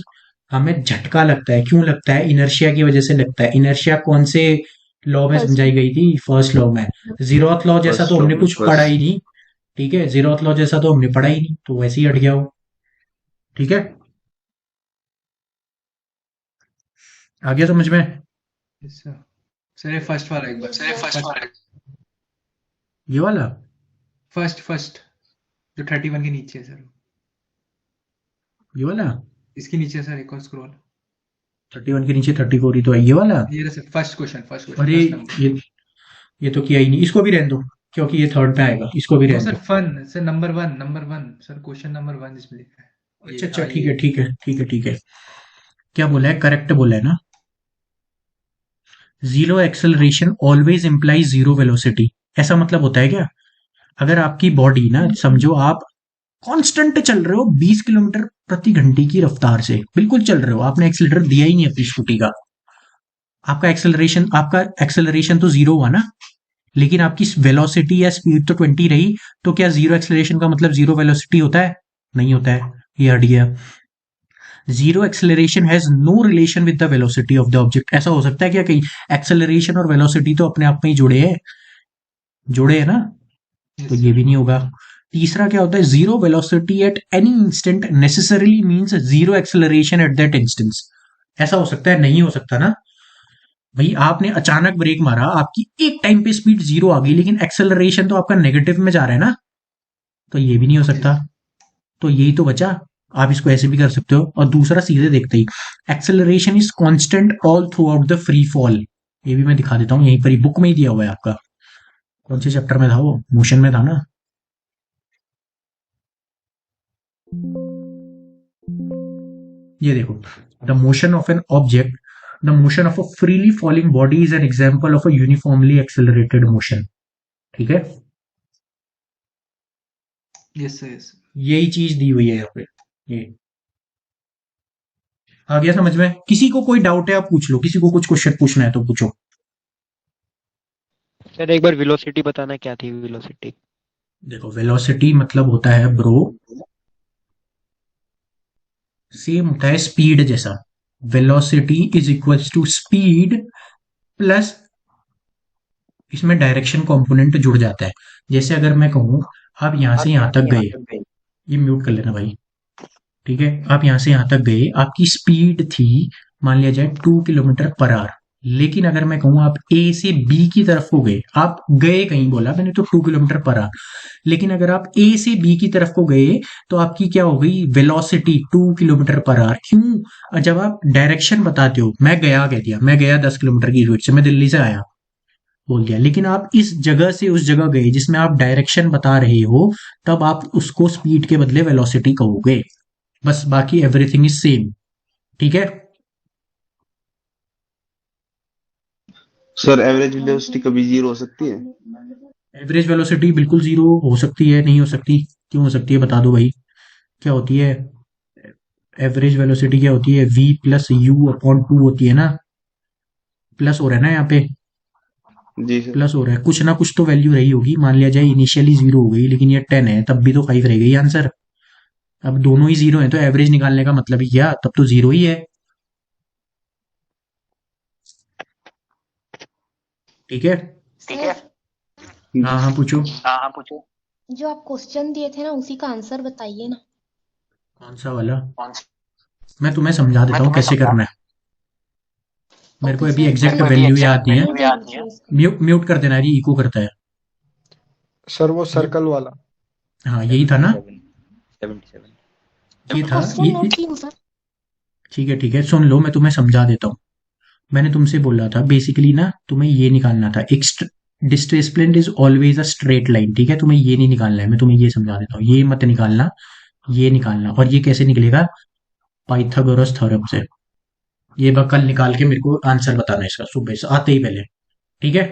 हमें झटका लगता है, क्यों लगता है? इनर्शिया की वजह से लगता है। इनर्शिया कौन से लॉ में समझाई गई थी? फर्स्ट लॉ में। जीरोथ लॉ जैसा तो हमने कुछ पढ़ा ही नहीं, ठीक है, जीरोथ लॉ जैसा तो हमने पढ़ा ही नहीं, तो वैसे ही हट गया हो, ठीक है। आ गया समझ में? सर ये फर्स्ट वाला एक बार, ये वाला फर्स्ट जो 31 के नीचे है सर, ये वाला इसके नीचे सर एक और स्क्रॉल, 31 के नीचे 34 ही तो है, ये वाला। ये रहा सर फर्स्ट क्वेश्चन। अरे ये तो किया ही नहीं, इसको भी रहने दो क्योंकि ये थर्ड पे आएगा, इसको भी रहने सर दो। फन sir number one sir, question number 1 इसमें लिखा है। अच्छा ठीक है। क्या बोला है? करेक्ट बोला है ना। Zero acceleration always implies zero velocity. ऐसा मतलब होता है क्या? अगर आपकी बॉडी ना, समझो आप कांस्टेंट चल रहे हो 20 किलोमीटर प्रति घंटे की रफ्तार से, बिल्कुल चल रहे हो, आपने एक्सेलरेटर दिया ही नहीं अपनी स्कूटी का, आपका एक्सेलरेशन तो जीरो हुआ ना, लेकिन आपकी वेलोसिटी या स्पीड तो 20 रही, तो क्या जीरो एक्सेलरेशन का मतलब जीरो वेलोसिटी होता है? नहीं होता है, ये हट गया। Zero acceleration has no relation with the velocity of the object. ऐसा हो सकता है क्या कहीं? एक्सेलरेशन और वेलोसिटी तो अपने आप में ही जुड़े हैं ना, तो ये भी नहीं होगा। तीसरा क्या होता है? Zero velocity at any instant necessarily means zero acceleration at that instance. ऐसा हो सकता है? नहीं हो सकता ना भाई। आपने अचानक ब्रेक मारा, आपकी एक टाइम पे स्पीड जीरो आ गई, लेकिन एक्सेलरेशन तो आपका नेगेटिव में जा रहा है ना, तो ये भी नहीं हो सकता। तो यही तो बचा, आप इसको ऐसे भी कर सकते हो। और दूसरा सीधे देखते ही, acceleration is constant all throughout the free fall. ये भी मैं दिखा देता हूं, यहीं पर ही बुक में ही दिया हुआ है आपका। कौन से चैप्टर में था वो? मोशन में था ना। ये देखो, the motion of an object, the motion of a freely falling body is an example of a uniformly accelerated motion. ठीक है, यस यस, यही चीज दी हुई है यहाँ पे। ये आ गया समझ में? किसी को कोई डाउट है आप पूछ लो, किसी को कुछ क्वेश्चन पूछना है तो पूछो। सर एक बार वेलोसिटी बताना, क्या थी वेलोसिटी? देखो, वेलोसिटी मतलब होता है ब्रो, सेम होता है स्पीड जैसा। Velocity is equals to speed plus इसमें डायरेक्शन कंपोनेंट जुड़ जाता है। जैसे अगर मैं कहूं आप यहां से यहां तक गए, ये म्यूट कर लेना भाई, ठीक है, आप यहां से यहां तक गए, आपकी स्पीड थी मान लिया जाए 2 किलोमीटर पर आवर। लेकिन अगर मैं कहूं आप ए से बी की तरफ को गए, आप गए कहीं, बोला मैंने तो 2 किलोमीटर पर आवर, लेकिन अगर आप ए से बी की तरफ को गए तो आपकी क्या हो गई? Velocity 2 kilometre per hour. क्यों? जब आप डायरेक्शन बताते हो, मैं गया कह दिया, मैं गया 10 किलोमीटर की स्पीड से, मैं दिल्ली से आया बोल दिया, लेकिन आप इस जगह से उस जगह गए जिसमें आप डायरेक्शन बता रहे हो, तब आप उसको स्पीड के बदले वेलोसिटी कहोगे। बस, बाकी एवरीथिंग इज सेम। ठीक है सर, एवरेज वेलोसिटी कभी जीरो हो सकती है? एवरेज वेलोसिटी बिल्कुल जीरो हो सकती है, नहीं हो सकती? क्यों हो सकती है बता दो भाई। क्या होती है एवरेज वेलोसिटी? क्या होती है? v प्लस यू अपॉन 2 होती है ना। प्लस हो रहा है ना यहाँ पे, जी सर। प्लस हो रहा है, कुछ ना कुछ तो वैल्यू रही होगी। मान लिया जाए इनिशियली 0 हो गई, लेकिन ये 10 है, तब भी तो 5 रह गई आंसर। अब दोनों ही 0 है तो एवरेज निकालने का मतलब ही क्या? तब तो 0 ही है। ठीक है, हाँ पूछो। जो आप क्वेश्चन दिए थे ना, उसी का आंसर बताइए ना। कौन सा वाला? मैं तुम्हें समझा देता हूँ कैसे करना है। मेरे को अभी एग्जैक्ट वैल्यू याद नहीं है, म्यूट कर देना, ये इको करता है। सर वो सर्कल वाला, हाँ यही था ना, 77 ये था ये। ठीक है। ठीक है, सुन लो, मैं तुम्हें समझा देता हूँ। मैंने तुमसे बोला था बेसिकली ना, तुम्हें ये निकालना था, एक displacement is always a straight line. ठीक है, तुम्हें ये नहीं निकालना है, मैं तुम्हें ये समझा देता हूँ। ये मत निकालना, ये निकालना। और ये कैसे निकलेगा? पाइथागोरस थ्योरम से। ये कल निकाल के मेरे को आंसर बताना इसका, सुबह से आते ही पहले। ठीक है।